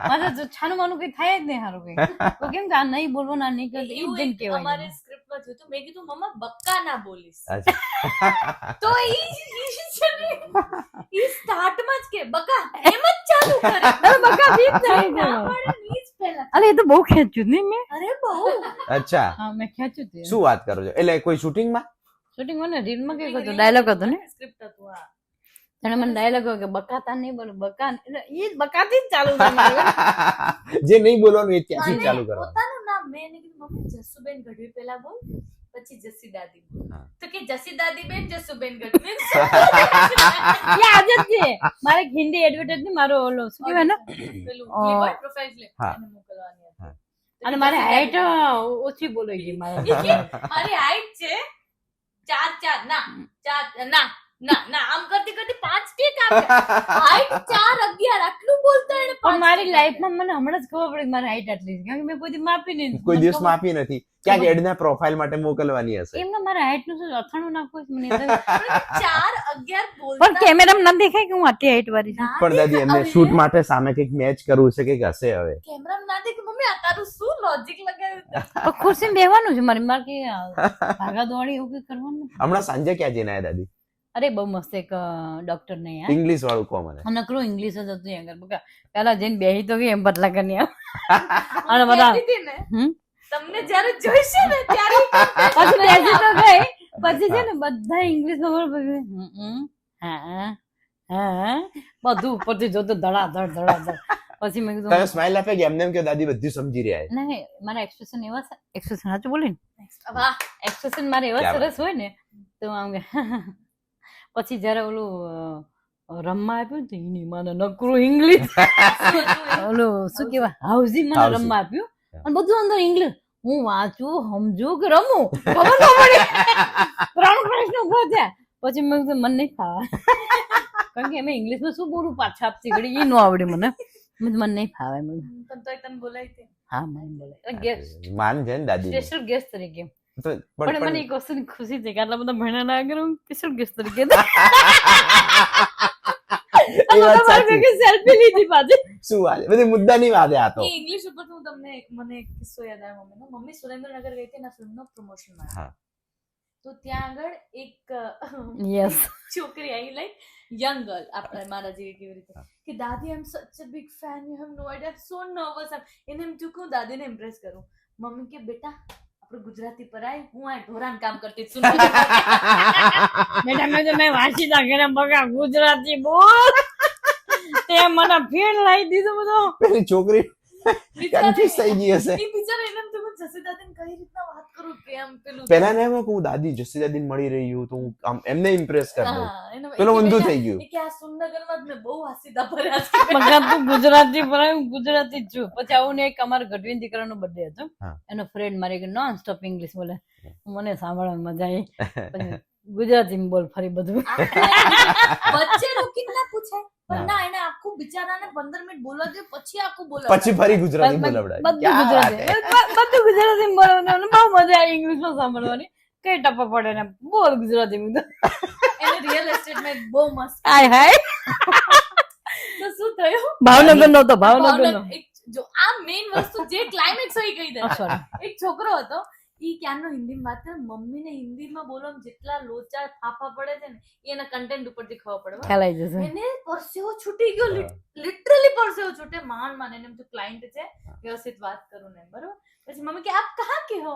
મારે જો છાનું માનું કઈ થાય જ નહીં હારું કઈ તો કેમ કે આ નહીં બોલવું ના નહીં કરતી ઈ જ દિન કહેવાય અમારે સ્ક્રિપ્ટમાં જોયું મેં કીધું મમ્મા બક્કા ના બોલીશ અચ્છા તો ઈ સ્ટાર્ટમાં જ કે બકા એમ જ ચાલુ કરે અરે બકા બીજ નહીં ના કરો પાડે ને ઈ જ પહેલા અરે એ તો બહુ ખેંચ્યું નહીં મેં અરે બહુ અચ્છા હા મેં ખેંચ્યું હતું શું વાત કરો છો એટલે કોઈ શૂટિંગમાં શૂટિંગ મને રીલમાં કઈ હતો ડાયલોગ હતો ને સ્ક્રિપ્ટ હતું આ તને મને ડાયલોગ કે બકાતા નહીં બોલો બકા એટલે ઈ જ બકાથી જ ચાલુ થાય જે નહીં બોલવાનું એ ત્યાંથી જ ચાલુ કરવાનું પોતાનું નામ મેં એને કીધું મમ્મી જસુબેન ગઢવી પહેલા બોલ પછી જસી દાદી બોલ હા. તો કે જસી દાદી બેન જસુબેન ગઢવી યાદ જ છે મારે એક હિન્દી એડવર્ટાઇઝ ની મારો ઓલો શું કહેવાય ને પેલું ઓ. પ્રોફાઇલ ક્લિપ હા. એને મોકલવાની હા. હતી અને મારે હાઈટ ઓછી બોલાઈ ગઈ મારે મારી હાઈટ છે 4 ના આમ કરતી કરતી 5 ટીક આપ્યા હાઈટ 4 11 આટલું બોલતા એને પણ મારી લાઈફમાં મને હમણાં જ ખબર પડી મારી હાઈટ આટલી છે કારણ કે મેં કોઈ દી માપી નહીં કોઈ દિવસ માપી નથી ક્યાંક એડના પ્રોફાઇલ માટે મોકલવાની હશે એમને મારા હાઈટ નું શું અથાણું નાખવું છે મને 4 11 પણ બોલતા કેમેરામાં ના દેખાય કે હું આટલી હાઈટ વાળી છું ના પણ દાદી એમને અરે, શૂટ માટે સામે કંઈક મેચ કરવું છે કંઈક હશે હવે કેમેરામાં ના દેખ મમ્મી આ તારું શું લોજિક લગાવ્યું છે? પણ ખુરશી બેહવાનું છે મારી મારે કે ભાગા દોડી એવું કઈ કરવાનું નથી. હમણાં સાંજે ક્યાં જઈને આવ્યા દાદી અરે બહુ મસ્ત એક ડોક્ટર ને યાર ઇંગ્લિશ વાળું કહો મને નકરું ઇંગ્લિશ જ હતું આગળ બકા પેલા જઈને બેહી તો ગઈ એમ બદલા કરી અને બધા કહેતી હતી ને, હમ? તમને જ્યારે જોઈશે ને ત્યારે ઈ કરતા પછી બેસી તો ગઈ પછી છે ને બધા ઇંગ્લિશ માં હા હા બધું ઉપરથી જોતો ધડાધડ પછી મેં તમે કીધું સ્માઈલ આપે કે એમને એમ કે દાદી બધી સમજી રહ્યા છે નહીં મારા એક્સપ્રેશન એવા એક્સપ્રેશન સાચું બોલે ને વાહ એક્સપ્રેશન મારે એવા ક્યાં સરસ હોય ને તો આમ કે પછી જયારે ઓલું રમવા આપ્યું ને તો એની માને નકરું ઇંગ્લિશ ઓલું શું કેવાય હાઉસી મને Housing. રમવા આપ્યું અને બધું અંદર ઇંગ્લિશ હું વાંચું સમજુ કે રમું ખબર ન પડી 3 પ્રશ્ન ઉભા થયા પછી મેં કીધું મને નહીં ફાવે કારણ કે એમ ઇંગ્લિશમાં શું બોલું પાછા આપતી ઘડી એ ન આવડે મને મેં કીધું મને નહીં ફાવે મેં કીધું, પણ તોય તને બોલાવી હતી હા મને બોલે ગેસ્ટ માન છે ને દાદી સ્પેશિયલ ગેસ્ટ તરીકે તો પણ મને પણ એક વસ્તુની ખુશી છે કે આટલા બધા ભણ્યા ના આગળ હું સ્પેશિયલ ગેસ્ટ તરીકે એ વાત સાચી. સેલ્ફી લીધી પાછી શું વાત છે? બધી મુદ્દાની વાત છે આ તો એ ઇંગ્લિશ ઉપર હું તમને મને એક કિસ્સો યાદ આવ્યો મમ્મીનો મમ્મી સુરેન્દ્રનગર ગઈ હતી એના ફિલ્મનો પ્રમોશનમાં હા. તો ત્યાં આગળ એક યસ છોકરી આવી લાઈક યંગ ગર્લ આપણે મારા જેવી કેવી રીતે કે દાદી I am such a big fan you have no idea so nervous એને એમ થયું કે હું દાદીને ઇમ્પ્રેસ કરું મમ્મી કે બેટા આપણે ગુજરાતી પર આય હું આ ઢોરાન કામ કરતી છું બેટા મેં વાંચી તા ઘરે બગા ગુજરાતી બોલ તે મને ફીણ લાવી દીધું બધું પેલી છોકરી કન્ફ્યુઝ થઈ ગઈ હશે એ બિચારા એને એમ થયું જસી દાદીને કઈ રીતના વાત કરું કે આમ પેલું પેલા ને એમ કે હું દાદી જસી દાદીને મળી રહી હું તો હું આમ એમને ઇમ્પ્રેસ કરી દઉં હા, એનો- પેલો એ કે ઊંધું બેટા, થઈ ગયું એ કે આ સુંદરગઢમાં જ મેં બહુ હાસીદા ભર્યા છે બગા તું ગુજરાતી પર હું ગુજરાતી જ છું પછી આવું ને એક અમારા ગઢવીન દીકરાનો બર્થડે હતો હા. એનો ફ્રેન્ડ મારે નોન સ્ટોપ ઇંગ્લિશ બોલે મને સાંભળવાની મજા આવી પછી ગુજરાતીમાં બોલ ફરી બધું વચ્ચે રોકીને ના પૂછાય પણ ના. ના એને આખું બિચારાને 15 મિનિટ બોલવા દે પછી આખું બોલવા પછી ફરી ગુજરાતી બોલાવડાય બધું ક્યાં વાત ગુજરાતી હે? બધું ગુજરાતી બોલવાનું અને બહુ મજા આવી ઇંગ્લિશમાં સાંભળવાની કઈ ટપ્પા પડે ને બોલ ગુજરાતી માં એને રિયલ એસ્ટેટમાં એક બહુ મસ્ત હાય હાય તો શું થયું ભાવનગર નો તો ભાવનગર નો જો આ મેઇન વસ્તુ જે ક્લાઇમેક્સ હોય કહી દે સોરી એક છોકરો હતો ઈ ક્યાંનો હિન્દીમાં વાત કરે મમ્મીને હિન્દીમાં બોલવામાં જેટલા લોચા ફાફા પડે છે ને એ એના કન્ટેન્ટ ઉપરથી ખબર પડે ખ્યાલ આવી જશે એને પરસેવો છૂટી ગયો લિટરલી પરસેવો છૂટે માન એને એમ તો ક્લાયન્ટ છે વ્યવસ્થિત વાત કરું ને બરોબર પછી મમ્મી કે આપ કહા કે હો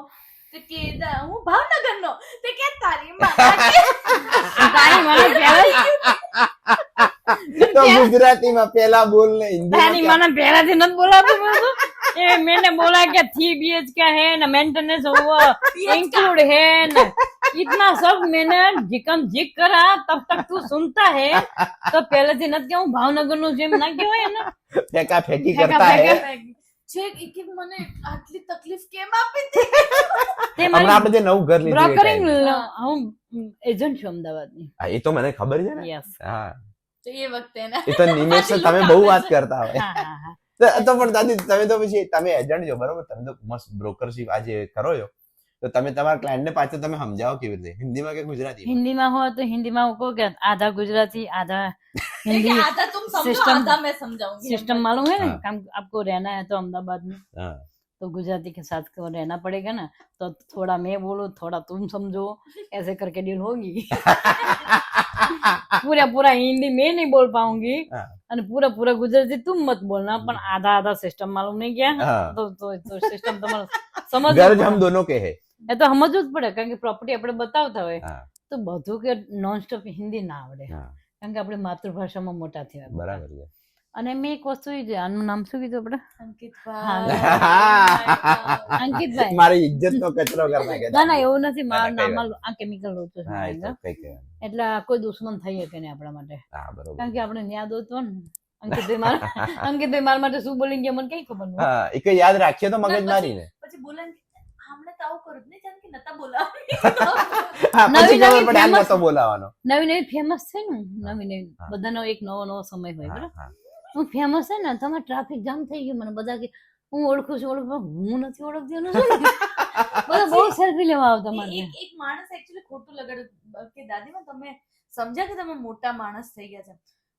તો કે હું ભાવનગર નો તો કે તારી તારી મને પહેલા તો ગુજરાતીમાં પેલા બોલ ને તારી હિન્દીમાં મને પહેલાથી નથી બોલાતું બધું એ मैंने बोला कि 3 BHK है ना मेंटेनेंस इंक्लूड है ना इतना सब मैंने जिकम जिक करा तब तक तू सुनता है तो पहले से નથી કે હું ભાવનગર નું જેમ ના કહેવાય ને ફેંકા ફેંકી ફેંકા કરતા હે ફેંકા. છે કે મને આટલી તકલીફ કેમ આપી હતી તે હમણાં મારી આપણે જે નવું ઘર લીધું એ બ્રોકરિંગ time. હું એજન્ટ છું અમદાવાદની હા, એ તો મને ખબર છે ને યસ હા તો એ વખતે ને એ તો નિમેશ તો તમે બહુ વાત કરતા હોય હા હા હા તો પણ દાદી તમે તો પછી તમે એજન્ટ છો બરોબર તમે તો મસ્ત બ્રોકરશીપ આજે કરો છો તો તમે તમારા ક્લાયન્ટ ને પાછળ તમે સમજાવો કેવી રીતે હિન્દીમાં કે ગુજરાતી હિન્દીમાં હોય તો હિન્દીમાં હું કહું કે આધા ગુજરાતી આધા हिंदी आधा तुम समझो सिस्टम आधा मैं समझाऊंगी सिस्टम मालूम है ना हाँ। काम आपको रहना है तो अहमदाबाद में हाँ तो गुजराती के साथ को रहना पड़ेगा ना तो थोड़ा मैं बोलूं थोड़ा तुम समझो ऐसे करके डील होगी पूरा पूरा हिंदी मैं नहीं बोल पाऊंगी हाँ। અને પૂરા પૂરા ગુજરાતી તું મત બોલના પણ આधा आधा सिस्टम मालूम नहीं क्या हाँ। તો સિસ્ટમ તમારે સમજ गर्ज हम दोनों के है એ તો સમજવું જ પડે કારણ કે પ્રોપર્ટી આપણે બતાવતા હોય હા તો બધું કે નોન સ્ટોપ હિન્દી ના આવડે હા કારણ કે આપણે માતૃભાષામાં મોટા થયા બરાબર છે અને મેં એક વસ્તુ એ છે આનું નામ શું કીધું આપણે अंकित અંકિતભાઈ મારી ઇજ્જત નો કચરો કરી નાખે ના ના એવું નથી મારું ના, કઈ નામ આ કેમિકલ રોચો હા એ છે તો કઈ કહેવાનું. એટલે આ કોઈ દુશ્મન થઈ શકે નહીં આપણા માટે હા બરોબર કારણ કે આપણે યાદ હોતો ને અંકિતભાઈ મારા માટે શું બોલી ગયા મને કઈ ખબર નહીં હા એ કઈ યાદ રાખીએ તો મગજ મારી ને પછી બોલે હમણે તો આવું કરું જ નહીં જાણ કે નતા બોલા હા પછી નવી ખબર પડે આમ famous- નતો બોલાવાનો નવી નવી ફેમસ છે ને નવી નવી હા. બધાનો એક નવો નવો સમય હોય હા, બરાબર હા. હું ફેમસ છે ને તમારે ટ્રાફિક જામ થઈ ગયું મને બધા કે હું ઓળખું છું હું નથી ઓળખતી એનું શું બધા બહુ સેલ્ફી લેવા આવતા મારે એક માણસ એકચ્યુઅલી ખોટું લગાડ્યું કે દાદીમાં તમે સમજ્યા કે તમે મોટા માણસ થઈ ગયા છે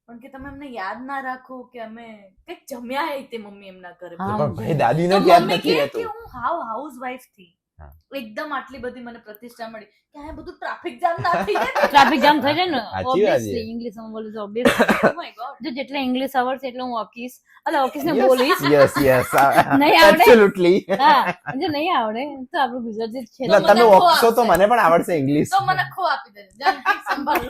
પણ કે તમે એમને યાદ ના રાખો કે અમે કંઈક જમ્યા હે તે મમ્મી એમના ઘરે હા. પણ ભાઈ દાદી તો ને યાદ મમ્મી નથી કહે રહેતું કે હું હાઉસ વાઇફ થી હા. એકદમ આટલી બધી મને પ્રતિષ્ઠા મળી કે આ બધું ટ્રાફિક જામ ના થઈ જાય ટ્રાફિક જામ થઈ જાય ને સાચી વાત છે. ઓબ્વિયસલી ઇંગ્લિશમાં બોલું તો ઓબ્વિયસલી Oh my God. જો જેટલા ઇંગ્લિશ આવડશે એટલે હું ઓકીસ ઓકીસ ને બોલીશ યસ યસ નહીં આવડે? એબ્સોલ્યુટલી હા જો નહીં આવડે તો આપણું ગુજરાતી જ છે એટલે મને તમે ખો ઓક્સો તો આપશે. મને પણ આવડશે ઇંગ્લિશ તો મને ખો આપી દેજો જાનકી સંભાળો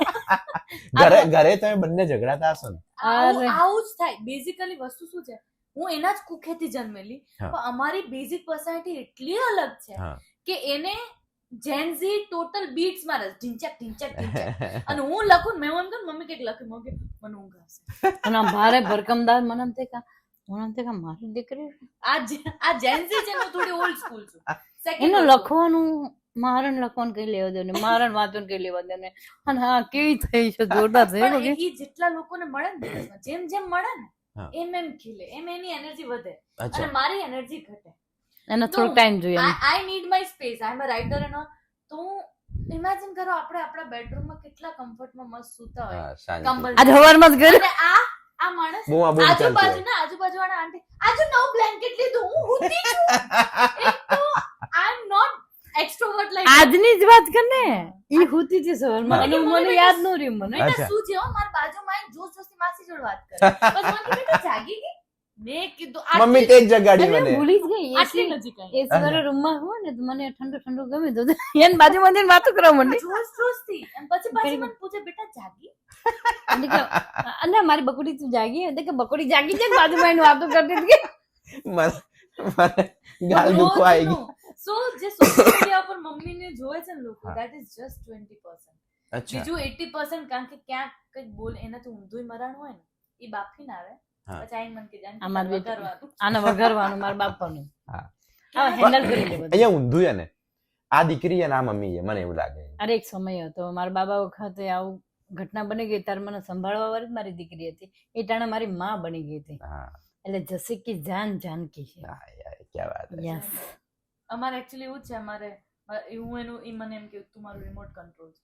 ઘરે ઘરે તમે બંને ઝઘડાતા હશો ને આવું અરે. આવું જ થાય બેઝિકલી વસ્તુ શું છે હું એના જ કુખેથી જન્મેલી હા. પણ અમારી બેઝિક પર્સનાલિટી એટલી અલગ છે હા. કે એને જેનઝી ટોટલ બીટ્સ માં રસ ઢીંચક ઢીંચક ઢીંચક અને હું લખું ને મેં એમ કહું મમ્મી કંઈક લખ્યું મમ્મી કે મને ઊંઘ આવશે અને આમ ભારે ભરકમદાર મને એમ થાય કે મને એમ થાય કે મારી દીકરી આ જેનઝી છે હું થોડી ઓલ્ડ સ્કૂલ છું Second એનું વસ્તુ, લખવાનું મારણ લખવાનું કઈ લેવા દે ને મારણ વાંચવાનું કઈ લેવા દે ને અને હા કેવી થઈ છે જોરદાર છે પણ બધી. એ જેટલા લોકોને મળે ને દિવસમાં, જેમ જેમ મળે હા. ને એમ એમ ખીલે એમ એની એનર્જી વધે અને અચ્છા મારી એનર્જી ઘટે એને થોડોક ટાઈમ જોઈએ એમ. I need my space I am a writer and all તો ઇમેજિન કરો આપણે આપણા બેડરૂમમાં કેટલા કમ્ફર્ટમાં મસ્ત સૂતા હોય હા, શાંતિ. કંબલ આજ હવારમાં જ ઘરે અને આ માણસ બૂમા બૂમ ચાલતી હોય. આજુબાજુવાળા આંટી આજુ નવું બ્લેન્કેટ લીધું હું હુતી છું એક તો આઈ એમ નોટ એક્સ્ટ્રોવર્ટ લાઈક આજની જ વાત કર ને ઈ હોતી હતી સવારમાં હા. અને મને યાદ ન રહ્યું મને અચ્છા. બેટા શું છે હો મારી બાજુમાં એક જોશ જોશી માસી જોડે વાત કરે બસ મને બેટા જાગી ગઈ મેં કીધું મમ્મી તે જ જગાડી અને મને ભૂલી જ ગઈ આટલી એસી નજીક આવી એસી વાળા રૂમમાં હોય ને તો મને ઠંડુ ઠંડુ ગમે તો એને બાજુમાં જઈને વાતો કરવા માંડી જોશ જોશથી અને પછી મને પૂછે બેટા જાગી એટલે કે, અને મારી બકુડી તું જાગી એટલે કે બકુડી જાગી છે ને બાજુમાં એને વાતો કરતી હતી કે મને ગાલ દુખવા આવી ગઈ. સો જે સોશિયલ મીડિયા પર મમ્મીને જોવે છે ને લોકો હા. That is just 20%. અચ્છા બીજું 80% કારણ કે ક્યાંક કંઈક બોલ એનાથી ઊંધુંય મરાણ હોય ને એ બાફી ના આવે હા. પછી આઈને મને કે જાન આ મારી બેટી. વઘારવાનું. આને વઘારવાનું મારા બાપાનું હા. હા હેન્ડલ કરી લે બધું. અહીંયા ઊંધું છે ને આ દીકરી છે ને આ મમ્મી છે મને એવું લાગે અરે એક સમય હતો મારા બાબા વખતે આવું ઘટના બની ગઈ ત્યારે મને સંભાળવા વાળી જ મારી દીકરી હતી એ ટાણે મારી માં બની ગઈ હતી હા એટલે જસી કી જાન જાનકી છે હા, યાર, ક્યાં વાત છે. યસ અમારે એકચ્યુઅલી એવું જ છે અમારે હું એનું ઈ મને એમ કે તું મારું રિમોટ કંટ્રોલ છે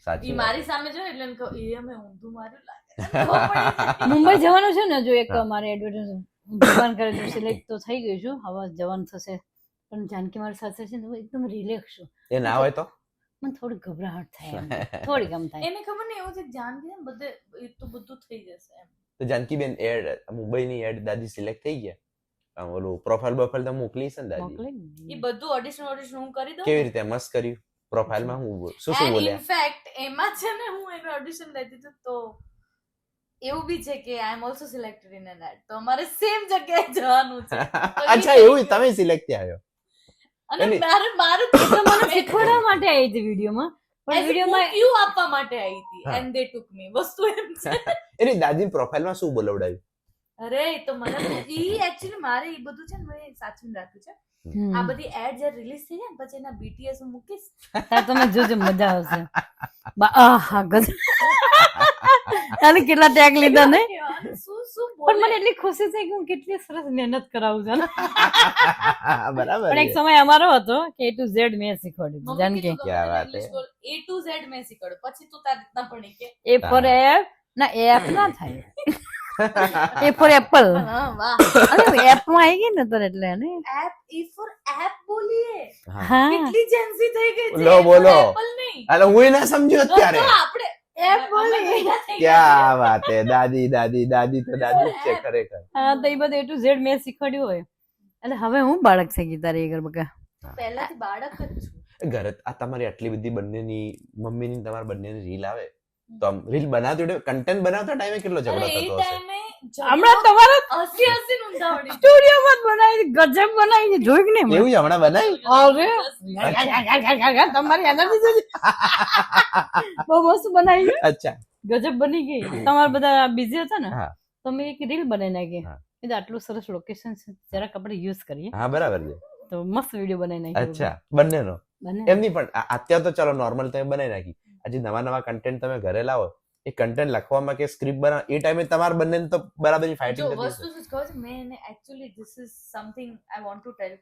સાચી ઈ વાત. મારી સામે જો એટલે એને કહું એ અમે ઊંધું માર્યું લાગે ખબર પડી જાય. મુંબઈ જવાનું છે ને જો એક હા. મારે એડવર્ટાઇઝ ભગવાન કરે તો સિલેક્ટ તો થઈ ગયું છું હવે જવાનું થશે પણ જાનકી મારી સાથે છે ને હું એકદમ રિલેક્સ છું એ ના હોય તો મને થોડી ગભરાહટ થાય એમ. થોડીક આમ થાય એને ખબર નહીં એવું છે જાન કે બધે એ તો બધું થઈ જશે એમ તો જાનકીબેન એડ મુંબઈની એડ દાદી સિલેક્ટ થઈ ગયા આમ ઓલું પ્રોફાઇલ બફાઇલ તો મોકલી છે ને દાદી મોકલે એ બધું ઓડિશન હું કરી દઉં કેવી રીતે મસ્ત કર્યું પ્રોફાઇલમાં હું શું શું એન્ડ બોલ્યા ઇનફેક્ટ એમાં છે ને હું એનું ઓડિશન લેતી હતી તો એવું બી છે કે I am also selected in an ad તો અમારે સેમ જગ્યાએ જવાનું છે અચ્છા એવું તમે સિલેક્ટ થયા આવ્યો અને એની- મારું એ તો મને શીખવાડવા માટે આવી હતી વિડીયોમાં પણ વિડીયોમાં વ્યૂ આપવા માટે આવી હતી હા. એન્ડ દે ટુક મી વસ્તુ એમ છે એની દાદી પ્રોફાઇલમાં શું બોલાવડાવ્યું અરે એ તો મને ઈ એકચ્યુઅલી મારે ઈ બધું છે ને મેં સાચવીને રાખ્યું છે આ બધી એડ જ્યારે રિલીઝ થઈ જાય ને પછી એના BTS હું મૂકીશ ત્યાં તમે જોજો મજા આવશે આહા ગજ આને કેટલા ટેગ લીધા ને અને શું શું પણ મને બોલે એટલી ખુશી થઈ કે હું કેટલી સરસ મહેનત કરાવું છું ને. બરાબર પણ એક છે. સમય અમારો હતો કે A to Z મેં શીખવાડ્યું હતું. મમ્મી જાનકી કીધું કે ક્યાં મને વાત English બોલ A to Z મેં શીખવાડ્યું પછી તું તારી રીતના ભણી કે A for ના એપ ના થાય એ ફોર એપલ હા વાહ અરે એપમાં આવી ગઈ ને તર એટલે ને એપ ઈ ફોર એપ બોલીએ હા કેટલી જેન્સી થઈ ગઈ છે લો, બોલો. એપલ નહીં અરે હું ના સમજ્યો તો અત્યારે આપણે એપ બોલીએ ક્યાં વાત હે દાદી દાદી દાદી તો દાદી જ છે ખરેખર. હા તો એ બધું A to Z મેં શીખવાડ્યું હોય એટલે હવે હું બાળક થઈ ગઈ તારી ઘર બકા પહેલાથી બાળક જ છું ઘરે આ તમારી આટલી બધી બંનેની મમ્મીની તમારા બંનેની રીલ આવે તો આમ રીલ બનાવતી કન્ટેન્ટ બનાવતા ટાઈમે કેટલો ઝઘડો અરે એ થતો હશે? ટાઈમે હમણાં તમારા હસી ઊંધાવડી સ્ટુડિયોમાં જ બનાવી ગજબ બનાવી જોઈ કે નહીં એવું છે હમણાં બનાવી અરે તમારી એનર્જી જોઈ બહુ મસ્ત બનાવી અચ્છા ગજબ બની ગઈ તમારા બધા બિઝી હતા ને હા. તો મેં એક રીલ બનાવી નાખી હા. એ તો આટલું સરસ લોકેશન છે જરાક આપણે યુઝ કરીએ હા બરાબર છે તો મસ્ત વિડીયો બનાવી નાખી અચ્છા બંનેનો બને એમની પણ અત્યારે તો ચલો નોર્મલ તમે બનાવી નાખી આજે નવા નવા કન્ટેન્ટ તમે ઘરે લાવો એ કન્ટેન્ટ લખવામાં કે સ્ક્રિપ્ટ બનાવ એ ટાઈમે તમારા બંને તો બરાબરની જો ફાઇટિંગ થતી વસ્તુ શું કહું છું મેં એને actually this is something I want to tell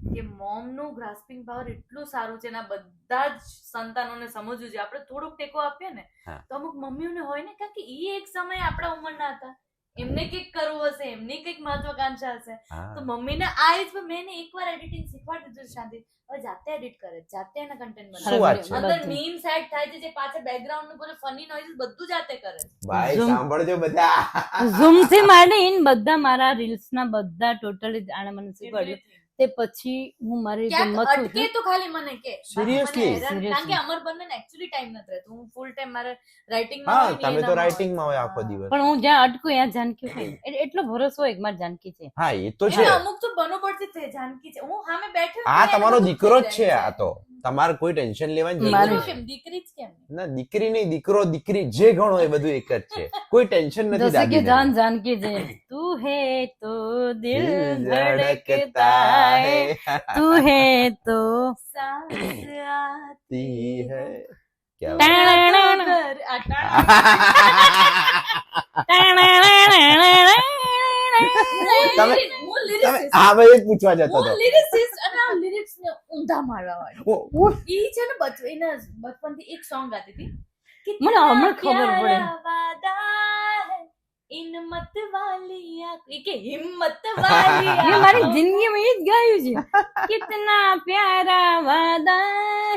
કે મોમ નું ગ્રાસ્પિંગ પાવર એટલું સારું છે ને આ બધા જ સંતાનોને સમજવું જોઈએ આપણે થોડુંક ટેકો આપીએ ને હા. તો અમુક મમ્મીઓને હોય ને કારણ કે એ એક સમયે આપણા ઉંમરના હતા એમને કંઈક કરવું હશે એમની કંઈક મહત્વાકાંક્ષા હશે તો મમ્મીને આ એજ પર મેં એને એકવાર એડિટિંગ શીખવાડી દીધું શાંતિ હવે જાતે એડિટ કરે જાતે એના કન્ટેન્ટ શું બનાવે વાત છે? અંદર મીમ સેટ થાય છે જે પાછળ બેકગ્રાઉન્ડ નું બધું ફની નોઇઝ બધું જાતે કરે ભાઈ Zoom. સાંભળજો બધા ઝૂમ થી માંડીને બધા મારા રીલ્સ ના બધા ટોટલી આણે મને શીખવાડ્યું તે પછી હું મારી રીતે ક્યાંક મથું અટકે છું તો ખાલી મને કે Seriously? કારણ કે અમર બંને એકચ્યુઅલી ટાઈમ નથી રહેતો હું ફૂલ ટાઈમ મારે રાઇટિંગ હા તમે તો રાઇટિંગ માં હોય આખો દિવસ પણ હું જ્યાં અટકું ત્યાં જાનકી હોય એટલો ભરોસો હોય કે મારી જાનકી છે હા એ તો છે અમુક તો બનો પડતી તે જાનકી છે હું સામે બેઠી આ તમારો દીકરો જ છે આ તો તમારે કોઈ ટેન્શન લેવાની જરૂર મારી- નથી. કેમ દીકરી જ કેમ ના દીકરી નહીં દીકરો દીકરી જે ગણો એ બધું એક જ છે કોઈ ટેન્શન નથી जैसे कि દાદીને. जान जानकी जे तू है तो दिल દિલ धड़कता है तू है तो સાસ તી હૈ. क्या ટાણ, આતી ઘર તમે- હું તમે lyricist. હા ભાઈ એ જ પૂછવા જતો હતો હું lyricist અને આ lyrics ને ઊંધા મારવાવાળી. હું- ઈ છે ને બચપનથી એક સોંગ ગાતી હતી મને હમણાં ખબર પડે. પ્યારા વાદા હૈ, ઇન મત વાલી આંખ. ઈ કે હિમ્મત વાલી ये આંખ. हमारी जिंदगी में ये જ ગાયું છે कितना प्यारा वादा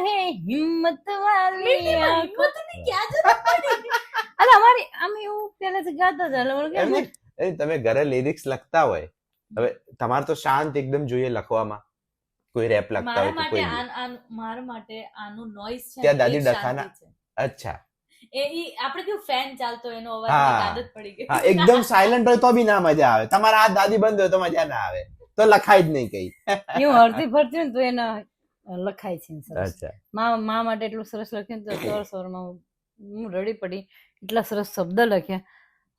है हिम्मत वाली મીઠીમાં आंखों હિમ્મતની ક્યાં જરૂર પડી? અરે અમારી અમે એવું પહેલાથી ગાતા હતા એટલે મને એમ કેમ નહીં, તમે ઘરે લિરિક્સ લખતા હોય હવે તમારે તો શાંત એકદમ જોઈએ લખવામાં કોઈ રેપ લખતા મારા હોય તો માટે કોઈ મારા માટે આનું નોઈઝ છે ત્યાં ને, દાદી એ ડખાના- શાંતિ છે. અચ્છા આપણે કેવું ફેન ચાલતો હોય એનો અવાજ હા. ની આદત પડી ગઈ હા એકદમ સાયલન્ટ હોય તો બી ના મજા આવે તમારા હાથ દાદી બંધ હોય તો મજા ના આવે તો લખાય જ નહીં કઈ એવું હરતી ફરતી હોય ને તો એને લખાય છે સરસ અચ્છા મા માટે એટલું સરસ લખ્યું ને તો સવાર સવારમાં હું રડી પડી એટલા સરસ શબ્દ લખ્યા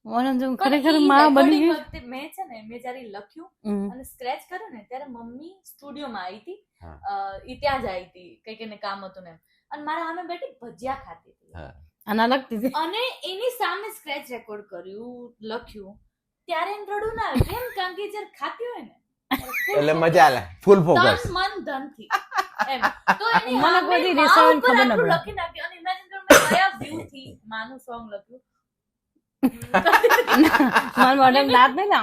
મને જો પણ ખરેખર ઈ માં બની recording ગઈ વખતે મેં છે ને મેં જ્યારે લખ્યું હમ. અને સ્ક્રેચ કર્યું ને ત્યારે મમ્મી સ્ટુડિયોમાં આવી હતી હા. ઈ ત્યાં જ આવી હતી કંઈક એને કામ હતું ને એમ. અને મારા સામે બેઠી ભજીયા ખાતી હતી હા. આના લખતી હતી અને એની સામે સ્ક્રેચ રેકોર્ડ કર્યું લખ્યું ત્યારે એને રડું ના આવ્યું કેમ કારણ કે જ્યારે ખાતી હોય ને એટલે મજા આવે ફૂલ ફોકસ તન મન ધનથી એમ તો એની મને સામે બધી માં resound ઉપર ખબર ન આટલું પડે. લખી નાખ્યું અને imagine કરો મેં કયા view થી માનું song લખ્યું મારા મોઢામાં દાંત નહીં ને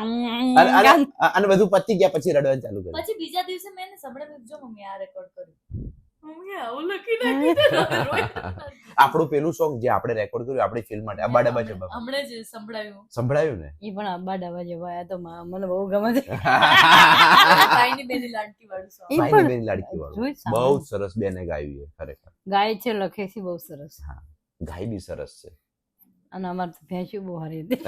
અને- અને અને બધું પતી ગયા પછી રડવાનું ચાલુ કર્યું પછી બીજા દિવસે મેં એને સંભળાવ્યું જો મમ્મી આ રેકોર્ડ કર્યું મમ્મી આવું લખી નાખ્યું આપણું પેલું સોંગ જે આપણે રેકોર્ડ કર્યું આપણી ફિલ્મ માટે અબ્બા ડબ્બા જબ્બા હમણાં જ સંભળાવ્યું સંભળાયું ને એ પણ આબા ડાબા જેવા આયા તો મને બહુ ગમે છે ભાઈની બેની લાડકી વાળું song. એ ભાઈની પણ બેન લાડકી વાળું જોઈ બહુ સાંભળ્યું. જ સરસ બેને ગાયું છે ખરેખર ગાય છે લખે છે બહુ સરસ ગાય બી સરસ છે અને અમારે તો ભેંસ્યું બહુ હારી હતી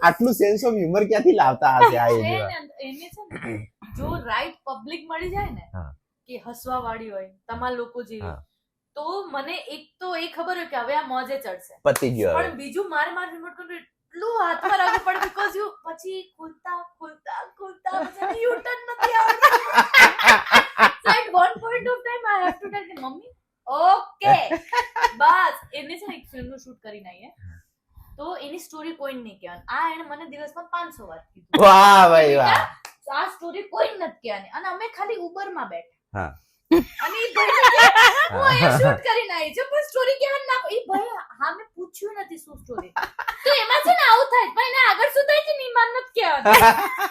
આટલું સેન્સ ઓફ હ્યુમર ક્યાંથી લાવતા હશે આ એજ એને એને છે ને જો રાઈટ પબ્લિક મળી જાય ને હા. કે હસવા વાળી હોય તમારા લોકો જેવી હા. તો મને એક તો એ ખબર હોય કે હવે આ મોજે ચડશે પતી ગયો હવે પણ બીજું મારે રિમોટ કંટ્રોલ એટલું હાથમાં રાખવું પડે બીકોઝ યુ પછી ખુલતા પછી યુ ટર્ન નથી આવડતું સો at one point of time I have to tell કે મમ્મી ઓકે બસ એને છે ને એક ફિલ્મનું શૂટ કરીને આવીએ તો એની સ્ટોરી કોઈને નહીં કહેવાની આ એને મને દિવસમાં 500 વાર કીધું વાહ ભાઈ વાહ આ સ્ટોરી કોઈ નથી કહેવાની અને અમે ખાલી ઉબર માં બેઠા હા. અને ઈ ભાઈને કે, હું એ શૂટ કરીને આવી છું પણ સ્ટોરી સ્ટોરી કેવા ના ઈ ભાઈ હા મેં પૂછ્યું નથી શું સ્ટોરી તો એમાં છે ને આવું થાય પણ એને આગળ શું થાય છે ને ઈ માન નથી કહેવાતું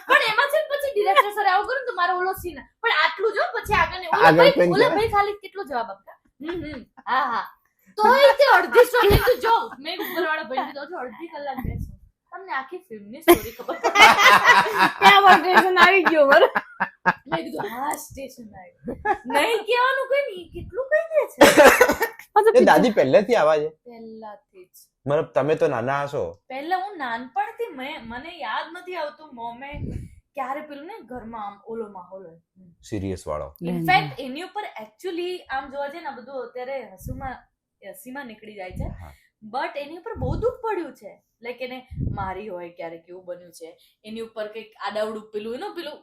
પણ એમાં છે ને પછી ડિરેક્ટર સર આવું કર્યું તો મારો ઓલો સીન પણ આટલું જો પછી આગળ આગળ કંઈક ઓલા ભાઈ ખાલી કેટલો જવાબ આપતા હા હા તોય તે અડધી સ્ટોરી તો જો મેં ઉપરવાળા ભાઈને તો અડધી કલાક બેસો તમને આખી ફિલ્મની સ્ટોરી ખબર ત્યાં સ્ટેશન આવી ગયો બરાબર. મેં કીધું હા સ્ટેશન આવ્યું નહીં કહેવાનું કઈ નહીં કેટલું કઈ દે છે એ દાદી પહેલેથી આવા છે પહેલાથી જ મતલબ તમે તો નાના હશો પહેલા હું નાનપણથી મને યાદ નથી આવતું મોમે ક્યારે પેલું ને ઘરમાં આમ ઓલો માહોલ હોય સિરિયસ વાળો ઇનફેક્ટ એની ઉપર એકચ્યુઅલી આમ જોવા જઈએ ને બધું અત્યારે હસીમાં નીકળી જાય છે બટ એની ઉપર બહુ દુઃખ પડ્યું છે લાઈક એને મારી હોય ક્યારેક એવું બન્યું છે એની ઉપર કંઈક આડાવડું પેલું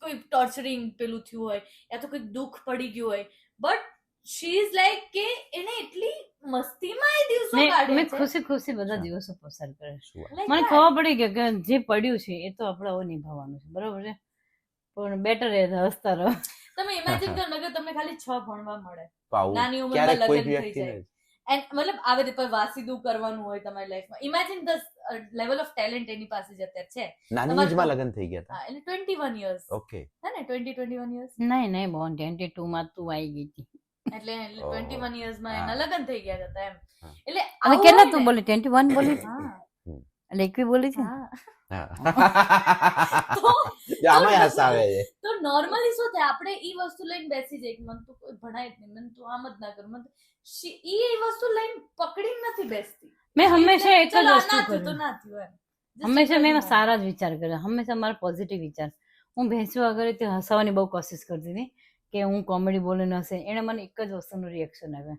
કોઈ ટોર્ચરિંગ પેલું થયું હોય યા તો કંઈક દુઃખ પડી ગયું હોય બટ શી ઇઝ લાઈક કે એને એટલી મસ્તીમાં એ દિવસો મેં કાઢે છે ખુશી ખુશી બધા દિવસો પસાર કરે છે. શું મને ખબર પડી કે જે પડ્યું છે એ તો આપણે હવે નિભાવવાનું છે બરોબર છે પણ બેટર એ હસતા રહો. તમે ઇમેજિન કરો નગર તમને ખાલી 6 ભણવા મળે પાવું નાની ઉંમરમાં ક્યારેક કોઈ લગ્ન થઈ વ્યક્તિ જાય એન્ડ મતલબ આવી રીતે વાસીદું કરવાનું હોય તમારી લાઈફમાં imagine the level of talent એની પાસે જ અત્યારે છે નાની એજમાં લગ્ન થઈ ગયા હતા હા એટલે 21 યર્સ ઓકે હે ને 21 યર્સ નહીં બહુ 22 માં તું આવી ગઈ હતી. એટલે ઓહો. 21 યર્સ માં હા. એના લગ્ન થઈ ગયા હતા એમ હા. એટલે અને આવું કેટલા હોય તું ને. બોલી 21 બોલી છે? હા એટલે 21 બોલી છે? હા હા. તો આમાંય હસાવે છે તો નોર્મલી શું થાય આપણે ઈ વસ્તુ લઈને બેસી જાય કે મને તો કોઈ ભણાય જ નહીં મને તો આમ જ ના કરું મને ઈ વસ્તુ લઈને પકડીને નથી બેસતી મેં હંમેશા એક જ ચલો, વસ્તુ ના થયું તો કરી ના થયું એમ. Just હંમેશા મેં ignore. સારા જ વિચાર કર્યા હંમેશા મારા પોઝિટિવ વિચાર. હું ભેંસુ આગળ તે હસાવવાની બહુ કોશિશ કરતી હતી કે હું કોમેડી બોલીને હશે એને મને એક જ વસ્તુનું રિએક્શન આવે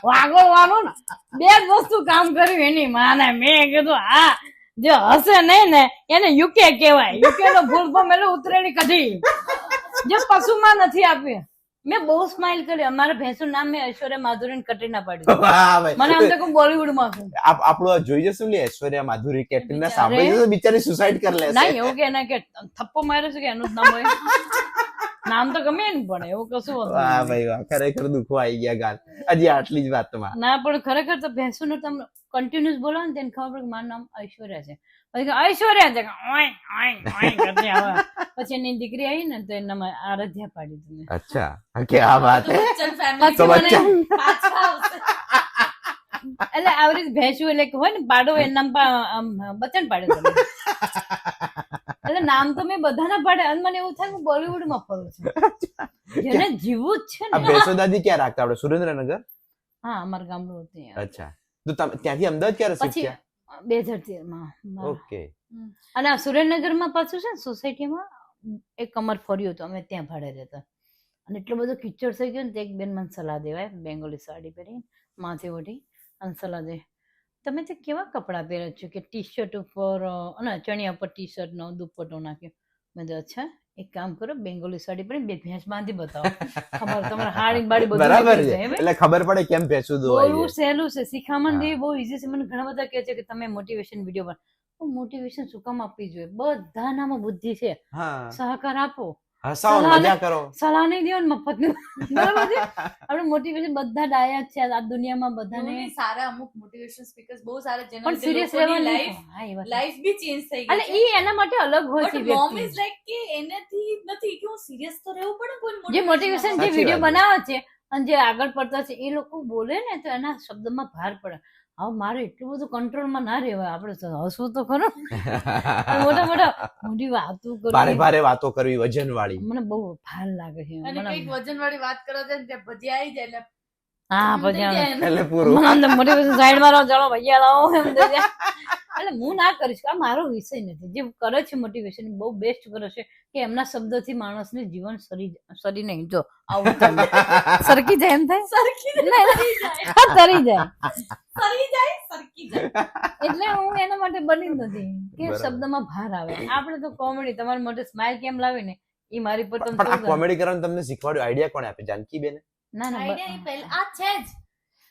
વાગવાનું બે જ વસ્તુ કામ કર્યું એની માને મેં કીધું હા જે હશે નહીં ને એને યુકે કહેવાય યુકે નો ભૂલ પમેલું ઉતરેડી કઢી જે પશુમાં નથી આપ્યું. મેં બહુ સ્માઇલ કરી અમારા ભેંસું નામ મેં ઐશ્વર્યા માધુરી કટરીના પાડ્યું વાહ ભાઈ. મને આમ તો કહું બોલીવુડમાં છું આપણું આ જોઈ જશું ને ઐશ્વર્યા માધુરી કેટરીના બિચારી. સાંભળી જશે બિચારી સુસાઇડ કરી ના લેશે એવું કે ના કે થપ્પો માર્યો છે કે એનું જ નામ હોય નામ તો ગમે ને પણ એવું કશું હોતું વાહ નથી. ભાઈ વાહ ખરેખર દુખો આવી ગયા ગાલ હજી આટલી જ વાતમાં ના પણ ખરેખર તો ભેંસુનું તમે કન્ટિન્યુઅસ બોલો ને તેને ખબર પડે કે મારું નામ ઐશ્વર્યા છે પછી કે ઐશ્વર્યા છે કે ઓય ઓય ઓય કરતી આવે પછી એની દીકરી આવી ને તો એના નામ આરાધ્યા પાડી દીધી અચ્છા क्या बात તો है બચ્ચન family તો મને બચ્ચન. પાછા આવશે. એટલે આવી રીતે ભેંસું એટલે કે હોય ને પાડો એનું નામ બચ્ચન પાડ્યું તમે એટલે નામ તો મેં બધાના પાડે અને મને એવું થાય કે બોલીવુડમાં ફરું છું જેને જીવવું જ છે આ ને ભેંસો દાદી ક્યાં રાખતા આપણે સુરેન્દ્રનગર હા અમારું ગામડું હતું અહીંયા. અચ્છા તો તમે ત્યાંથી અમદાવાદ ક્યારે શિફ્ટ પછી થયા 2013 માં ઓકે અને આ સુરેન્દ્રનગરમાં પાછું છે ને સોસાયટીમાં એક કમર ફર્યું હતું અમે ત્યાં ભાડે રહેતા અને એટલો બધો કિચડ થઈ ગયો ને તે એક બેન મને સલાહ દેવાય બેંગોલી સાડી પહેરી માથે ઓઢી અને સલાહ દે તમે તે કેવા કપડાં પહેરો છો કે ટી શર્ટ ઉપર અને ચણિયા પર ટી શર્ટ નો દુપટ્ટો નાખ્યો મેં કીધું અચ્છા એક કામ કરો બેંગોલી સાડી પહેરી બે ભેંસ બાંધી બતાવો ખબર તમારે હાડી બાડી બધું બરાબર નીકળી છે જાય, હે એટલે ખબર પડે કેમ ભેંસું દોવાય બહુ છે સહેલું છે શીખામણ હા. દેવી બહુ ઈઝી છે મને ઘણા બધા કહે છે કે તમે મોટિવેશન વિડીયો બન મોટિવેશન શું કામ આપવી જોઈએ બધાનામાં બુદ્ધિ છે હા સહકાર આપો હસાવો સલાહ મજા કરો સલાહ નહીં દેવો ને મફત બરાબર છે આપણે મોટિવેશન બધા ડાયા જ છે આ દુનિયામાં બધાને એવું નહીં, સારા અમુક મોટિવેશન સ્પીકર્સ બહુ સારા જેના પણ સિરિયસ લાઈફ હા એ વાત લાઈફ બી ચેન્જ થઈ અને ગઈ છે ઈ એના માટે અલગ હોય છે બટ મોમ વ્યક્તિ ઇઝ લાઈક કે એનાથી નથી કે હું સિરિયસ તો રહેવું પડે કોઈ જે મોટિવેશન જે સાચી વિડીયો વાત છે. બનાવે છે અને જે આગળ પડતા છે એ લોકો બોલે ને તો એના શબ્દમાં ભાર પડે હવે મારે એટલું બધું કંટ્રોલમાં ના રહેવાય આપણે તો હસવું તો ખરો મોટા મોટી વાતો ભારે કરવી ભારે વાતો કરવી વજન વાળી મને બહુ ભાર લાગે છે અને મને કઈક વજન વાળી વાત કરો છે ને ત્યાં ભજીયા આવી જાય એટલે હા આમ થઈ પછી જાય ને. એટલે પૂરું મને આમ તો મોટિવેશન સાઈડ માં રહો ચલો ભૈયા લાવો એમ થઈ જાય. એટલે હું ના કરીશ આ મારો વિષય નથી જે કરે છે મોટિવેશન બહુ બેસ્ટ કરે છે કે એમના શબ્દોથી માણસને જીવન સરી નહીં જો આવું થાય. સરકી જાય એમ થાય સરખી નહીં, જાય તરી જાય સરી જાય સરકી જાય એટલે હું એના માટે બની જ નથી કે બરાબર. શબ્દમાં ભાર આવે આપણે તો કોમેડી તમારી માટે સ્માઇલ કેમ લાવી ને એ મારી પર તમે પણ આ છોડ દો. કોમેડી કરવાનું તમને શીખવાડ્યું આઈડિયા કોણે આપે જાનકી બેન ના ના આઈડિયા એ પહેલા આ છે જ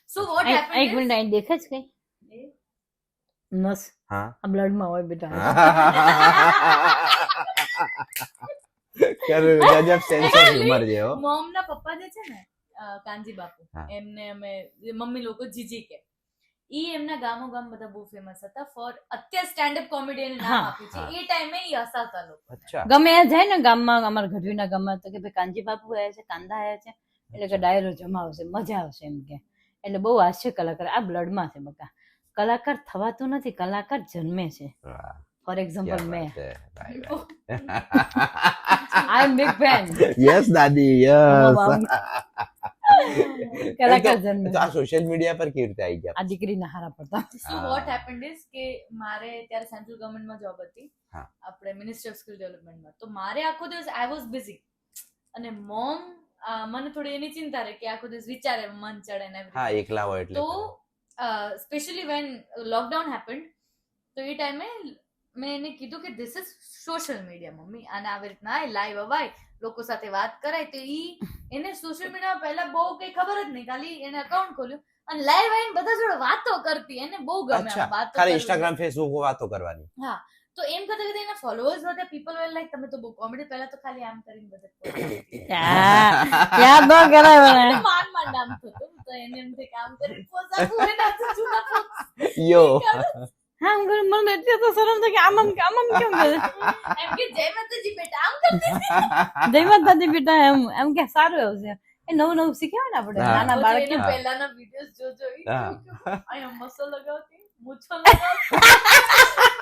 સો વોટ એક હેપન મિનિટ અહીં દેખે જ કઈ નસ હા આ બ્લડ માં હોય બેટા ગજબ સેન્સ ઓફ હ્યુમર છે હો મોમ ના પપ્પા જે છે ને કાનજી બાપુ હા. એમને અમે મમ્મી લોકો જીજી કે ઈ એમના ગામો ગામ બધા બહુ ફેમસ હતા ફોર અત્યારે સ્ટેન્ડ અપ કોમેડિયન નામ હા. આપ્યું છે હા. એ ટાઈમે ઈ હસાતા લોકો અચ્છા ગમે એ જાય ને ગામમાં અમારા ગઢવીના ગામમાં તો કે ભાઈ કાનજી બાપુ આવ્યા છે કાંદા આવ્યા છે એટલે કે ડાયરો જમાવશે મજા આવશે એમ કે એટલે બહુ હાસ્ય કલાકાર આ બ્લડમાં છે બકા કલાકાર થવાતું નથી કલાકાર જન્મે છે વાહ, ફોર ક્યા એક્ઝામ્પલ મેં બાત હે. ભાઈ, આઈ એમ બિગ ફેન ભાઈ. Yes, દાદી યસ કલાકાર જન્મે તો આ સોશિયલ મીડિયા પર કેવી રીતે આવી ગયા આ દીકરીના હારા પડતા સો વોટ હેપન્ડ ઇઝ કે મારે ત્યારે સેન્ટ્રલ ગવર્મેન્ટમાં જોબ હતી હા. આપણે મિનિસ્ટ્રી ઓફ સ્કિલ ડેવલપમેન્ટમાં તો મારે આખો દિવસ આઈ વોઝ બિઝી અને મોમ મને થોડી એની ચિંતા રહે કે આખો દિવસ વિચારે મન ચડે ને હા એકલા હોય એટલે તો સ્પેશિયલી વેન લોકડાઉન હેપન્ડ તો એ ટાઈમે મેં એને કીધું કે this is social media mummy અને આવી રીતના લાઈવ અવાય લોકો સાથે વાત કરાય તો ઈ એને સોશિયલ મીડિયા પહેલા બહુ કઈ ખબર જ નહીં ખાલી એને અકાઉન્ટ ખોલ્યું અને લાઈવ આવીને બધા જોડે વાતો કરતી એને બહુ ગમે અચ્છા આમ વાતો ખાલી કરવી. ઇન્સ્ટાગ્રામ ફેસબુક વાતો કરવાની તો એમ કરતા કરતા એના ફોલોઅર્સ વધ્યા પીપલ વેર લાઈક તમે તો બહુ કોમેડી પહેલા તો ખાલી આમ કરીને બધા યાદ ન કરાય મને માંડ માંડ આમ થતું તો એને એમ થાય કે આમ કરીને પોઝ આપું એને આ તો જૂના post યો હા હું ઘરે મને એટલે તો શરમ થાય કે આમ કેમ કરે એમ કે જય માતાજી બેટા આમ કરતી જય માતાજી બેટા એમ કે સારું એવું છે એ નવું નવું શીખ્યા ને આપણે હા. નાના બાળક એના હા. પહેલાના વિડિયોઝ જોજો ઈ હા. અહીંયા મસો લગાવતી મૂછો લગાવતી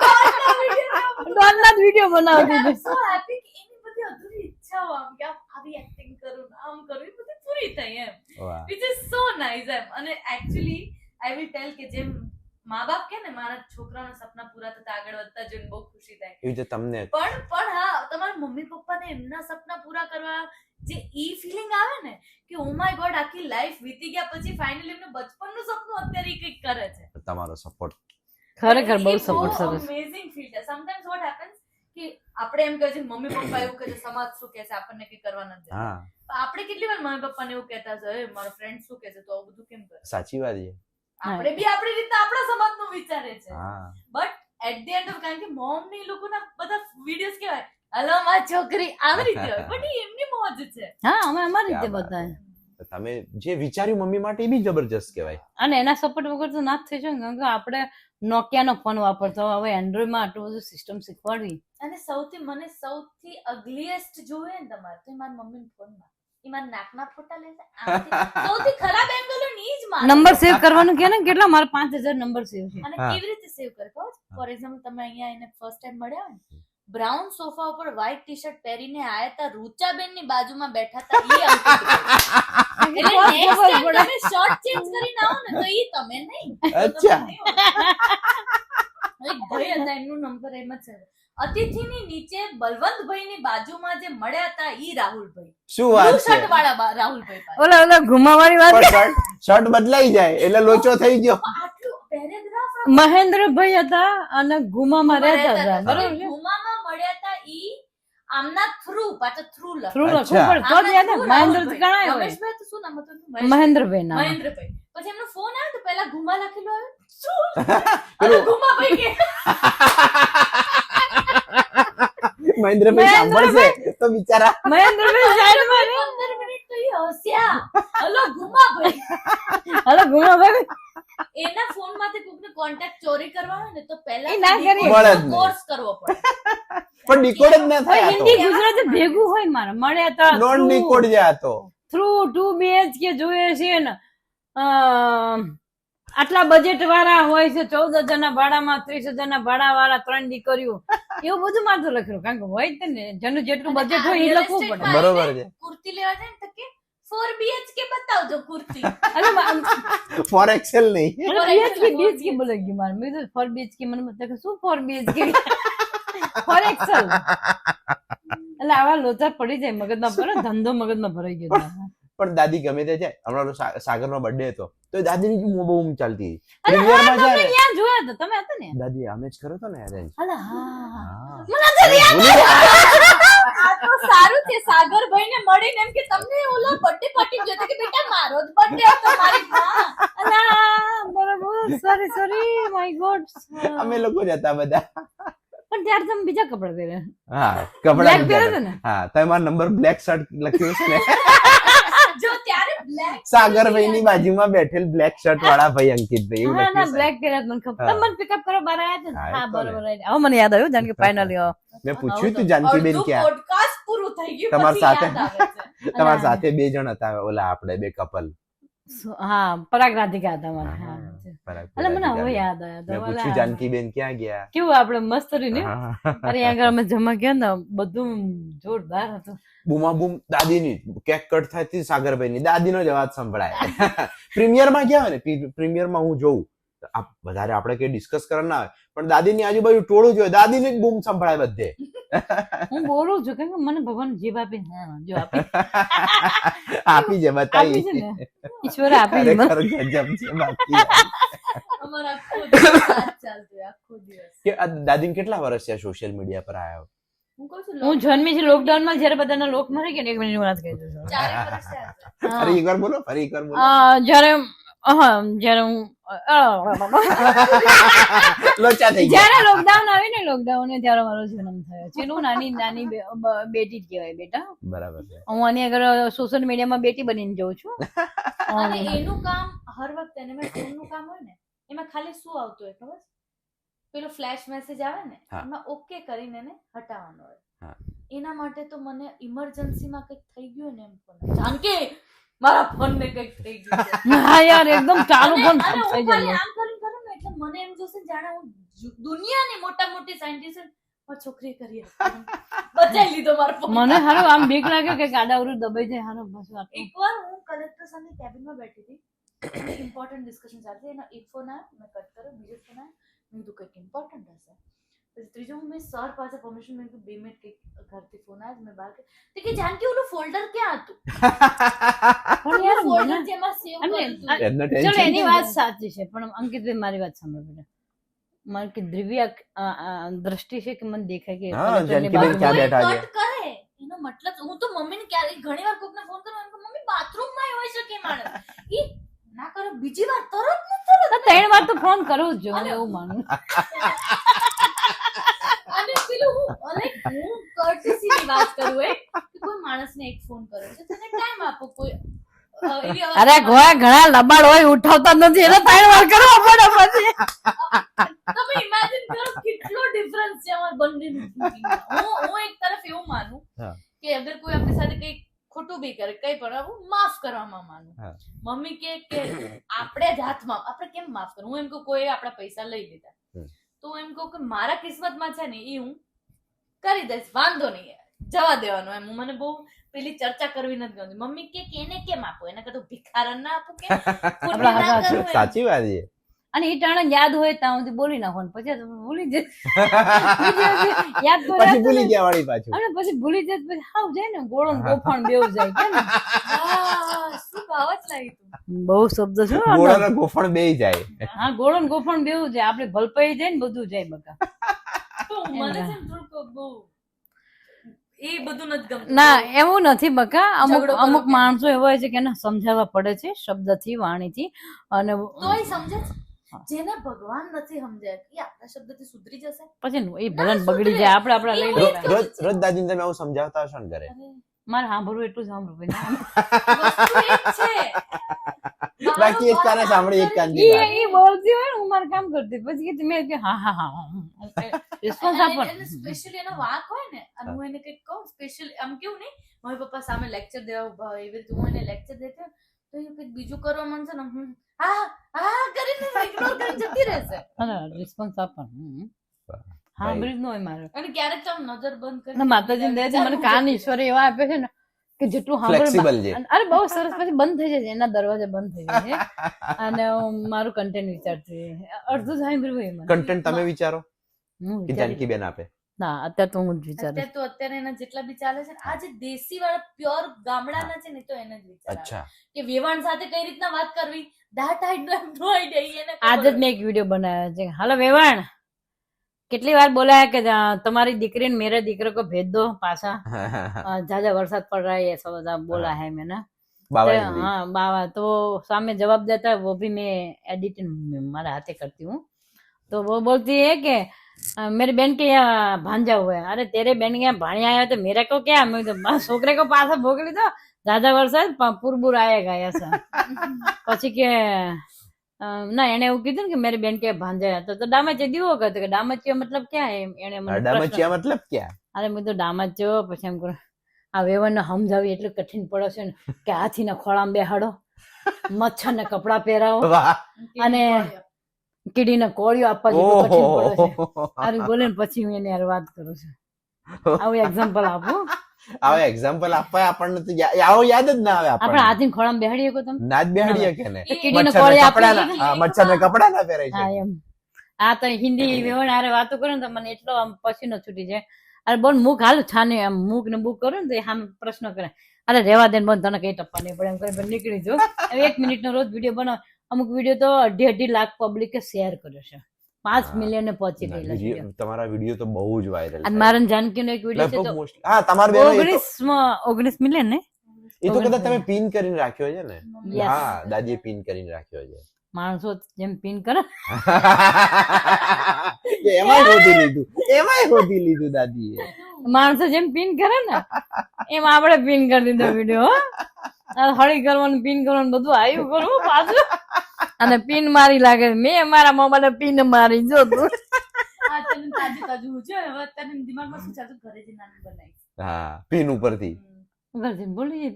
ડોનના જ વિડિયો બનાવતી હતી સો હેપી કે એની બધી અધૂરી ઈચ્છાઓ આમ કે આવી એક્ટિંગ કરું ને આમ કરું એ બધી પૂરી થઈ એમ વાહ. which is so nice એમ અને એકચ્યુઅલી આઈ વિલ ટેલ કે જેમ મા બાપ કે ને મારા છોકરાના સપના પૂરા થતા આગળ વધતા જોઈને બહુ ખુશી થાય એવી રીતે તમને પણ હા તમારા મમ્મી પપ્પાને એમના સપના પૂરા કરવા જે ઈ ફિલિંગ આવે ને કે ઓ માય ગોડ આખી લાઈફ વીતી ગયા પછી ફાઇનલી એમનું બચપનનું સપનું અત્યારે ઈ કંઈક કરે છે તમારો સપોર્ટ ખરેખર બહુ સપોર્ટ સરસ અમેઝિંગ ફીલ છે સમટાઈમ્સ વોટ હેપન્સ કે આપણે એમ કહે છે મમ્મી પપ્પા એવું કહે છે સમાજ શું કહે છે આપણને કંઈ કરવા નથી દેતા. હા પણ આપણે કેટલી વાર મમ્મી પપ્પાને એવું કહેતા છે "એ, મારો ફ્રેન્ડ શું કહે છે તો આવું બધું કેમ કરે સાચી વાત છે આપણે બી આપણી રીતે આપણા સમાજનું વિચારે છે હા but at the end of કારણ કે મોમ ને ઈ લોકોના બધા વિડીયોઝ કેવાય હલો મારી છોકરી આવી રીતે હોય બટ ઈ એમની મોજ છે હા અમે અમારી રીતે ક્યાં વાત બતાવે તો તમે જે વિચાર્યું મમ્મી માટે એ બી જબરજસ્ત કહેવાય અને એના સપોર્ટ વગર તો ના જ થઈ શકે કારણ કે આપણે નોકિયાનો ફોન વાપરતો હવે એન્ડ્રોઈડમાં આટલું બધું સિસ્ટમ શીખવાડવી અને મને સૌથી અગલીએસ્ટ જોવે ને તમારે તો ઈ મારી મમ્મીના ફોનમાં ઈ મારા નાકના ફોટા લેશે આમથી. સૌથી ખરાબ એંગલ હોય ને ઈ જ મારે. નંબર સેવ કરવાનું કે ને કેટલા મારા 5000 નંબર સેવ છે અને હા. કેવી રીતે સેવ કરે ખબર ફોર એક્ઝામ્પલ તમે અહીંયા એને ફર્સ્ટ ટાઈમ મળ્યા હોય ને બ્રાઉન સોફા ઉપર વ્હાઈટ ટી શર્ટ પહેરીને આયા હતા રૂચાબેન ની બાજુમાં બેઠા હતા ઈ અંકિત એટલે next time તમે શર્ટ ચેન્જ કરીને આવો ને તો ઈ તમે નહીં અચ્છા. એક ભાઈ હતા એમનું નંબર એમ જ છે અતિથિની નીચે બલવંતભાઈ ની બાજુમાં જે મળ્યા હતા ઈ રાહુલભાઈ શું વાત છે શર્ટ વાળા રાહુલભાઈ પાસે. ઓલા ઘુમાવાળી વાત પણ શર્ટ બદલાઈ જાય એટલે લોચો થઈ ગયો આટલું પેરેગ્રાફ મહેન્દ્રભાઈ હતા અને ગુમામાં રહેતા હતા બરોબર છે ગુમામાં મળ્યા હતા ઈ આમના થ્રુ પાછા થ્રુ થ્રુ અચ્છા. લખવું પડે તો જ યાદ આવે. મહેન્દ્ર ગણાય હોય રમેશભાઈ તો શું નામ હતું એમનું? મહેન્દ્રભાઈ નામ મહેન્દ્રભાઈ પછી એમનો ફોન આવ્યો તો પહેલા ઘુમા લખેલો આવ્યો શું પેલું- અરે ઘુમાભાઈ કે મહેન્દ્રભાઈ સાંભળશે તો બિચારા મહેન્દ્રભાઈ સાઈડમાં રહે. 15 મિનિટ તો ઈ હસ્યા હલો ઘુમાભાઈ હાલો ગુમાભાઈ એના ફોન માંથી કોકને કોન્ટેક્ટ ચોરી કરવા હોય ને તો પહેલા એ ના કરીએ. મળે જ નહીં. કોર્સ કરવો પડે પણ ડીકોડ જ ના હવે થાય આ હિન્દી તો ગુજરાતી ભેગું હોય મારે મળે તો નોન ડીકોડ છે આ તો થ્રુ 2 BHK જોઈએ છે ને આટલા બજેટ વાળા હોય છે 14,000 ના ભાડામાં 30,000 ના ભાડા વાળા 3 દીકરીઓ એવું બધું માથું લખેલું કારણ કે હોય જ ને જેનું જેટલું બજેટ હોય એ લખવું પડે બરોબર છે કુર્તી લેવા જાય ને તો કે 4 BHK બતાવજો કુર્તી અરે ફોર એક્સેલ નહીં BHK બોલે ગયું મારે મેં કીધું 4 BHK મને બતા કે શું 4 BHK ફોર એક્સેલ એટલે આવા લોચા પડી જાય મગજમાં પડે ધંધો મગજમાં ભરાઈ ગયો પણ દાદી ગમે તે જાય હમણાં ઓલો સાગરનો બર્થડે હતો તો એ દાદીની બહુ ચાલતી અરે હા, પ્રીમિયરમાં તમે જાય ને, ત્યાં જોયા હતા તમે હતા ને દાદી અમે જ કર્યો તો ને અરેન્જ અલા હા હા. મને તો આ તો સારું છે સાગરભાઈ ને મળીને એમ કે તમને ઓલા બર્થડે પાર્ટી ગયો તો કે બેટા મારો જ બર્થડે હતો મારી માં અલા બરાબર સોરી માય ગોડ અમે લોકો જ હતા બધા પણ ત્યારે તમે બીજા કપડા પહેર્યા હા કપડા Black પહેર્યો હતો ને? હા તમારો નંબર બ્લેક શર્ટ લખ્યો છે ને જો ત્યારે સાગરભાઈ ની બાજુમાં બેઠેલ બ્લેક શર્ટ વાળા ભાઈ અંકિતભાઈ એવું હા ના લખ્યું છે. બ્લેક પહેર્યા મને ખબર હા. તમે મને પિકઅપ કરવા બહાર આવ્યા હતા ને? હા, હા એ તો બરોબર હવે મને યાદ આવ્યું જાણ કે ફાઇનલી મેં પૂછ્યું તું જાનકીબેન અડધું ક્યાં પોડકાસ્ટ પૂરું થઈ ગયું તમારી પછી સાથે. યાદ આવે છે. તમારી સાથે 2 જણ હતા ઓલા આપણે 2 કપલ હા પરાગ રાધિકા હતા મારા હા એટલે મને હવે યાદ આવ્યા મેં તો પૂછ્યું ઓલા જાનકીબેન ક્યાં ગયા કેવું આપણે મસ્ત રહ્યું ને હા. અરે આગળ અમે જમવા ગયા ને બધું જોરદાર હતું બૂમા બૂમ દાદીની કેક કટ થાય હતી સાગરભાઈની દાદીનો જ અવાજ સંભળાય પ્રીમિયરમાં ગયા હોય ને પ્રીમિયરમાં હું જોઉં આ વધારે આપણે કઈ ડિસ્કસ કરવા ના આવે પણ દાદીની આજુબાજુ ટોળું જોઈએ દાદીની જ બૂમ સંભળાય બધે હું બોલું છું કેમ કે મને ભગવાન જીભ આપી હા જો આપી આપી છે આપી છે બતાવી ને ઈશ્વરે આપી છે મને. ખરેખર ગજબ છે બાકી અમારો આખો દિવસ આ જ ચાલતું હોય, આખો દિવસ. કે આ દાદીને કેટલા વર્ષ છે સોશિયલ મીડિયા પર આવ્યો હું કહું છું, હું જન્મી છે લોકડાઉન માં જયારે બધાના લોક મરી ગયા ને 1 મિનિટ વાત કહી દઉં છું. 4 વર્ષ થયા છે. ફરી એકવાર બોલો ફરી એકવાર બોલો જયારે જયારે હું લોચા થઈ ગયા જયારે લોકડાઉન આવ્યું ને લોકડાઉન ત્યારે મારો જન્મ થયો છે હું નાની નાની બેટી જ કહેવાય બેટા બરાબર છે હું આની આગળ સોશિયલ મીડિયામાં બેટી બનીને જઉં છું અને એનું કામ હર વખતે અને મેં ફોનનું કામ હોય ને એમાં ખાલી શું આવતું હોય ખબર છે? પેલો ફ્લેશ મેસેજ આવે ને હા. એમાં ઓકે કરીને એને હટાવવાનો હોય. હા. એના માટે તો મને ઇમરજન્સીમાં કંઈક થઈ ગયું ને એમ ફોન જાનકી મારા ફોન ને કંઈક થઈ ગયું છે. હા યાર એકદમ ચાલુ અને- પણ અને હું થઈ ખાલી જાય આમ કરીને કરું ને એટલે મને એમ જોશે ને જાણે હું દુનિયાની મોટા મોટી સાયન્ટિસ્ટ મારી છોકરીએ કરી હતી. બચાવી લીધો મારો ફોન. મને હારું આમ બીક લાગે કે ગાડાવરું દબાઈ જાય હારું બસ આટલું. એકવાર હું કલેક્ટર સામે કેબિનમાં બેઠી હતી ઇમ્પોર્ટન્ટ ડિસ્કશન ચાલતી એનો એક ફોન આવ્યો મેં કટ કર્યો બીજો ફોન આવ્યો મેં કીધું કંઈક ઇમ્પોર્ટન્ટ હશે પછી ત્રીજો મેં સર પાસે પરમિશન મેં કીધું 2 મિનિટ કંઈક ઘરથી ફોન આવ્યો મેં બહાર તો કે જાનકી ઓલું ફોલ્ડર ક્યાં હતું પણ યાર ફોલ્ડર મને- જેમાં સેવ અને- કરેલું હતું. એમનો ચલો ટેન્શન એની વાત સાચી છે પણ અંકિતભાઈ મારી વાત સાંભળો બેટા મારે કે દ્રવ્ય દ્રષ્ટિ છે કે મને દેખાય કે હા, કલેક્ટરની જાનકીબેન ક્યાં કોઈ બેઠા છે? કટ કરે એનો મતલબ હું તો મમ્મીને ક્યારે ઘણી વાર કોકને ફોન કરું એમ કે મમ્મી બાથરૂમમાં હોય શકે માણસ ઈ ના કરે બીજી વાર તરત ને તરત તો 3 વાર તો ફોન કરવો જ જોઈએ હું એવું માનું અને પેલું હું courtesy-ની વાત કરું કે કોઈ માણસને એક ફોન કર્યો છે તેને ટાઈમ આપો કોઈ એવી અવસ્થા- અરે ગોયા ઘણા લબાડ હોય ઉઠાવતા નથી એને 3 વાર કરવા પડે પછી તમે imagine કરો કેટલો difference છે અમારા બંનેનું thinking માં. હું એક તરફ એવું માનું હા. કે અગર કોઈ આપણી સાથે કંઈક ખોટું બી કરે કઈ પણ હું માફ કરવામાં માનું હા. મમ્મી કે આપણે જ હાથમાં આપણે કેમ માફ કરું હું એમ કહું કોઈ આપણા પૈસા લઈ લીધા હમ. તો હું એમ કહું કે મારા કિસ્મતમાં છે ને એ હું કરી દઈશ વાંધો નહીં જવા દેવાનું એમ મને બહુ પેલી ચર્ચા કરવી નથી ગમતી મમ્મી કે એને કેમ આપો એના કરતા ભિખારન ના આપું કે પુણ્ય ના આપણા કરું એમ. સાચી વાત છે અને એ ટાણે યાદ હોય ત્યાં સુધી બોલી નાખવાનું પછી તો ભૂલી જાય યાદ તો પછી યાદ ભૂલી ગયા વાળી પાછું અને પછી ભૂલી જાય તો પછી હાવ જાય ને ગોળો ને ગોફણ બેવ જાય કેમ હા, શું કહાવત લાગી તું બહુ શબ્દ છે હો ગોળાનો ગોફણ બેય જાય હા ગોળો ને ગોફણ બેવ જાય આપણે ભલપાઈ જાય ને બધું જાય બકા તો મને છે ને થોડુંક બહુ એ બધું નથી ગમતું ના એવું નથી બકા અમુક ઝઘડો કરો અમુક કે? માણસો એવા હોય છે કે એને સમજાવવા પડે છે શબ્દથી વાણીથી અને તોય સમજે છે? જેને ભગવાન નથી સમજાય કે આપણા શબ્દથી સુધરી જશે પછી એ ભલે ને બગડી જાય આપણે આપણા લઈ એ લેવાના. રોજ રોજ દાદીને તમે આવું સમજાવતા હશો ને ઘરે અરે, મારે સાંભળવું એટલું સાંભળવું ભાઈ. વસ્તુ એ જ છે બાકી એક કાને સાંભળી એક કાનથી ઈ વાત. ઈ બોલતી હોય ને હું મારું કામ કરતી પછી કે મેં કે હા હા હા રિસ્પોન્સ આપો સ્પેશિયલી એનો વાંક હોય ને અને હું એને કંઈક કહું સ્પેશિયલી આમ કેવું નહીં મારા પપ્પા સામે લેક્ચર દેવા ઉભા હોય એવી રીતે હું એને લેક્ચર દેતી હોય તો એ કંઈક બીજું કરવા માંડશે ને હા હા કરીને ઇગ્નોર કરીને જતી રહેશે રિસ્પોન્સ આપો હા બ્રીજ નો હોય મારે અને ક્યારેક તો આમ નજર બંધ અને માતાજી દે મને કાન ઈશ્વરે એવા આપે છે ને કે જેટલું Flexible છે. અરે બહુ સરસ પછી બંધ થઈ જાય છે એના દરવાજા બંધ થઈ જાય છે અને હું મારું કન્ટેન્ટ વિચારતી અડધું સાંભળ્યું હોય મને કન્ટેન્ટ તમે વિચારો હું કે વિચારી જાનકી બેન આપે ના અત્યારે તો હું જ વિચારું અત્યારે તો અત્યારે એના જેટલા બી ચાલે છે ને આ જે દેશી વાળા પ્યોર ગામડાના છે ને તો એને જ વિચાર આવે. અચ્છા કે વેવાણ સાથે કઈ રીતના વાત કરવી that I don't know idea. એને ખબર આજે જ મેં એક વિડીયો બનાવ્યો છે હાલો વેવાણ કેટલી વાર બોલાયા કે તમારી દીકરીને મેરે દીકરે કો ભેજ દો પાછા જ્યાદા વરસાદ પડ रहा है ये सब बोला है मैंने બાબા तो हाँ बाबा तो सामने जवाब देता है वो भी मैं एडिटिंग हमारे हाथे करती हूँ तो वो बोलती है कि मेरी बहन के यहाँ भांजा हुआ है अरे तेरे बहन के यहाँ भाणिया आया तो मेरे को क्या मैं तो छोकरे को पासा भोग लीधो ज्यादा वरसाद पुरबुर आएगा ऐसा પછી કે ના એને એવું કીધું ને કે મેરી બેન કે ભાંજા તો ડામાચે દીવો કરતો કે ડામાચીઓ મતલબ ક્યાં હે એને મને અડામચિયા મતલબ ક્યાં? અરે મેં તો ડામાચો પછી એમ કરું આ વેવણ ને સમજાવી એટલું કઠિન પડે છે ને કે હાથી ના ખોળામાં બેહાડો મચ્છર ને કપડા પહેરાવો વાહ અને કીડી ને કોળિયો આપવા જેટલું કઠિન પડે છે ઓહો અરે બોલે ને પછી હું એને યાર વાત કરું છું આવું એક્ઝામ્પલ આપું હવે એક્ઝામ્પલ આપવા આપણને તો આવો યાદ જ ના આવે આપણે આપણને. હાથી ખોળામાં બેહાડીએ કો તમે ના જ બેહાડીએ કે ને કીડીને મચ્છરને કોળી આપી કપડાં દીધી. હા, મચ્છરને કપડા ના પહેરાય હા છે. એમ આ તો હિન્દી વેવણ હારે વાતો કરું ને તો મને એટલો આમ પસીનો છૂટી જાય અરે બોલ મુક હાલ છાને આમ મુક ને બુક કરું ને તો આમ પ્રશ્ન કરે અરે રેવા દે ને બોલ તને કઈ ટપ્પા નહીં પડે એમ કરીને નીકળી જો હવે 1 મિનિટ નો રોજ વિડીયો બનાવ અમુક વિડીયો તો 2.5 લાખ પબ્લિકે શેર કર્યો છે 5 મિલિયન ને પહોંચી ના, ગયેલા video. તમારા વિડીયો તો બહુ જ વાયરલ અને મારા જાનકી નો એક વિડીયો છે તો હા તમારા બેનો એ તો- 19 મિલિયન ને એ તો કદાચ તમે પિન કરીને રાખ્યો છે ને? Yes. હા દાદીએ પિન કરીને રાખ્યો છે. માણસો જેમ પિન કરે એમાંય ગોતી લીધું દાદીએ. માણસો જેમ પિન કરે ને એમ આપણે પિન કરી દીધો વિડીયો હળી કરવાનું પિન કરવાનું બધું આવ્યું કરવું પાછું અને પિન મારી લાગે મેં મારા મોબાઈલ પિન મારી જો તું આ તને તાજું તાજું છે હવે તને દિમાગમાં શું ચાલતું ઘરે જઈને નાનું બનાવીશ હા પિન ઉપરથી બોલી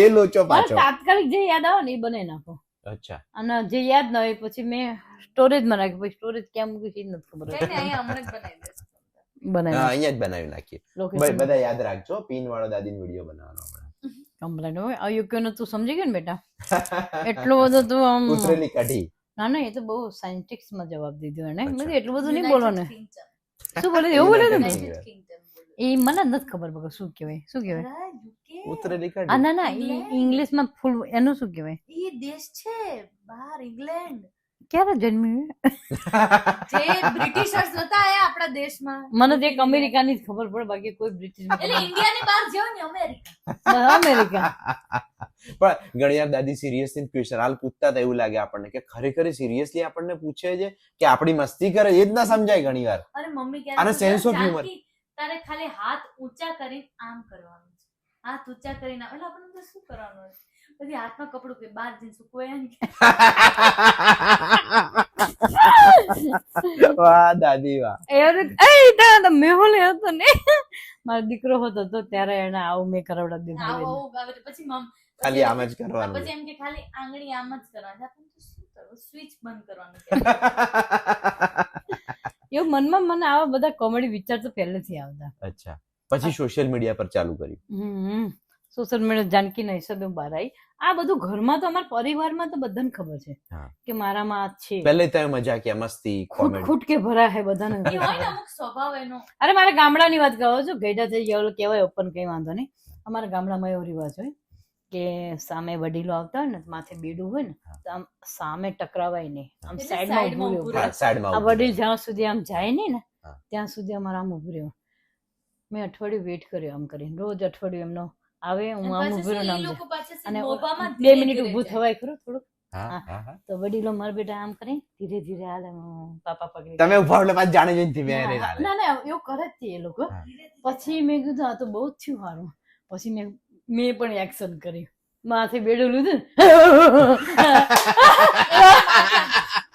એ લોચો પાછો. તાત્કાલિક જે યાદ આવે ને એ બનાવી નાખો અચ્છા અને જે યાદ ના હોય પછી મેં સ્ટોરેજમાં રાખ્યું પછી સ્ટોરેજ ક્યાં મૂક્યું છે એ નથી ખબર કઈ નહીં, અહીંયા હમણાં જ બનાવી દઈશ. બનાવી હા, અહીંયા જ બનાવી નાખીએ. લોકેશન બધા યાદ રાખજો પિન વાળો દાદીનો વિડીયો બનાવવાનો હમણાં. કમ્પ્લેટ હોય અયુક્ય તું સમજી ગયો ને બેટા એટલું બધું તું આમ ઉતરેલી કઢી. ના ના એ તો બહુ સાયન્ટિક્સ માં જવાબ દીધો એને મેં કીધું અચ્છા. એટલું બધું નહીં બોલો ને United Kingdom. શું બોલે એવું બોલે તમે United United Kingdom બોલે. એ મને જ નથી ખબર બગા શું કહેવાય શું કહેવાય અરે, UK? ઉતરેલી આ કઢી. ના ના ઇંગ્લિશ માં ફૂલ એનું શું કહેવાય ઈ દેશ છે બહાર ઇંગ્લેન્ડ ક્યારે જન્મ્યું જે બ્રિટિશર્સ હતા એ આપણા દેશમાં મને તો એક અમેરિકાની જ ખબર પડે બાકી કોઈ બ્રિટિશ એટલે ઇન્ડિયાની બહાર જેવો ને અમેરિકા અમેરિકા પણ ઘણી વાર દાદી સિરિયસલી ક્વેશ્ચન હાલ પૂછતા હતા એવું લાગે આપણને કે ખરેખર સિરિયસલી આપણને પૂછે છે કે આપણી મસ્તી કરે એ જ ના સમજાય ઘણી વાર. અરે મમ્મી આને ક્યારે sense of humor. તારે ખાલી હાથ ઊંચા કરીને આમ કરવાનું છે હાથ ઊંચા કરીને આમ. એટલે આપણને તો શું કરવાનું હોય પછી હાથમાં કપડું કે બહાર જઈને સુકવાય ને વાહ દાદી વાહ. મેહુલ હતો ને મારો દીકરો હતો તો ત્યારે એને આવું મેં કરાવડાવી આવો દીધું આવું ગાવે તો પછી ખાલી આમ જ કરવાનું. પછી એમ કે ખાલી આંગળી આમ જ કરવાની આપણને તો શું કરવું સ્વિચ બંધ કરવાનું કે. એવું મનમાં મને આવા બધા કોમેડી વિચાર તો પહેલેથી આવતા અચ્છા પછી સોશિયલ મીડિયા પર ચાલુ કર્યું. સોશિયલ મીડિયા જાનકીના હિસાબે બહાર આવી આ બધું ઘરમાં તો અમારા પરિવારમાં તો બધાને ખબર છે હા. કે મારામાં આ છે પહેલે તમે મજાકિયા મસ્તી ખૂટ કોમેડી. ખૂટ કે ભરા હે બધાને એ હોય ને અમુક સ્વભાવ એનો અરે મારે ગામડાની વાત કહો છો ગઈડા થઈ ગયા ઓલું કહેવાય ઓપન કઈ વાંધો નહીં અમારા ગામડામાં એવો રિવાજ હોય કે સામે વડીલો આવતા હોય ને તો માથે બેડું હોય ને તો આમ સામે ટકરાવાય નહીં આમ એટલે સાઈડમાં સાઈડમાં ઊભું ઊભું રહેવું. હા, સાઈડમાં આ ઊભું વડીલ જ્યાં સુધી આમ જાય નહીં ને હા. ત્યાં સુધી અમારે આમ ઊભું રહેવું મેં અઠવાડિયું વેઇટ કર્યો આમ કરીને રોજ અઠવાડિયું એમનો આવે હું આમ પછી ઊભું શું રહું ઈ આમ લોકો પાછા છે અને મોભામાં 2 ધીરે મિનિટ ધીરે ઊભું જાય. થવાય ખરું થોડુંક હા, હા, હા. તો વડીલો મારા બેટા આમ કરી ધીરે ધીરે હાલે પાપા પકડી તમે ઉભા એટલે પાછું જાણે જોઈને ધીમે ના, રહીને હાલે. ના ના એવું કરે જ છે એ લોકો હા. પછી મેં કીધું આ તો બહુ જ થયું સારું પછી મેં પણ એક્શન કર્યું માથે બેડું લીધું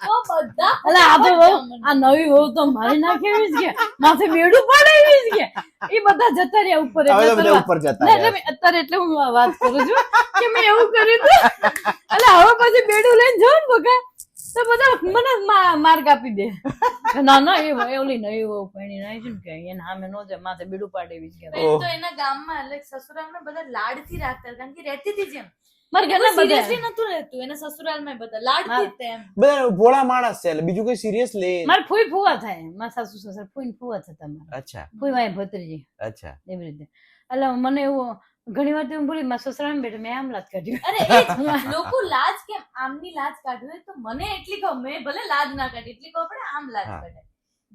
તો બધા એટલે આ તો બહુ આ નવી વહુ તો મારી નાખે એવી જ કે માથે બેડું પડે એવી જ કે એ બધા જતા રહ્યા ઉપર હવે તો એટલે બધા ઉપર જતા ના, એટલે રહ્યા. મેં અત્યારે એટલે હું આ વાત કરું છું કે મેં એવું કર્યું હતું એટલે હવે પછી બેડું લઈને જાઉં ને બકા તો બધા મને માર્ક આપી દે ના ના એ ઓલી નવી વહુ પરણીને આવી છે ને કે એને સામે નો જાય માથે બેડું પાડે એવી જ કે બેન તો એના ગામમાં એટલે સસુરાલમાં બધા લાડથી રાખતા કારણ કે રહેતી હતી જેમ મારા ઘરના બધા સિરિયસલી નતું રહેતું એના સસુરાલમાં બધા લાડથી જ તેમ બધા ભોળા માણસ છે એટલે બીજું કઈ સિરિયસ લે. મારે ફૂઈ ફુવા થાય મારા સાસુ સસરા ફૂઈ ફુવા થતા મારા અચ્છા ફૂઈ વાય ભત્રીજી અચ્છા એવી રીતે એટલે મને એવું ઘણી વાર તો હું બોલી મારા સસરાને બેઠા મેં આમ લાજ કાઢ્યું અરે એ જ લોકો લાજ કેમ આમની લાજ કાઢવી હોય તો મને એટલી કહો મેં ભલે લાજ ના કાઢી એટલી કહો પડે આમ લાજ હા. કાઢે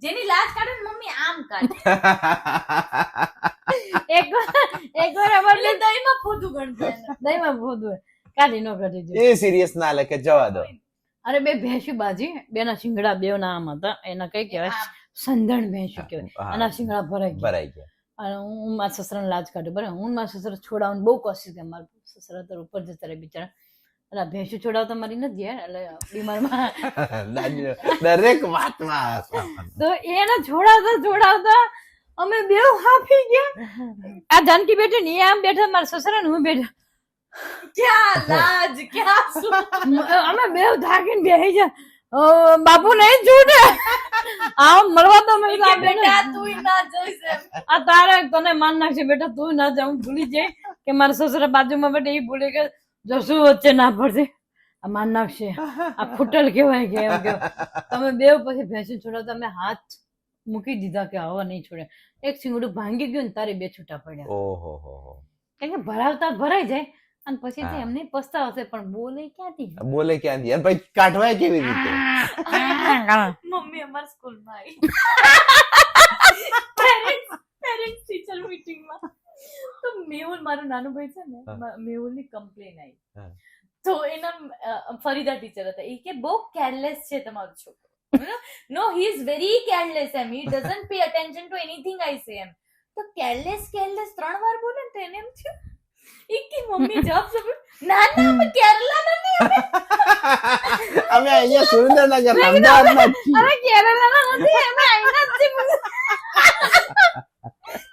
જેની લાજ કાઢે ને મમ્મી આમ કાઢે એક વાર અમારે એટલે દહીંમાં ફોટું ગણતા એને. દહીંમાં ભૂત હોય કાઢી નો કાઢી દે એ સિરિયસ ના લે કે જવા દો. અરે બે ભેંસી બાજી બેના શિંગડા બે ના આમ હતા એના કઈ કહેવાય આમ. સંધણ ભેંસું કહેવાય હા, આના શિંગડા ભરાઈ ગયા ભરાઈ ગયા. અને હું મારા સસરાને લાજ કાઢ્યો બરાબર. હું મારા સસરા છોડાવવાનું બહુ કોશિશ કરી. મારા સસરા તો ઉપર જતા રહે બિચારા. એટલે આ ભેંસું છોડાવતા મારી નથી ગયા એટલે બીમારમાં. દરેક વાતમાં તો એને છોડાવતા અમે બે હાફી ગયા. આ જાનકી બેઠી ને એ આમ બેઠા, મારા સસરા ને હું બેઠા. ક્યાં લાજ ક્યાં શું અમે બે થાકીને બેસી ગયા. બાપુ નહીં છૂટે આમ મળવા તો બેટા તું ના જઈશ એમ. આ તારે તને માન નાખશે બેટા, તું ના જા. હું ભૂલી જાય કે મારા સસરા બાજુમાં બેઠા એ ભૂલી કે જો શું વચ્ચે ના પડશે આ માન નાખશે, આ ખૂટલ કેવાય કે એમ કે તમે બે પછી ભેંસું છોડાવતા અમે હાથ મૂકી દીધા કે હવા નહીં છોડે. એક સિંગડું ભાંગી ગયું ને તારે બે છૂટા પડ્યા. ઓહો કેમ કે ભરાવતા ભરાઈ જાય અને પછી તો એમને પસ્તાવશે પણ બોલે ક્યાંથી. બોલે ક્યાંથી અને પછી કાઢવાય કેવી રીતે? મમ્મી અમારા સ્કૂલમાં આવી પેરેન્ટ્સ ટીચર મીટિંગમાં તો મેહુલ મારો નાનો ભાઈ છે ને, મેહુલની કમ્પ્લેન આવી. તો એના ફરીદા ટીચર હતા, એ કે બહુ કેરલેસ છે તમારો છોકરો. No he is very careless એમ, he doesn't pay attention to anything I say એમ. તો કેરલેસ 3 વાર બોલે ને તો એને એમ થયું કે મમ્મી જવાબ ના ના અમે કેરલાના નહીં અમે અહીંયા સુરેન્દ્રનગર અમદાવાદમાં જ છીએ. અરે કેરલાના નથી, અમે અહીંના જ છીએ.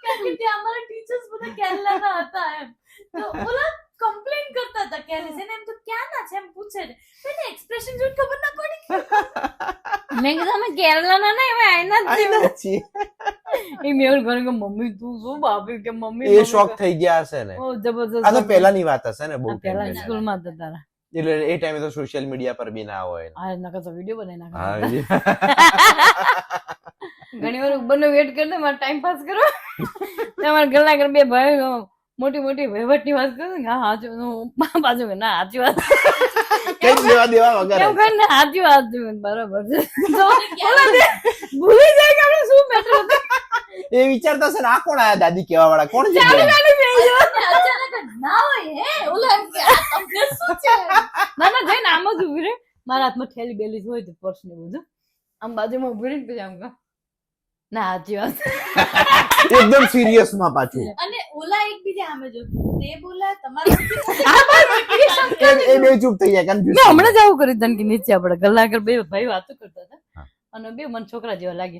કારણ કે ત્યાં અમારા ટીચર્સ બધા કેરલાના હતા એમ. તો ઓલા કમ્પ્લેન કરતા હતા કેરલેસ એને એમ તો ક્યાંના છે એમ પૂછે છે. એને એક્સપ્રેશન જોઈને ખબર ના પડી. મેં કીધું અમે કેરલાના નહીં, અમે અહીંના જ અહીંયા જ છીએ. એ મેળ ઘરે કે મમ્મી તું શું ભાભી કે મમ્મી એ શોક થઈ ગયા હશે ને. ઓ જબરદસ્ત. આ તો પહેલાની વાત હશે ને, બહુ પેલા time સ્કૂલ માં હતા તારા. એટલે એ ટાઈમે તો સોશિયલ મીડિયા પર બી ના હોય. આ નકર તો વિડિયો બનાવી નાખો. હા ઘણી વાર ઉબરનો વેટ કરતો મારે ટાઈમ પાસ કરો. તમારા ઘરના ઘર બે ભાઈ મોટી મોટી વહીવટની વાત કરું ને, હા હાચું બાજુ ના સાચી વાત કઈ લેવા દેવા વગર એમ કરીને સાચી વાત છે બરાબર છે. તો ભૂલી જાય કે આપણે શું મેટર હતું. એ વિચારતા હશે ને આ કોણ આયા દાદી કેવા વાળા કોણ છે? અચાનક ના હોય હે ઓલા એમ કે આ તમને શું છે. ના ના જઈને આમ જ ઉભી રહે, મારા હાથમાં થેલી બેલી હોય તો પર્સ ને બધું આમ બાજુમાં ઉભી રહીને પછી આમ કહું ના સાચી વાત. એકદમ સિરિયસ માં પાછું. અને ઓલા એકબીજા સામે જો તે બોલા તમારા એ બે ચૂપ થઈ જાય મેં કન્ફ્યુઝ. હમણાં જ આવું કર્યું તને કે નીચે આપણે ગલ્લા આગળ બે ભાઈ વાતો કરતા હતા અને બે મને છોકરા જેવા લાગે.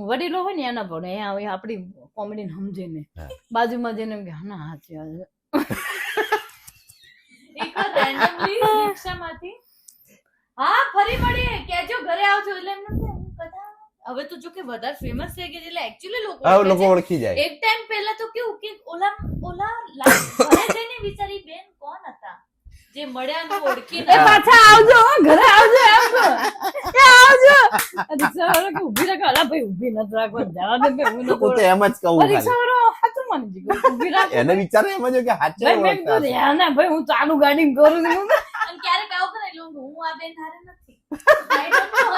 વડીલો હોય ને એના ભણે આપણી કોમેડી સમજે ને બાજુમાં જઈને એમ કે ના સાચી વાત. એક વાર રેન્ડમલી રિક્ષામાંથી હા ફરી મળીએ કેજો ઘરે આવજો એટલે એમને બધા હવે તો જો કે વધારે ફેમસ થઈ ગઈ એટલે એકચ્યુઅલી હા લોકો લોકો ઓળખી જાય. એક ટાઈમ પહેલા તો કેવું કે ઓલા ઘરે જઈને વિચારી બેન કોણ હતા જે મળ્યા ને ઓળખી એ પાછા આવજો ઘરે આવજો એમ કહો. એ આવજો રિક્ષાવાળો કે ઊભી રાખો. અલા ભાઈ ઊભી નથી રાખવા જવા દે બે હું હું તો એમ જ કહું ખાલી. રિક્ષાવાળો હાચું માની જીગો ઊભી રાખો. એને વિચારે એમ જ કે હાચે ભાઈ મેં ઓળખતા કીધું હશે. યાર ના ભાઈ હું ચાલુ ગાડી કરું છું. અને ક્યારેક આવું કરે એટલે હું આ બેન હારે નથી I don't know.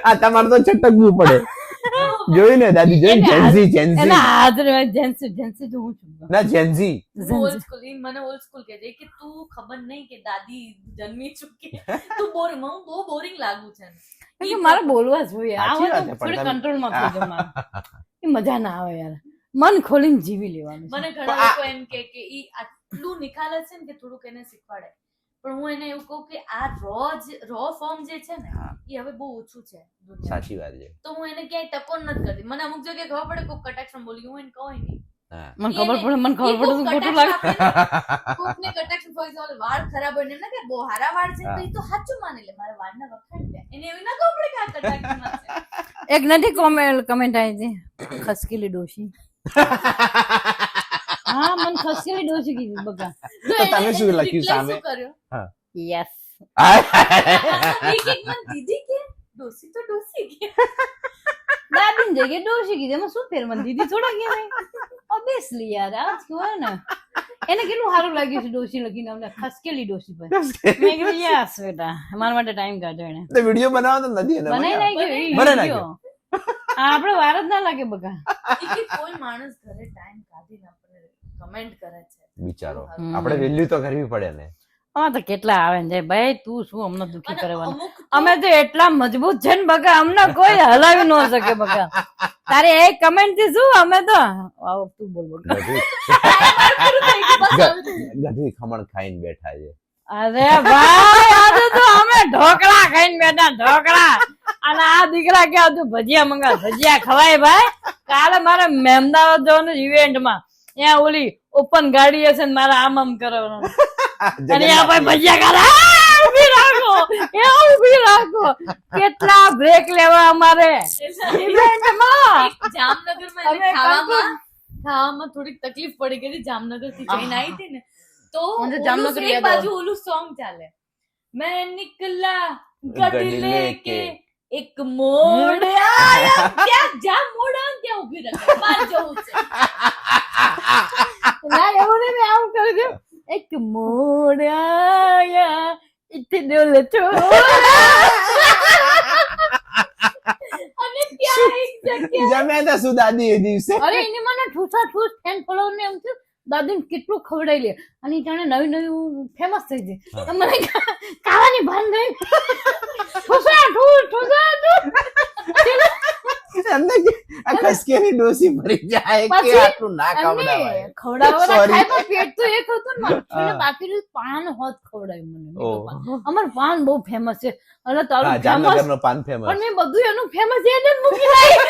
આ તમારે તો છટકવું પડે. જોયું ને દાદી જોયું જેન્ઝી જેન્ઝી એના હાજર જેન્સી તો હું છું. ના જેન્ઝી ઓલ્ડ સ્કૂલ મને ઓલ્ડ સ્કૂલ કહે છે કે તું ખબર નહીં કે દાદી જન્મી ચૂકી તું બોરિંગ હું બહુ બોરિંગ લાગુ છે કે મારે બોલવા જોઈએ આ સાચી વાત તો છે, પણ થોડી તમે- કંટ્રોલમાં થઈ જાય મારે. એ મજા ના આવે યાર, મન ખોલીને જીવી લેવાનું છે. મને ઘણા લોકો એમ કે ઈ આટલું નિખાલસ છે ને કે થોડુંક એને શીખવાડે પણ હું એને એવું કહું કે આ રો ફોર્મ જે છે ને હા. એ હવે બહુ ઓછું છે દુનિયામાં. સાચી વાત છે. તો હું એને ક્યાંય ટકોર નથી કરતી. મને અમુક જગ્યાએ ખબર પડે કોક કટાક્ષ બોલી હું એને કહું નહીં. હા. મને ખબર પડે તો ખોટું લાગે. કોકને કટાક્ષ for example વાળ ખરાબ હોય ને એમ ના કે બહુ હારા વાળ છે તો એ તો સાચું માની લે મારા વાળના વખાણ છે એને એવું ના ખબર પડે કે આ કટાક્ષમાં છે. એક નથી કમેન્ટ આવી હતી ખસકેલી ડોશી. હા મને ખસકેલી ડોશી કીધી બગા. તો તમે શું લખ્યું reply સામે? શું કર્યો? યસ એક મને દીદી કે ડોસી તો ડોસી કે દાદીની જગ્યાએ ડોશી કીધી એમાં શું ફેર? મને દીદી થોડા કહેવાય. ઓબ્વિયસલી યાર આ જ કહેવાય ને. એને કેટલું સારું લાગ્યું છે ડોશી લખીને અમને ખસકેલી ડોશી પર. મેં કીધું યસ બેટા મારા માટે ટાઈમ કાઢ્યો એને. તો વિડિયો બનાવો તો નથી એને બનાવી બનાવ્યો. નાખ્યો બનાવી video. આપણે વાર જ ના લાગે બગા. કે કોઈ માણસ ઘરે ટાઈમ કાઢીને આપણે કમેન્ટ કરે છે વિચારો હમ. આપણે વેલ્યુ તો કરવી પડે ને. આમાં તો કેટલા આવે ને જાય ભાઈ તું શું અમને દુખી અને કરવાનું. અમુક તો અમે તો એટલા મજબૂત છે ને બગા અમને કોઈ હલાવી ન શકે બગા. તારે એક કમેન્ટ થી શું અમે તો આવો તું બોલ બોલ. ગઢવી ખમણ ખાઈને બેઠા છે. અરે ભાઈ આજે તો અમે ઢોકળા ખાઈને બેઠા ઢોકળા. અને આ દીકરા કે હજુ ભજીયા મંગાવ ભજીયા ખવાય ભાઈ. કાલે મારે મહેમદાવાદ જવાનું ઇવેન્ટમાં ત્યાં ઓલી ઓપન ગાડી હશે ને મારે આમ કરવાનું અને આ ભાઈ ભજીયા ખાધા. ઉભી રાખો ઉભી રાખો કેટલા બ્રેક લેવા અમારે ઇવેન્ટમાં. જામનગરમાં અમે એને ખાવામાં થોડીક તકલીફ પડી ગઈ હતી. જામનગર થી જઈને આવી હતી ને તો મને ઓલું જામનગર એક યાદ બાજુ ઓલું સોંગ ચાલે મેં નિકલા ગઢ લેકે એક મોડ આયા ત્યાં જ્યાં મોડ આવે ને ત્યાં ઊભી રહે બહાર જવું છે. ના એવું નહીં મેં આમ કરી દઉં એક મોડ આયા ઇત્તે ડોલ અને ત્યાં એક જગ્યા જમ્યા તા શું દાદી એ દિવસે? અરે એને મને ઠૂસા ઠૂસ ફેન ફોલોવર ને એમ થયું દાદીને કેટલું ખવડાવી લે અને ઈ જાણે નવી નવી ફેમસ થઈ ગઈ તો મને ખાવાની ભાન નહીં ઠૂસા ઠૂસ અંદર કે આ ખસકેની ડોસી ભરી જાય કે પછી આટલું ના ખવડાવાય. ખવડાવવાના Sorry. ખાય પણ પેટ તો એક હતું ને મારું છેલ્લે બાકી પાન હોત ખવડાવ્યું મને મેં તો ઓહ. પાન. અમારું પાન બહુ ફેમસ છે અને તારું હા, ફેમસ જામનગરનો પાન ફેમસ. પણ મેં બધું એનું ફેમસ એને જ મૂકી નાખ્યું.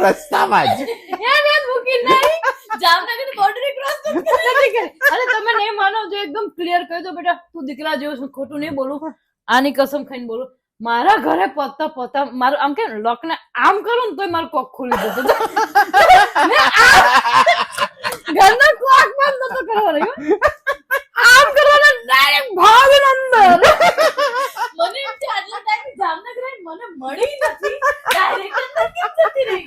રસ્તામાં જ. એને જ મૂકી નાખ્યું. જામનગર બોર્ડર ક્રોસ નથી કરી. અરે તમે નહીં માનો જો એકદમ ક્લિયર કહી દો બેટા તું દીકરા જેવું છું ખોટું નહીં બોલું આની કસમ ખાઈને બોલું મારા ઘરે પતા મારું આમ કે લોક ને આમ કરું ને તોય મારું કોક ખુલી જતો ઘરના કોક બંધ નતો કરવા રહ્યો આમ કરવાનો ડાયરેક્ટ ભાગીને અંદર મને એમ છે આટલા ટાઈમ જામનગર આવીને મને મળી નથી ડાયરેક્ટ અંદર કેમ જતી રહી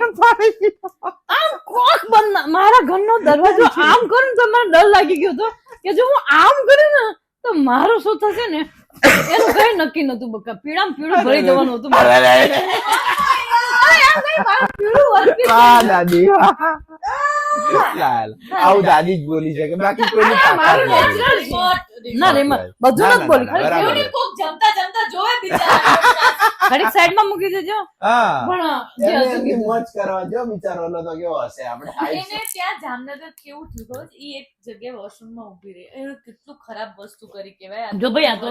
આમ કોક બંધ મારા ઘરનો દરવાજો આમ કરું ને તો મને ડર લાગી ગયો હતો કે જો હું આમ કરું ને તો મારું શું થશે ને એનું કઈ નક્કી નતું બકા પીળામ પીળું ભરી જવાનું હતું મારે. અરે, અરે, અરે. અરે એમ નહીં, મારું પીળું વર્કી આ દાદી લાલ. આવું દાદી જ બોલી છે કે બાકી કોઈની તાકાત મારું નથી. natural રિમોટ ના રે બધું ના, નથી ના, બોલી ના, ખાલી બરાબર. પીળું એવું કોક જમતા જમતા જોવે બિચારા ઘડીક સાઈડમાં મૂકી દેજો હા. પણ જે એને હતું એમની કીધું. મોજ કરવા જો બિચારો ઓલો તો કેવો હશે આપણે એને ત્યાં જામનગર કેવું થયું ખબર છે? ઈ એક જગ્યાએ વોશરૂમમાં ઊભી રહી એને કેટલું ખરાબ વસ્તુ કરી કહેવાય. જો ભાઈ આ તો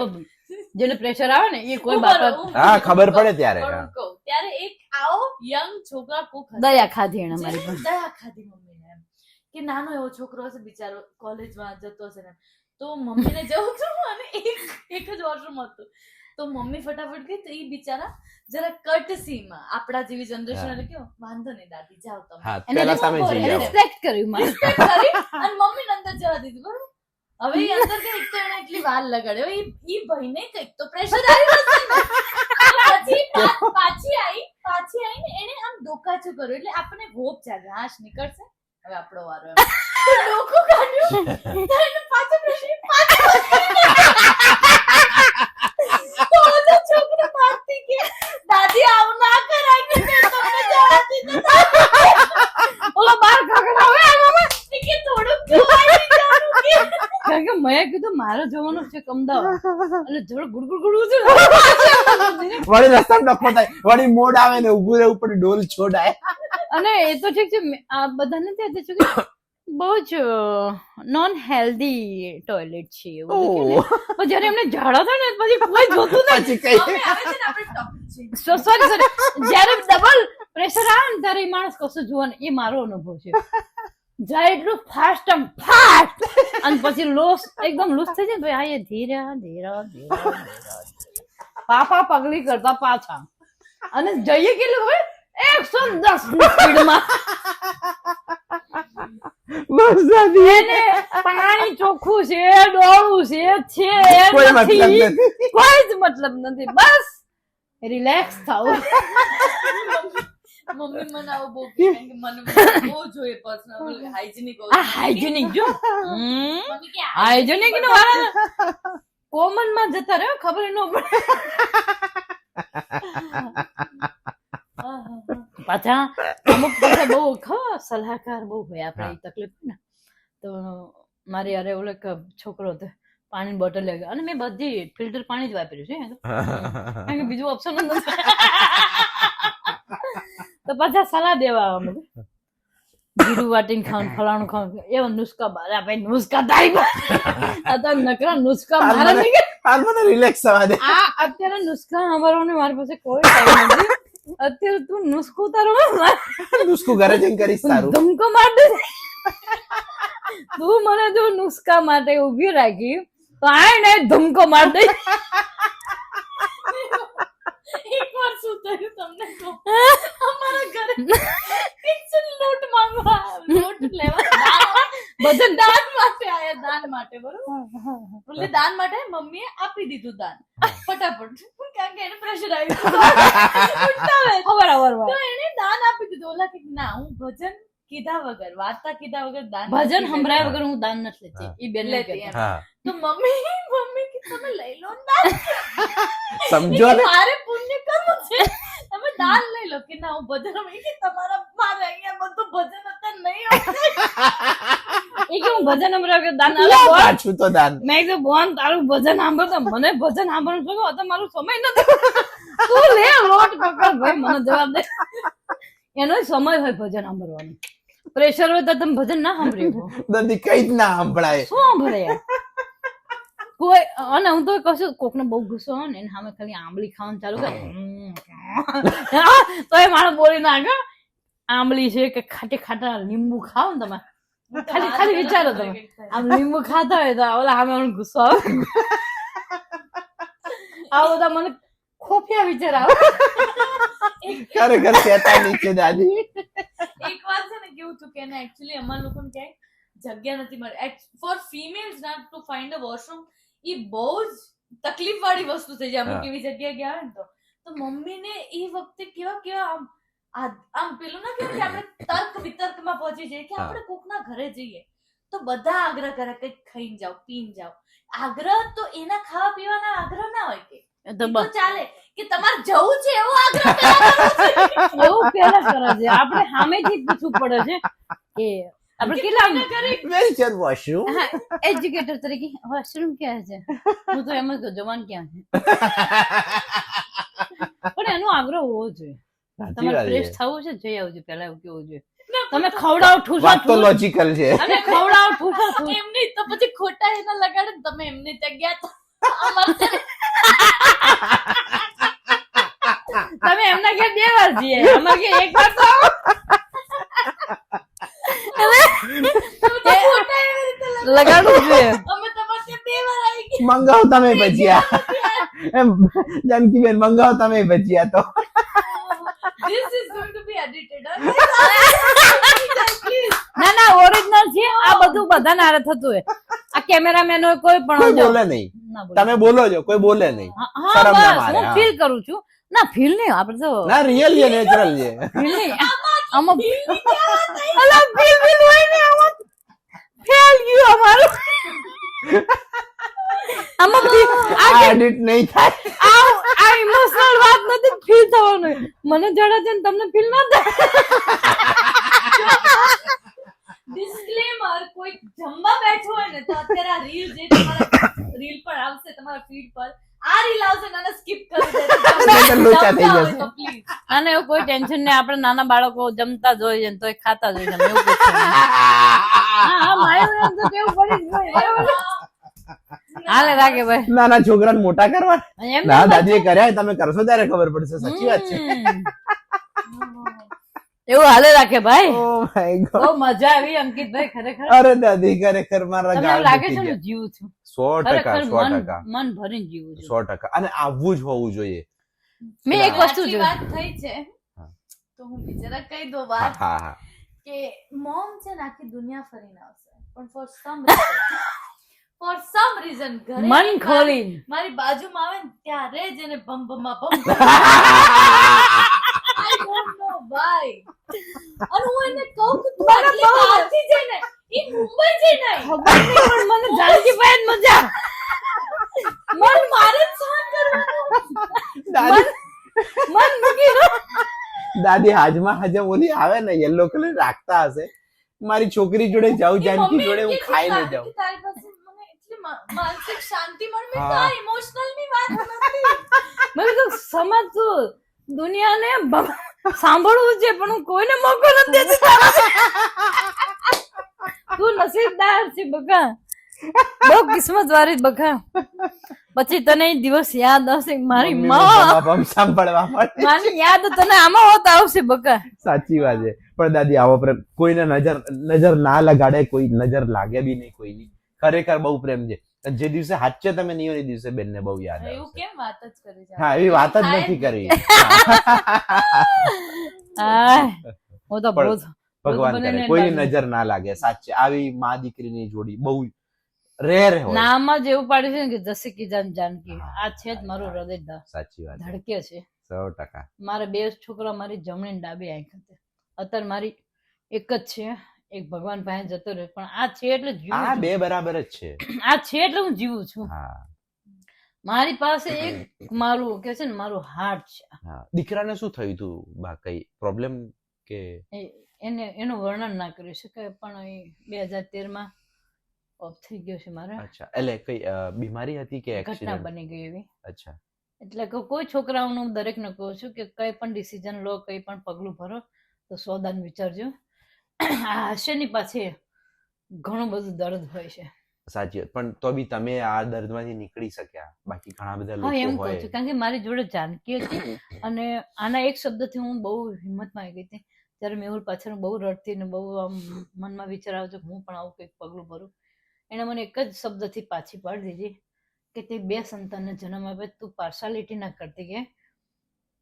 જેને પ્રેશર આવે ને એ કોઈ બાબત હા, ખબર પડે ત્યારે. પણ હું કહું, ત્યારે એક આવો યંગ છોકરા કોક હશે. દયા ખાધી એને મારી જેને પર દયા ખાધી મમ્મીને એમ કે નાનો એવો છોકરો હશે બિચારો કોલેજમાં જતો હશે ને તો મમ્મીને જવું હતું અને એક જ વોશરૂમ હતું તો મમ્મી ફટાફટ ગઈ તો ઈ બિચારા જરા કર્ટસીમાં આપણા જેવી જનરેશન એટલે કેવું વાંધો નહીં દાદી જાઓ તમે હા, એને પહેલા તમે રિમોટ જઈ એને આવો. રિસ્પેક્ટ કર્યું મારી કરી અને મમ્મીને અંદર જવા દીધું બરોબર હવે ઈ અંદર કે એક તો એને એટલી વાર લગાડ્યો ઈ ભાઈને કંઈક તો પ્રેશર આવી હશે ને. પછી પાછી આવીને એને આમ ડોકાચું કર્યું એટલે આપણને હોપ જાગે હાશ નીકળશે હવે આપણો વારો એમ. તો ડોકું કાઢ્યું તો એને પાછું pressure તો ઓલો છોકરો મારતી કે દાદી આવું ના કરાય કે મેં તમને જવા દીધું ઓલો બાર ખખડાવે આમ આમ. કે થોડુંક જોવાય જાણું કે કારણ કે મેં કીધું મારે જવાનું છે અમદાવાદ એટલે જોડે ગુડગુડ ગુડગુડ છે વળી રસ્તામાં ડખો થાય વળી મોડ આવે ને ઊભું રહેવું પડે ડોલ છોડાય. અને એ તો ઠીક છે આ બધા નથી છે કે બહુ જ નોન હેલ્ધી ટોયલેટ છે એવું બધું કે ને. પણ જયારે એમને ઝાડા થાય ને પછી કોઈ જોતું પછી કઈ હવે આવે છે ને આપણે ટોપિક છે નહીં સોરી જયારે ડબલ પ્રેશર આવે ને ત્યારે એ માણસ કશું જોવા એ મારો અનુભવ છે જાય એટલું ફાસ્ટ અને પછી લોસ એકદમ લૂસ થઈ જાય ને પછી આ એ ધીરા ધીરા ધીરા પાપા પગલી કરતા પાછા અને જઈએ કેટલું ખબર 110 સ્પીડમાં બસ દાદી. એને પાણી ચોખ્ખું છે ડોળું છે કોઈ મતલબ નથી નથી. કોઈ જ મતલબ નથી બસ રિલેક્સ થાવ મમ્મી મને આવું બહુ કહે કે મને બહુ જોઈએ પર્સનલ હાઇજેનિક આ હાઇજેનિક જો મમ્મી કે હાઇજેનિક નો વાળા કોમન માં જતા રહ્યો ખબર ન પડે પાછા અમુક પાછા બહુ સલાહકાર બહુ હોય આપણે એ તકલીફ હોય ને તો મારી યારે ઓલો એક છોકરો હતો પાણીની બોટલ લઈ ગયો અને મેં બધી ફિલ્ટર પાણી જ વાપર્યું છે કારણ કે બીજું ઓપ્શન જ નથી તો પાછા સલાહ દેવા આવે મને જીરું વાટીને ખાવાનું ફલાણું ખાવાનું એવા નુસ્ખા બારા ભાઈ નુસ્ખા તારી આ તો નકરા નુસ્ખા મારા નહીં કે હાલ મને રિલેક્સ થવા દે. આ અત્યારે નુસ્ખા અમારોને મારી પાસે કોઈ ટાઈમ નથી અત્યારે તું નુસ્ખું તારો નુસ્ખું ઘરે જઈને કરીશ તારું. ધમકો માર દે તું મને જો નુસ્ખા માટે ઉભી રાખી તો આય ને ધમકો માર દે એકવાર શું થયું તમને કહું. અમારા ઘરે કિચન લોટ માંગવા ભજન દાન માટે આયા, દાન માટે બરોબર. એટલે દાન માટે મમ્મીએ આપી દીધું દાન ફટાફટ કારણ કે એને પ્રેશર આવ્યું ખબર તો એને દાન આપી દીધું. ઓલા કે ના હું ભજન કીધા વગર વાર્તા કીધા વગર દાન ભજન સંભળાય વગર હું દાન નથી લેતી ઈ બેન લેતી એમ. હા તો મમ્મી કે તમે લઈ લો ને દાન. સમજો ને. મારે પુણ્ય કરવું છે તમે દાન લઈ લો કે ના હું ભજન કે તમારા મારે અહીંયા બધું ભજન અત્યારે નહીં હોય. ઈ કે હું ભજન સંભળાય વગર દાન લે પાછું તો દાન. મેં કીધું બોન તારું ભજન સાંભળતો મને ભજન સાંભળવાનું શું હતો મારું સમય નથી તું લે લોટ પકડ ભાઈ મને જવાબ દે એનો સમય હોય ભજન સાંભળવાનો પ્રેશર હોય તો તમે ભજન ના સાંભળી શકો. દાદી કઈ જ ના સંભળાય. શું સાંભળે યાર? કોઈ અને હું તો કશું કોકને બહુ ગુસ્સો હોય ને એને સામે ખાલી આંબલી ખાવાનું ચાલુ કરે તો એ માણસ બોલી નાખે આંબલી છે કે ખાટી ખાટા લીંબુ ખાઓ ને તમે ખાલી વિચારો તમે આમ લીંબુ ખાતા હોય તો ઓલા સામે મને ગુસ્સો આવે આ બધા મને ખોફિયા વિચાર આવે ખરેખર શેતાની છે દાદી. એક વાર છે ને કેવું થયું કે એને એકચ્યુઅલી અમારા લોકોને ક્યાંય જગ્યા નથી મળી ફોર ફિમેલ્સ ના ટુ ફાઇન્ડ અ વોશરૂમ. એ બહુ જ તકલીફ વાળી વસ્તુ થઈ જાય અમુક એવી જગ્યાએ ગયા હોય ને તો મમ્મીને એ વખતે કેવા આમ પેલું ના કેવું કે આપણે તર્ક વિતર્કમાં પહોંચી જઈએ કે આપણે કોકના ઘરે જઈએ તો બધા આગ્રહ કરે કંઈક ખાઈને જાઓ પીને જાઓ. આગ્રહ તો એના ખાવા પીવાના આગ્રહ ના હોય કે તો ચાલે કે તમારે જવું છે એવો આગ્રહ એવું પેલા કરે છે આપણે સામેથી પૂછવું પડે છે કે આપણે કેટલા વેરી ચર વોશરૂમ. હા એજ્યુકેટર તરીકે વોશરૂમ ક્યાં છે હું તો એમ જ કહું જવાન ક્યાં છે પણ એનો આગ્રહ હોવો જોઈએ તમારે ફ્રેશ થવું છે જઈ આવજો પેલા એવું કેવું જોઈએ તમે ખવડાવો ઠૂસા વાત તો લોજિકલ છે. અને ખવડાવો ઠૂસા એમની તો પછી ખોટા એના લગાડે ને તમે એમની જગ્યા તો તમે એમના ઘેર 2 વાર જઈએ અમાર ઘેર 1 વાર તો લગાડવું જોઈએ. અમે તમારે ત્યાં 2 વાર આવી ગયા. મંગાવો તમે ભજીયા એમ જાનકીબેન મંગાવો તમે ભજીયા તો This is going to be edited. ના ના ઓરિજિનલ છે આ બધું બધાને હારે થતું હોય આ કેમેરામેન હોય કોઈ પણ કોઈ બોલે નહીં. ના બોલે. તમે બોલો છો કોઈ બોલે નહીં. હા શરમ ના બસ મારે, હું હા. ફીલ કરું છું ના ફીલ નહીં આપણે તો ના રિયલ છે નેચરલ છે. ફીલ નહીં આમાં અલા ફીલ હોય ને આમાં ફેલ ગયું અમારું આમાં આ એડિટ નહીં થાય. આ ઇમોશનલ વાત નથી ફીલ થવાનું મને જડે છે ને તમને ફીલ ના થાય ડિસ્ક્લેમર કોઈ જમવા બેઠો હોય ને તો અત્યારે આ રીલ જે તમારા રીલ પર આવશે તમારા ફીડ પર આ રીલ આવશે ને સ્કીપ કરી દેજો લોચા થઈ જશે. પ્લીઝ. અને એવું કોઈ ટેન્શન નહીં આપણે નાના બાળકો જમતા જ હોય છે ને તોય ખાતા જ હોય છે એવું કશું નહીં. હા મારે એમ તો કેવું પડી જ હોય બરાબર? હાલે રાખે ભાઈ નાના છોકરાને મોટા કરવા એમ ના દાદીએ કર્યા તમે કરશો ત્યારે ખબર પડશે. સાચી વાત છે. એવું હાલે રાખે ભાઈ ઓ માય બહુ ગોડ. મજા આવી અંકિતભાઈ ખરેખર અરે દાદી ખરેખર મારા તમને ગાળ લાગે દુખી છે ને ગયા. જીવું છું 100% ખરેખર 100% મન ભરીને જીવું છું 100%. અને આવવું જ હોવું જોઈએ. મેં એક વસ્તુ આટલી જોઈ વાત થઈ છે હા. તો હું બિચારા કહી દઉં હા વાત હા હા. કે મોમ છે ને આખી દુનિયા ફરીને આવશે પણ ફોર સમ રીઝન ઘરે મન એક ખોલીને મારી બાજુમાં આવે ને ત્યારે જ એને ભમભમા ભમ I don't know why. અને હું એને કહું કે તું આટલી બહારથી જઈને ઈ મુંબઈ જઈને આવી. ખબર નહીં પણ મને જાનકીભાઈ જ મજા મન મારે જ સહન કરવાનું. દાદી મન મૂકી દો. દાદી હાજમાં હાજમ ઓલી આવે ને યલો કલર રાખતા હશે મારી છોકરી જોડે જાઉં એ જાનકી મમ્મી જોડે હું એટલી ખાઈને વાત જાઉં. કે તારી પાસે મને એટલી માનસિક શાંતિ મળે મેં હા. તો ઇમોશનલ ની વાત નથી. મેં કીધું સમજ તું દુનિયાને સાંભળવું છે પણ હું કોઈને મોકો નથી દેતી. તું નસીબદાર છે બકા, બહુ કિસ્મત વાળી બકા. પછી તને એ દિવસ યાદ આવશે કે મારી મમ્મીનું માં જવાબ સાંભળવા મળે. મારી યાદ તને આમાં હોત આવશે બકા. સાચી વાત છે. પણ દાદી આવો પ્રેમ કોઈને નજર ના લગાડે, કોઈ નજર લાગે બી નહીં કોઈની. ખરેખર બહુ પ્રેમ છે. અને જે દિવસે હાચે તમે નહીં હોય એ દિવસે બેનને બહુ યાદ એવું આવશે. કેમ વાત જ કરી છે? હા, એવી વાત જ થાય નથી જ કરી. આય, હું તો પણ બહુ ભગવાન બધાને કરે કોઈની લાગે. નજર ના લાગે. સાચે આવી મા દીકરીની જોડી બહુ રેર હોય. નામમાં જ એવું પાડ્યું છે ને કે જસી કી જાન જાનકી. હા, આ છે જ મારું હૃદય સાચી વાત છે. ધડકે છે. 100%. મારા બે છોકરા મારી જમણી ને ડાબી આંખ હતી. અત્યારે મારી એક જ છે, એક ભગવાન પાસે જતો રહ્યો, પણ આ છે એટલે આ જીવું છું. બે બરાબર જ છે. આ છે એટલે હું જીવું છું. હા, મારી પાસે એક મારું કે છે ને મારું હાર્ટ છે. હા. દીકરાને શું થયું હતું બા, કઈ પ્રોબ્લેમ કે? એનું વર્ણન ના કરી શકાય, પણ એ 2013 ઓફ થઈ ગયો છે મારે. અચ્છા, એટલે કઈ બીમારી હતી કે ઘટના એક્સિડન્ટ? બની ગઈ એવી. અચ્છા, એટલે કે કોઈ છોકરાઓનું દરેકને કહું છું કે કઈ પણ ડિસિઝન લો, કઈ પણ પગલું ભરો તો સોદાન વિચારજો. આ હાસ્યની પાછળ ઘણું બધું દર્દ હોય છે. સાચી વાત. પણ તો બી તમે આ દર્દમાંથી નીકળી શક્યા. બાકી ઘણા બધા હા, એમ લોકો કહું છું હોય. કારણ કે મારી જોડે જાનકી હતી અને આના એક શબ્દથી હું બહુ હિંમતમાં આવી ગઈ હતી. ત્યારે મેહુલ પાછળ બહુ રડતી ને બહુ આમ મનમાં વિચાર આવતો કે હું પણ આવું કંઈક પગલું ભરું. એણે મને એક જ શબ્દથી પાછી પાડી દીધી કે તે 2 સંતાનને જન્મ આપે, તું પાર્શાલિટી ના કરતી, કે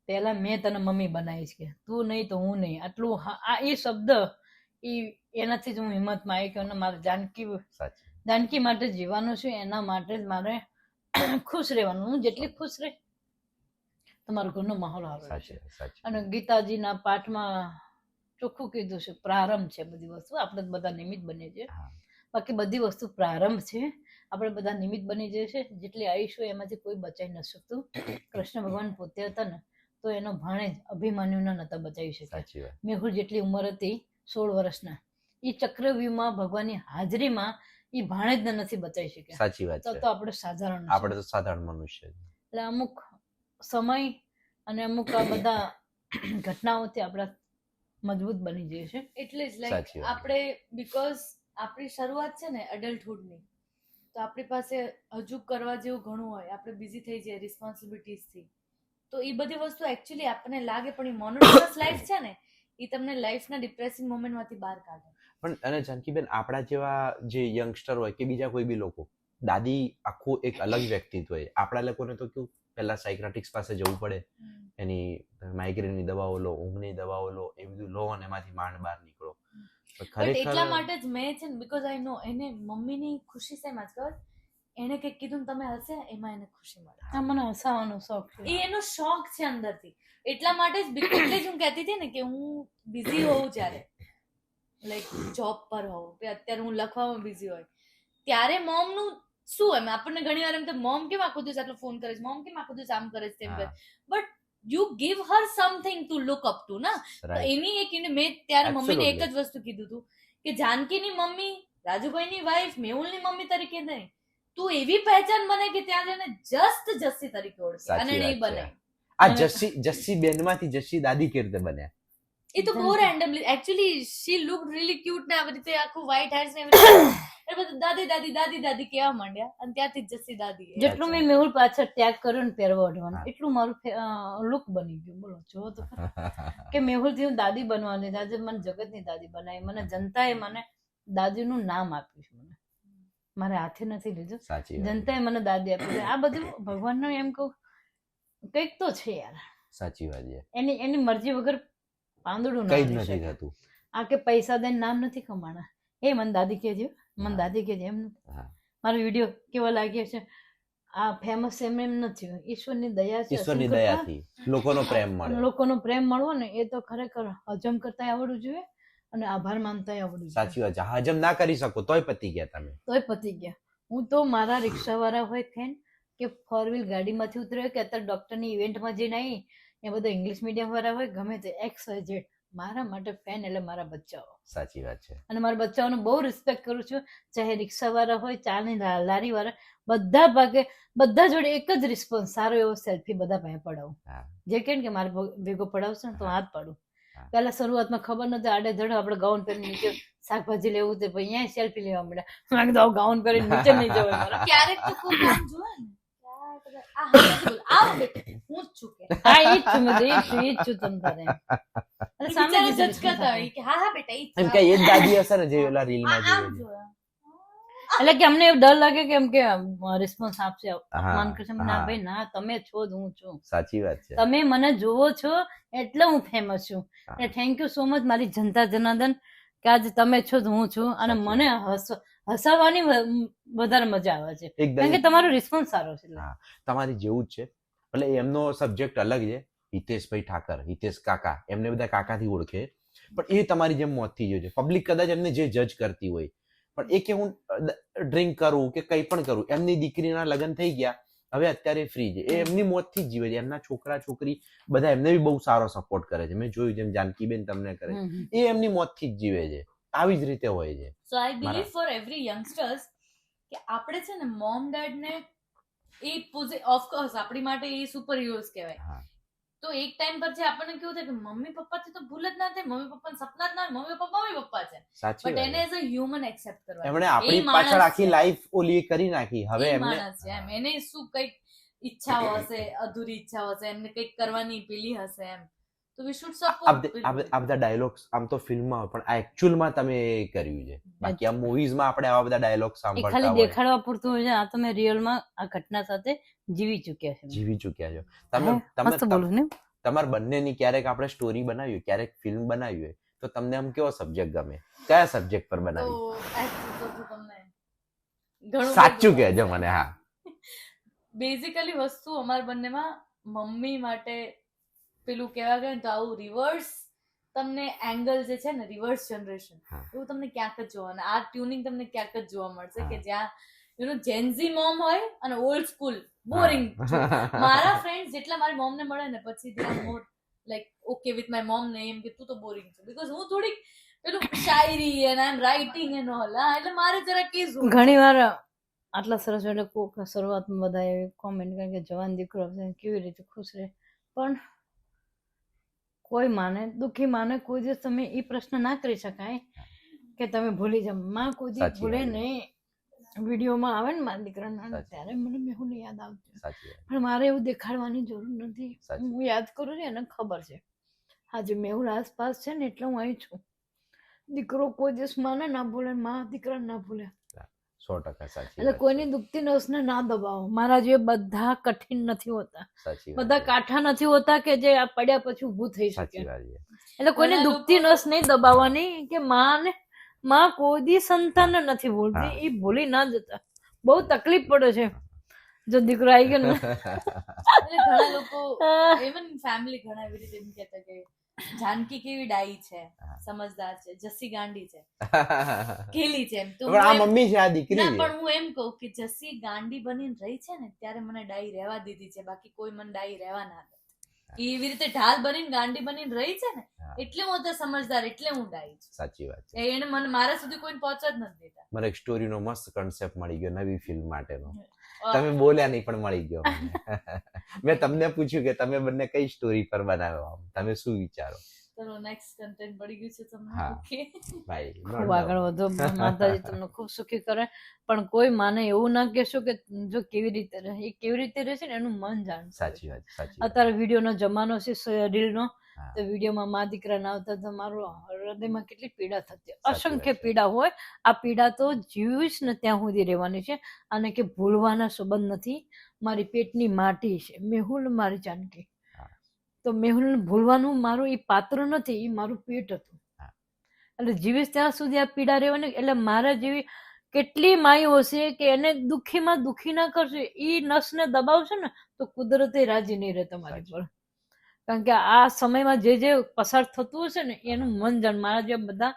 પહેલા મેં તને મમ્મી બનાવીશ, કે તું નહીં તો હું નહીં. આટલું આ એ શબ્દ એનાથી જ હું હિંમતમાં આવી કે મારે સાચી. જાનકી માટે જીવવાનું છે, એના માટે જ મારે ખુશ રહેવાનું. હું જેટલી ખુશ રહે તમારો ઘરનો માહોલ સારો રહેશે. સાચી સાચી. અને ગીતાજીના પાઠમાં ચોખ્ખું કીધું છે પ્રારંભ છે બધી વસ્તુ. આપણે બધા નિમિત્ત બની છે, હા. બાકી બધી વસ્તુ પ્રારંભ છે. આપણે બધા નિમિત્ત બની જશે. જેટલી આયુષ્ય એમાંથી કોઈ બચાવી ન શકતું. કૃષ્ણ ભગવાન પોતે હતા ને તો એનો ભાણેજ અભિમન્યુને નતા બચાવી શક્યા. સાચી વાત. મેહુલ જેટલી ઉંમર હતી 16 વર્ષના, એ ચક્રવ્યૂહમાં ભગવાનની હાજરીમાં એ ભાણેજને નથી બચાવી શક્યા. સાચી વાત તો છે. તો આપણે સાધારણ છીએ. આપણે તો સાધારણ મનુષ્ય છીએ. એટલે અમુક સમય અને અમુક આ બધા ઘટનાઓથી આપણા મજબૂત બની જઈએ છે. એટલે જ લાઈક સાચી વાત. આપણે બીકોઝ આપણી શરૂઆત છે ને એડલ્ટહુડની, તો આપણી પાસે હજુ કરવા જેવું ઘણું હોય. આપણે બિઝી થઈ જઈએ રિસ્પોન્સિબિલિટીઝથી. તો એ બધી વસ્તુ એકચ્યુઅલી આપણને લાગે પણ એ મોનોટોનસ લાઈફ છે ને એ તમને લાઈફના ડિપ્રેસિંગ મોમેન્ટમાંથી બહાર કાઢે. પણ અને જાનકીબેન, આપણા જેવા જે યંગસ્ટર હોય કે બીજા કોઈ બી લોકો, દાદી આખું એક અલગ વ્યક્તિત્વ હોય. આપણા લોકોને તો કેવું, પહેલા સાયક્રેટિક્સ પાસે જવું પડે, એની માઇગ્રેનની દવાઓ લો, ઊંઘની દવાઓ લો, એ બધું લો અને એમાંથી માંડ બહાર નીકળો. બટ એટલા માટે જ મેં છે ને, બીકોઝ આઈ નો એને મમ્મીની ખુશી શેમાં જ ખબર, એને કંઈક કીધું ને તમે હશે એમાં એને ખુશી મળે. આ મને હસાવાનો શોખ છે. એ એનો શોખ છે અંદરથી. એટલા માટે જ એટલે જ હું કહેતી હતી ને કે હું બિઝી હોઉં જ્યારે, લાઈક જોબ પર હોઉં કે અત્યારે હું લખવામાં બિઝી હોય, ત્યારે મોમનું શું હોય, આપણને ઘણી વાર એમ તો મોમ કેમ આખો દિવસ આટલો ફોન કરે છે, મોમ કેમ આખો દિવસ આમ કરે છે, તેમ કરે, but you give Har something to look up to ના. તો એની એક મેં ત્યારે મમ્મીને એક જ વસ્તુ કીધું હતું કે જાનકીની મમ્મી, રાજુભાઈની વાઈફ, મેહુલની મમ્મી તરીકે નહીં, તું એવી પહેચાન બને કે ત્યાં જઈને જસ્ટ જસ્સી તરીકે ઓળખે અને નહીં બને. આ જસ્સી બેનમાંથી જસ્સી દાદી કેવી રીતે બન્યા? એ તો બહુ રેન્ડમલી, એકચ્યુઅલી શી લુક રિયલી ક્યુટ ને આવી રીતે આખું વ્હાઈટ હેર્સ ને એવી રીતે એ બધું દાદી દાદી દાદી દાદી કહેવા માંડ્યા અને ત્યાંથી જ જસ્સી દાદી. જેટલું મેં મેહુલ પાછળ ત્યાગ કર્યો ને પહેરવા ઓઢવાનું, એટલું મારું લુક બની ગયું. બોલો, જો તો કે મેહુલથી હું દાદી બનવાની. આજે મને જગતની દાદી બનાવી. મને જનતાએ મને દાદીનું નામ આપ્યું છે. મને મારે હાથે નથી લીધું, જનતાએ મને દાદી આપી છે. આ બધું ભગવાનનું એમ કહું કંઈક તો છે યાર. સાચી વાત છે. એની મરજી વગર પાંદડું કઈ જ ના નથી થતું. આ કે પૈસા દઈને નામ નથી કમાણા. એ મને દાદી કહેજો, મને દાદી કહેજો. એમ નથી. મારો વિડીયો કેવો લાગ્યો છે, આ ફેમસ એમ નથી. ઈશ્વરની દયા છે. ઈશ્વરની દયાથી લોકોનો પ્રેમ મળે. લોકોનો પ્રેમ મળવો ને એ તો ખરેખર હજમ કરતા આવડવું જોઈએ અને આભાર માનતા આવડવું જોઈએ. સાચી વાત છે. હજમ ના કરી શકો તોય પતી ગયા તમે. તોય પતી ગયા. હું તો મારા રિક્ષાવાળા હોય ફેન કે 4 વ્હીલ ગાડીમાંથી ઉતર્યો કે અત્યારે ડોક્ટરની ઇવેન્ટમાં જઈને આવી, એ બધા ઇંગ્લિશ મીડિયમ વાળા હોય, ગમે તે XYZ, મારા માટે ફેન એટલે મારા બચ્ચાઓ, સાચી વાત છે. અને મારા બચ્ચાઓને બહુ રિસ્પેક્ટ કરું છું. ચાહે રિક્ષાવાળા હોય, ચાની લારીવાળા, બધા ભાગે બધા જોડે એક જ રિસ્પોન્સ, સારો એવો સેલ્ફી બધા પાસે પડાવું. હા. જે કે ને કે મારે ભેગો પડાવશે ને તો હાથ પાડું. હા. પહેલા શરૂઆતમાં ખબર નહોતી, આડે ધડે આપણે ગાઉન પહેરીને નીચે શાકભાજી લેવું તે ભાઈ અહીંયા સેલ્ફી લેવા મળ્યા. મેં કીધું ગાઉન પહેરીને નીચે નહીં જવાય મારે. ક્યારેક તો કોઈ આમ જોવે ને, આ હાથેથી બોલે, આવો બેટા, હું જ છું કે. હા ઈ જ છું, મેં તો ઈ જ છું તમ તારે. અને સામે બિચારા જ judge કરતા હોય કે હા હા બેટા ઈ જ એમ છે. કે એ જ દાદી હશે ને જે ઓલા રીલ માં આ આમ જોયેલી. જોવે. એટલે કે અમને એવું ડર લાગે કે એમ કે રિસ્પોન્સ આપશે, હા, અપમાન કરશે. ના હા. ભાઈ ના, તમે છો જ હું છું. સાચી વાત છે. તમે મને જુઓ છો એટલે હું ફેમસ છું. હા. અને થેન્ક યુ સો મચ મારી જનતા જનાર્દન કે આજે તમે છો તો હું છું. અને સાચી મને હસાવવાની વધારે મજા આવે છે, કારણ કે એકદમ તમારો રિસ્પોન્સ સારો છે. એટલે. હા. તમારી જેવું જ છે. એટલે એમનો સબ્જેક્ટ અલગ છે, હિતેશભાઈ ઠાકર, હિતેશ કાકા, એમને બધા કાકાથી ઓળખે, પણ એ તમારી જેમ મોતથી જોજે. પબ્લિક કદાચ એમને જે જજ કરતી હોય, પણ એ કે હું ડ્રિંક કરું કે કંઈ પણ કરું, એમની દીકરીના લગ્ન થઈ ગયા, હવે અત્યારે ફ્રી છે, એ એમની મોતથી જ જીવે છે. એમના છોકરા છોકરી બધા એમને બી બહુ સારો સપોર્ટ કરે છે. મેં જોયું જેમ જાનકીબેન તમને કરે, એ એમની મોતથી જ જીવે છે. આવી જ રીતે હોય છે. So I believe for every youngsters કે આપણે છે ને મોમ ડેડ ને એ ઓફ કોર્સ આપણી માટે એ સુપર હિરોઝ કહેવાય. હા. તો એક ટાઈમ પર જે આપણને કેવું થાય કે મમ્મી પપ્પાથી તો ભૂલ જ ના થાય, મમ્મી પપ્પાને સપના જ ના હોય, મમ્મી પપ્પા છે. સાચી બટ એને વાત. એઝ અ હ્યુમન એક્સેપ્ટ કરવા. એમણે આપણી પાછળ આખી લાઈફ ઓલી કરી નાખી. હવે એમને માણસ છે એમ, એને શું કઈક ઈચ્છાઓ હશે, અધૂરી ઈચ્છાઓ હશે, એમને કઈક કરવાની પેલી હશે એમ. તો વી શુડ સપોર્ટ. આ બધા ડાયલોગ્સ આમ તો ફિલ્મમાં પણ આ એકચ્યુઅલમાં તમે કર્યું છે. બાકી આ મૂવીઝમાં આપણે આવા બધા ડાયલોગ એ સાંભળતા ખાલી હોય, દેખાડવા પૂરતું હોય છે. આ તમે રિયલમાં આ ઘટના સાથે જીવી ચૂક્યા છે. જીવી ચૂક્યા છો હે, મસ્ત તમે. બોલું ને. તમારા બંનેની ક્યારેક આપણે સ્ટોરી બનાવી હોય, ક્યારેક ફિલ્મ બનાવી હોય, તો તમને આમ કેવો સબ્જેક્ટ ગમે? કયા સબ્જેક્ટ પર બનાવી? સાચું કહેજો મને. હા. બેઝિકલી વસ્તુ અમારા બંનેમાં મમ્મી માટે પેલું કહેવા ગયું તો આવું રિવર્સ તમને એંગલ જે છે ને, રિવર્સ જનરેશન, હા. એવું તમને ક્યાંક જ જોવા, આ ટ્યુનિંગ તમને ક્યાંક જ જોવા મળશે હા. કે જ્યાં યુ નો જેન્ઝી મોમ હોય અને ઓલ્ડ સ્કૂલ બોરિંગ. મારા ફ્રેન્ડ્સ જેટલા મારી મોમ ને મળે ને પછી they are more like okay with my mom ને એમ કે તું તો બોરિંગ છે, બીકોઝ હું થોડીક પેલું શાયરી and I M writing and all, એટલે મારે જરા કેસ ઘણી વાર આટલા સરસ એટલે કોક શરૂઆતમાં બધા એવી કોમેન્ટ કરે કે જવાન દીકરો છે કેવી રીતે ખુશ રહે, પણ કોઈ માને દુઃખી માને કોઈ દિવસ તમે એ પ્રશ્ન ના કરી શકાય કે તમે ભૂલી જાઓ. માં કોઈ દિવસ સાચી ભૂલે વાત. નહીં. વિડીયોમાં આવે ને મારા દીકરાના સાચી. ત્યારે મને મેહુલને યાદ આવતું, સાચી વાત. પણ મારે એવું દેખાડવાની જરૂર નથી. સાચી. હું યાદ કરું છું, એને ખબર છે. આજે મેહુલ આસપાસ છે ને એટલે હું અહીં છું. દીકરો કોઈ દિવસ માને ના ભૂલે, માં દીકરાને ના ભૂલે. 100% સાચી એટલે વાત. કોઈની દુખતી નસને ના દબાવો. મારા જે બધા કઠિન નથી હોતા, સાચી વાત. બધા કાઠા નથી હોતા કે જે આ પડ્યા પછી ઊભું થઈ સાચી શકે. વાત છે. એટલે કોઈને ઘણા દુખતી લોકો- નસ નહીં દબાવવાની કે માં કોઈ દી સંતાનને નથી ભૂલતી. હા. એ ભૂલી ના જતા. બહુ તકલીફ પડે છે જો દીકરો આવી ગયો ને. એટલે ઘણા લોકો ઇવન ફેમિલી ઘણા એવી રીતે એમ કહેતા કે જાનકી કેવી ડાઈ છે, હા. સમજદાર છે, જસી ગાંડી છે, કેલી છે એમ. તો પણ આ હું એમ- મમ્મી છે, આ દીકરી ના છે. પણ હું એમ કહું કે જસી ગાંડી બનીને રહી છે ને ત્યારે મને ડાઈ રહેવા દીધી છે, બાકી કોઈ મને ડાઈ રહેવા ના દે. એવી રીતે ઢાલ બનીને ગાંડી બનીને રહી છે ને હા. એટલે હું અત્યારે સમજદાર, એટલે હું ડાઈ છું. સાચી વાત છે. એને મને મારા સુધી કોઈને પહોંચવા જ નથી દેતા. મને એક સ્ટોરીનો મસ્ત કન્સેપ્ટ મળી ગયો નવી ફિલ્મ માટેનો. તમે બોલ્યા નહીં પણ મળી ગયો મને. મેં તમને પૂછ્યું કે તમે બંને કઈ સ્ટોરી પર બનાવો, તમે શું વિચારો? ચલો નેક્સ્ટ કન્ટેન્ટ પડી ગયું છે તમને. હા. ઓકે ભાઈ ખૂબ આગળ વધો. માતાજી તમને ખૂબ સુખી કરે. પણ કોઈ માને એવું ના કહેશો કે જો કેવી રીતે રહે, એ કેવી રીતે રહેશે ને એનું મન જાણશે. સાચી વાત. સાચી વાત. અત્યારે વિડીયોનો જમાનો છે રીલનો, હા. તો વિડીયોમાં માં દીકરા ના આવતા તો મારું હૃદયમાં કેટલી પીડા થતી. સાચી વાત અસંખ્ય છે. પીડા હોય. આ પીડા તો જીવીશ ને ત્યાં સુધી રહેવાની છે. અને કે ભૂલવાના સંબંધ નથી. મારી પેટની માટી છે મેહુલ, મારી જાનકી. હા. તો મેહુલને ભૂલવાનું મારું એ પાત્ર નથી, એ મારું પેટ હતું. હા. એટલે જીવીશ ત્યાં સુધી આ પીડા રહેવાની. એટલે મારા જેવી કેટલી માઈઓ છે કે એને દુઃખીમાં દુઃખી ના કરશે, એ નસને દબાવશે ને તો કુદરતે રાજી નહીં રહે તમારી પર. કારણ કે આ સમયમાં જે પસાર થતું હશે ને એનું મન જાણ. મારા જે બધા,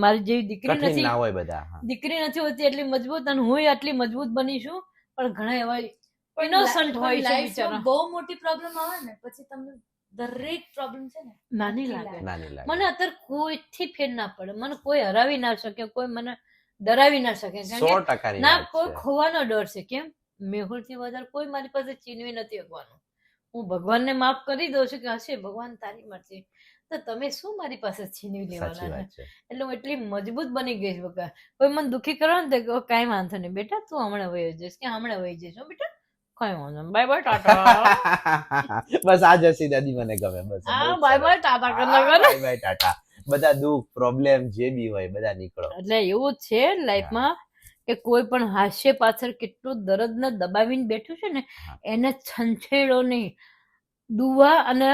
મારી જેવી દીકરી કઠિન નથી, ના હોય બધા. હા. દીકરી નથી હોતી એટલી મજબૂત, અને હું આટલી મજબૂત બની છું. પણ ઘણા એવા પણ ઇનોસન્ટ હોય છે લાઈફમાં બિચારા. બહુ મોટી પ્રોબ્લેમ આવે ને પછી તમને દરેક પ્રોબ્લેમ છે ને નાની લાગે નાની લાગે. મને અત્યારે કોઈથી ફેર ના પડે, મને કોઈ હરાવી ના શકે, કોઈ મને ડરાવી ના શકે, કારણ 100% કે ની ના વાત કોઈ છે. ખોવાનો ડર છે. કેમ? મેહુલ થી વધારે કોઈ મારી પાસે ચીનવી નથી શકવાનું. હું ભગવાનને માફ કરી દઉં છું કે હશે ભગવાન તારી મરજી, તો તમે શું મારી પાસે છીનવી સાચી લેવાના છે? વાત છે. એટલે હું એટલી મજબૂત બની ગઈ છું બકા. કોઈ મને દુઃખી કરો ને તો કાંઈ વાંધો નહીં બેટા, તું હમણાં વહી જઈશ, કે હમણાં વહી જઈશ હો બેટા, કઈ વાંધો નહીં, બાય બાય ટાટા. બસ આ જસી દાદી મને ગમે. બસ હા બાય બાય ટાટા કર લગન. Bye bye Tata. બધા દુઃખ પ્રોબ્લેમ જે બી હોય બધા નીકળો. એટલે એવું જ છે લાઈફમાં કે કોઈ પણ હાસ્ય પાછળ કેટલું દર્દને દબાવીને બેઠું છે ને, હા. એને છંછેડો નહીં. દુવા અને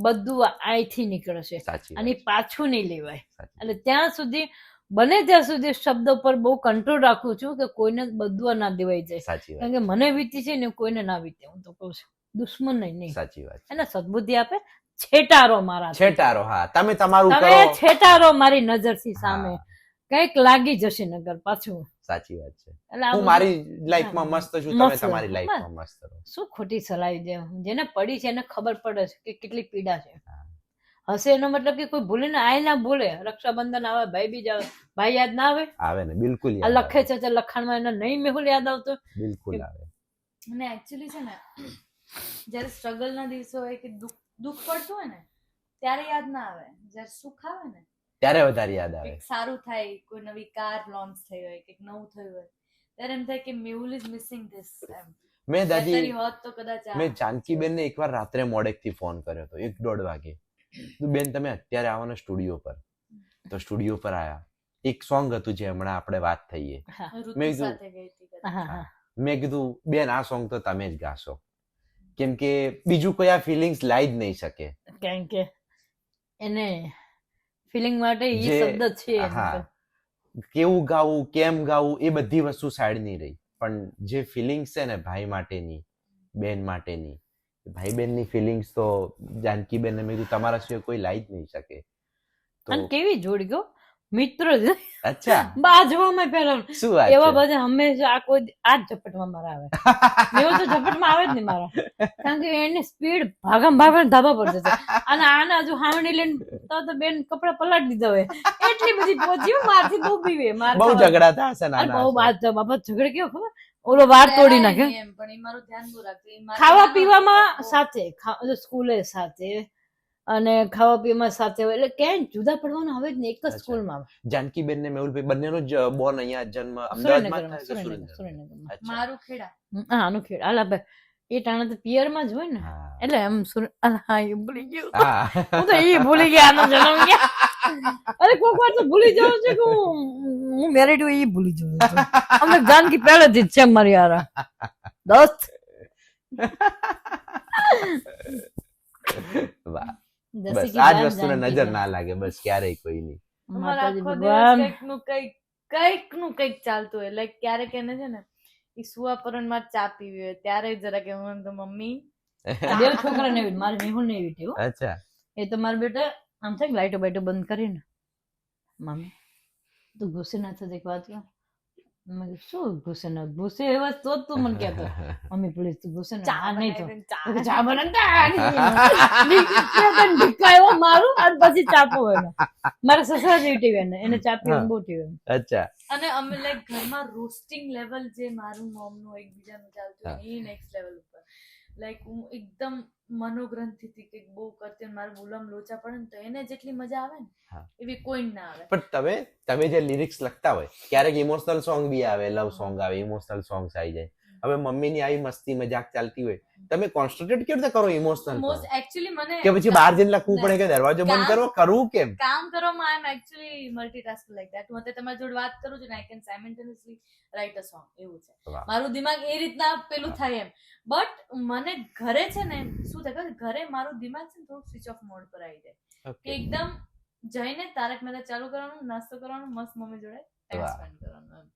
બદુવા અહીંથી નીકળે છે, સાચી વાત અને છે. પાછું નહીં લેવાય. સાચી. એટલે ત્યાં સુધી બને ત્યાં સુધી શબ્દો પર બહુ કંટ્રોલ રાખું છું કે કોઈને બદુવા ના દેવાઈ જાય, સાચી વાત કારણ કે મને વીતી છે ને કોઈને ના વીતે. હું તો કહું છું દુશ્મન નહીં. સાચી વાત છે. એને સદબુદ્ધિ આપે, છેટારો મારા છેટારો. હા તમે તમારું તમે કરો. છેટારો મારી નજરથી સામે, હા, કઈક લાગી જશે નગર પાછું. સાચી વાત છે. એટલે આ હું બધું મારી લાઈફમાં હા, મસ્ત છું, તમે મસ્ત. તમારી લાઈફમાં મસ્ત રહો. શું ખોટી સલાહ દે, જેને પડી છે એને ખબર પડે છે કે કેટલી પીડા છે. હા. હશે એનો મતલબ કે કોઈ ભૂલે ને આય ના ભૂલે. રક્ષાબંધન આવે, ભાઈ બીજ આવે, ભાઈ યાદ ના આવે? આવે ને બિલકુલ આ યાદ લખે આવે. છે તો લખાણમાં એને નહીં મેહુલ યાદ આવતો. બિલકુલ આવે. અને એકચ્યુઅલી છે ને જ્યારે સ્ટ્રગલ ના દિવસો હોય કે દુઃખ પડતું હોય ને ત્યારે યાદ ના આવે, જ્યારે સુખ આવે ને ત્યારે વધારે યાદ આવે. કંઈક સારું થાય, કોઈ નવી કાર લોન્ચ થઈ હોય, કંઈક નવું થયું હોય, ત્યારે એમ થાય કે મેહુલ ઇઝ મિસિંગ ધીસ. એમ મેં દાદી બેટરી હોત તો કદાચ આ મેં જાનકીબેનને એકવાર રાત્રે મોડેકથી ફોન કર્યો હતો 1-1.5 વાગે. તો બેન તમે અત્યારે આવો ને સ્ટુડિયો પર. તો સ્ટુડિયો પર આયા. એક સોંગ હતું જે હમણાં આપણે વાત થઈએ. હા ઋતુ મેં કીધું- સાથે ગઈ હતી કદાચ. હા હા. મેં કીધું બેન આ સોંગ તો તમે જ ગાશો, કેમ કે બીજું કોઈ આ ફિલિંગ્સ લાવી જ નહીં શકે. કારણ કે એને ફિલિંગ માટે એ જે- શબ્દ છે એની હા. પર. કેવું ગાવું કેમ ગાવું એ બધી વસ્તુ સાઈડ નહીં રહી, પણ જે ફિલિંગ્સ છે ને ભાઈ માટેની, બેન માટેની, ભાઈ બહેનની ફિલિંગ્સ તો જાનકીબેન મેં કીધું તમારા સિવાય કોઈ લાવી જ નહીં શકે. અને તો કેવી જોડી ગયો, મિત્ર જ અચ્છા બાજવામાં પેલા શું વાત એવા છે? બધા હંમેશા આ કોઈ આ જ ઝપટમાં મારા આવે. એવું તો ઝપટમાં આવે જ નહીં મારા, કારણ કે એની સ્પીડ ભાગમ ભાગમ ધાબા પર જશે. અને આને હજુ હાવણી લઈને તો બેન કપડા પલાટ દીધા હોય, એટલી બધી પહોંચી મારથી બહુ બીવે. બહુ ઝઘડા થયા હશે અરે નાના બહુ હશે. બાદ બાબા ઝઘડે કેવો ખબર, ઓલો વાર તોડી નાખે. પહેરાય નહીં એમ, પણ એ મારું ધ્યાન બહુ રાખતું. એ મારા ખાવા નાનો પીવામાં હતો. સાથે, સ્કૂલે સાથે, અને ખાવા પીવામાં સાથે હોય એટલે ક્યાંય જુદા પડવાનું હવે જ ને, એક જ અચ્છા. સ્કૂલમાં. જાનકીબેન ને મેહુલભાઈ બંનેનો જ બોર્ન અહીંયા જન્મ અમદાવાદમાં સુરેન્દ્રનગરમાં, જ થયો કે સુરેન્દ્રનગર, સુરેન્દ્રનગર? સુરેન્દ્રનગરમાં. અચ્છા. મારું ખેડા. હા આનું ખેડ આલા ભાઈ એ ટાણા તો પિયરમાં જ હોય ને, હા. એટલે એમ હા એ ભૂલી ગયું. હા. હું તો એ ભૂલી ગયા આનો જન્મ ક્યાં. અરે કોઈક વાર તો ભૂલી જાઉં છું કે હું મેરિડ હું એ ભૂલી જાઉં છું. અમને જાનકી પહેલેથી જ છે મારી હારા દોસ્ત. વાહ. જૈસે બસ કે આ જ જાન વસ્તુને જાનકી નજર બેન. ના લાગે બસ ક્યારેય કોઈની. અમારે માતાજી આખો દિવસ ભગવાન. કંઈકનું કંઈક ચાલતું હોય. લાઈક ક્યારેક એને છે ને એ સુવા પરમાં ચા પીવી હોય ત્યારે જરા કે હું તો મમ્મી બે છોકરા ને એવી મારી મેહુલ ને એવી ટેવ. અચ્છા. એ તો મારા બેટા આમ થાય લાઈટો બાઈટો બંધ કરીને મમ્મી તું ગુસ્સે ના થતી એક વાત કહું. મેં કીધું, શું ગુસ્સે ના ગુસ્સે એવા તો જ તું મને કહેતો મમ્મી પ્લીઝ તું ગુસ્સે ના ચા નહીં તો બનાવીને ચા બનાવતા મારું અને પછી ચાપો એનો. મારા સસરા જેવી ટીવી એને ચા પીવાનું બહુ ટીવી. અચ્છા. અને અમે લાઈક ઘરમાં રોસ્ટિંગ લેવલ જે મારું મોમનું એકબીજાનું ચાલતું હોય ને એ નેક્સ્ટ લેવલ ઉપર. લાઈક હું એકદમ મનોગ્રંથિથી કંઈક બહુ કરતી હોય, મારું બોલમ લોચા પડે ને તો એને જેટલી મજા આવે ને હા. એવી કોઈ ના આવે. પણ તમે જે લિરિક્સ લખતા હોય ક્યારેક ઇમોશનલ સોંગ બી આવે, લવ સોંગ આવે, ઇમોશનલ સોંગ્સ આવી જાય. હવે મમ્મીની આવી મસ્તી મજાક ચાલતી હોય, તમે કોન્સન્ટ્રેટ કેવી રીતે કરો ઇમોશનલ મોસ્ટ એકચ્યુઅલી મને કે પછી બહાર જઈને લખવું પડે કે દરવાજો બંધ કરો, કરવું કેમ? કામ કરવામાં આઈ એમ એકચ્યુઅલી મલ્ટીટાસ્કર લાઈક ધેટ. હું અત્યારે તમારી જોડે વાત કરું છું ને I can simultaneously write a song. એવું છે વાહ. મારું દિમાગ એ રીતના પેલું થાય એમ. બટ મને ઘરે છે ને શું થાય ખબર? ઘરે મારું દિમાગ છે ને થોડું સ્વિચ ઓફ મોડ પર આવી જાય કે Okay. એકદમ જઈને તારક મહેતા ચાલુ કરવાનું, નાસ્તો કરવાનું, મસ્ત મમ્મી જોડે ટાઈમ વાહ. સ્પેન્ડ કરવાનું એમ.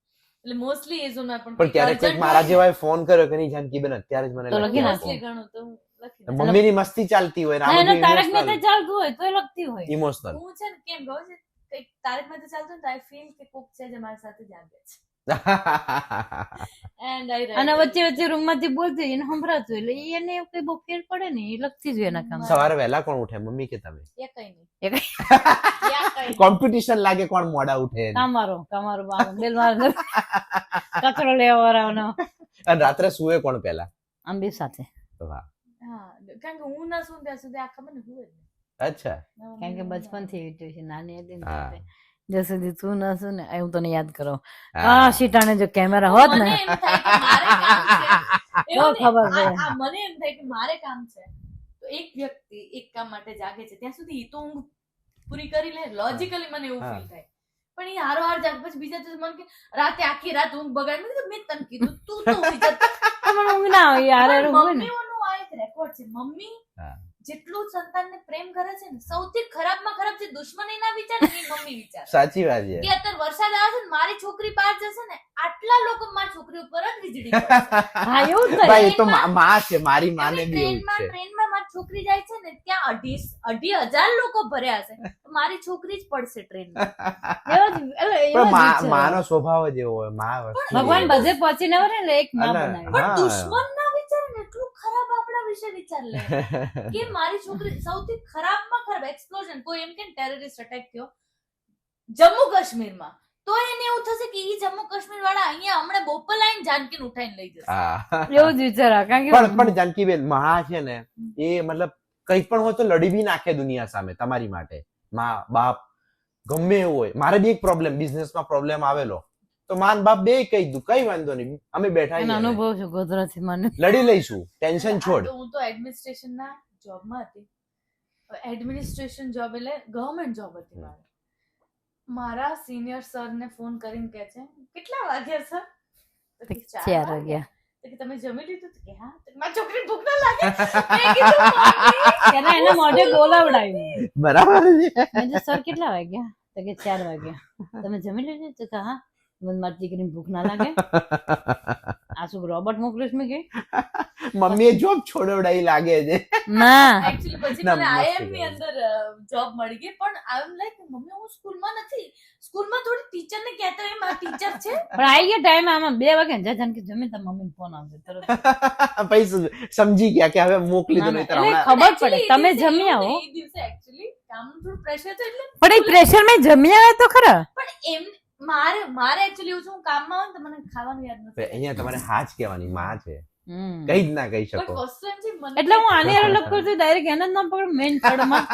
એટલે મોસ્ટલી એ ઝોનમાં પણ ક્યારેક કંઈક મારા જેવાએ ફોન કર્યો કે નહીં જાનકીબેન અત્યારે જ મને તો લખી લખી આપો. મોસ્ટલી ઘણું તો હું લખી નાખું. મમ્મીની મસ્તી ચાલતી હોય હા, એને તારક મહેતા ચાલતું હોય તો એ લખતી હોય. ઇમોશનલ. હું છે ને કેમ કહું છે કંઈક તારક મહેતા ચાલતું ને તો આઈ ફીલ કે કોક છે જે મારી સાથે જાગે છે. એન્ડ આઈ અને વચ્ચે વચ્ચે રૂમ માંથી બોલતી એને સંભળાતું એટલે એને કઈ બહુ ફેર પડે ને એ લખતી જ હોય એના કામ સવારે વહેલા કોણ ઉઠે, મમ્મી કે તમે? એ કઈ નહીં એ કઈ યા કઈ નહીં. કોમ્પિટિશન લાગે કોણ મોડા ઉઠે એની. કામારો બેલ માર કચરો લેવા વાળાનો અને રાત્રે સુવે કોણ પહેલા? આમ બે સાથે. વાહ, હા કારણ કે હું ના સુન ત્યાં સુધી આ ખબર ને હું જ નહીં. અચ્છા. કારણ કે બચપન થી એવી ટેવ છે નાની હતી ને હા. ત્યારે. જ્યાં સુધી તું ના શું ને હું તને યાદ કરો હા. શીટાણે જો કેમેરા હોત મને ને એમ થાય કે મારે કામ છે. એવું તો ખબર નહીં. પડે. મને એમ થાય કે મારે કામ છે તો એક વ્યક્તિ એક કામ માટે જાગે છે ત્યાં સુધી ઈ તો ઊંઘ પૂરી કરી લે લોજિકલી મને એવું હા. ફીલ થાય પણ ઈ હારો હાર જાગે પછી બીજા દિવસે મને કે રાતે આખી રાત ઊંઘ બગાડી મેં કીધું, મેં તને કીધું તું તો ઊંઘી જા. મને ઊંઘ ના આવે યાર પણ હોય ને મમ્મીઓનું આ એક રેકોર્ડ છે મમ્મી હા. જેટલું સંતાનને પ્રેમ કરે છે ને સૌથી ખરાબમાં ખરાબ જે દુશ્મની ના વિચાર ને એ મમ્મી વિચાર સાચી વાત છે. કે અત્યારે વરસાદ આવે છે ને મારી છોકરી બહાર જશે ને આટલા લોકો મારી છોકરી ઉપર જ વીજળી પડશે. હા એવું જ થાય ભાઈ એ તો માં છે, મારી માને બી એવું જ છે. ટ્રેનમાં મારી છોકરી જાય છે ને ત્યાં 2,500 લોકો ભર્યા હશે તો મારી છોકરી જ પડશે ટ્રેનમાં. એવો જ એટલે એવો જ પણ વિચાર. માનો સ્વભાવ જ એવો હોય, માં વસ્તુ ભગવાન એવી. બધે પહોંચીને વળે ને એક માં અને- બનાવી પણ હા. દુશ્મન ના વિચાર ને એટલું ખરાબ આપણા વિશે વિચાર લે કે મારી છોકરી સૌથી ખરાબમાં ખરાબ એક્સપ્લોઝન કોઈ એમ કે ટેરરિસ્ટ અટેક થયો જમ્મુ કાશ્મીરમાં તો એને એવું થશે કે ઈ જમ્મુ કાશ્મીર વાળા અહીંયા હમણાં બોપલ આવીને જાનકીને ઉઠાઈને લઈ જશે. હા. એવું જ વિચાર આવે. કારણ કે પણ જાનકીબેન મહા છે ને એ મતલબ કઈ પણ હોય તો લડી બી નાખે દુનિયા સામે તમારી માટે. માં બાપ ગમે એવું હોય, મારે બી એક પ્રોબ્લેમ બિઝનેસમાં પ્રોબ્લેમ આવેલો તો માન બાપ બે કહી દીધું કઈ વાંધો નહીં, અમે બેઠા એનો છીએ ને. અનુભવ છે ગોધરાથી મને. લડી લઈશું, ટેન્શન છોડ. હું તો એડમિનિસ્ટ્રેશન ના જોબમાં હતી. એડમિનિસ્ટ્રેશન જોબ એટલે ગવર્મેન્ટ જોબ હતી મારી. મારા સિનિયર સર ને ફોન કરીને કહે છે કેટલા વાગ્યા સર? તો કે 4 વાગ્યા. તો કે તમે જમી લીધું? તો કે હા. તો કે મારી છોકરીને ભૂખ ના લાગે? મેં કીધું, "મમ્મી, ત્યારે એને મોઢે બોલાવડાવ્યું. બરાબર છે. મેં કીધું, સર કેટલા વાગ્યા? તો કે 4 વાગ્યા. તમે જમી લીધું? તો કે હા. મને મારી દીકરીને ભૂખ ના લાગે? આ શું રોબોટ મોકલીશ મેં કે? મમ્મીએ જોબ છોડવડાવી લાગે છે. ના Actually પછી ના, મને મસ્ત IIM ની છે. અંદર જોબ મળી ગઈ પણ આઈ એમ લાઈક મમ્મી હું સ્કૂલમાં નથી. સ્કૂલમાં થોડી ટીચર ને કહેતા હોય મારા ટીચર છે પણ આવી ગયા ટાઈમ આમાં 2 વાગે ને જાનકી જમી તાર મમ્મીને ફોન આવશે તરત. પછી સમજી ગયા કે હવે મોકલી દો ના, નહીંતર એટલે હમણાં ખબર પડે Actually, તમે એ દિવસે જમી એવું આવો. નહીં, એ દિવસે actually કામનું થોડું pressure તો એટલે પણ એ પ્રેશર માં જમી આવે તો ખરા. પણ એમ મારે actually એવું છે હું કામમાં હોય ને તો મને ખાવાનું યાદ નથી. અહીંયા તમારે હા જ કહેવાની, માં છે, હમ. કઈ જ ના કહી પણ શકો. વસ્તુ એમ છે મને એટલે હું આની હારે લગ કરું છું ડાયરેક્ટ એને જ ના પકડું મેઇન થડમાં.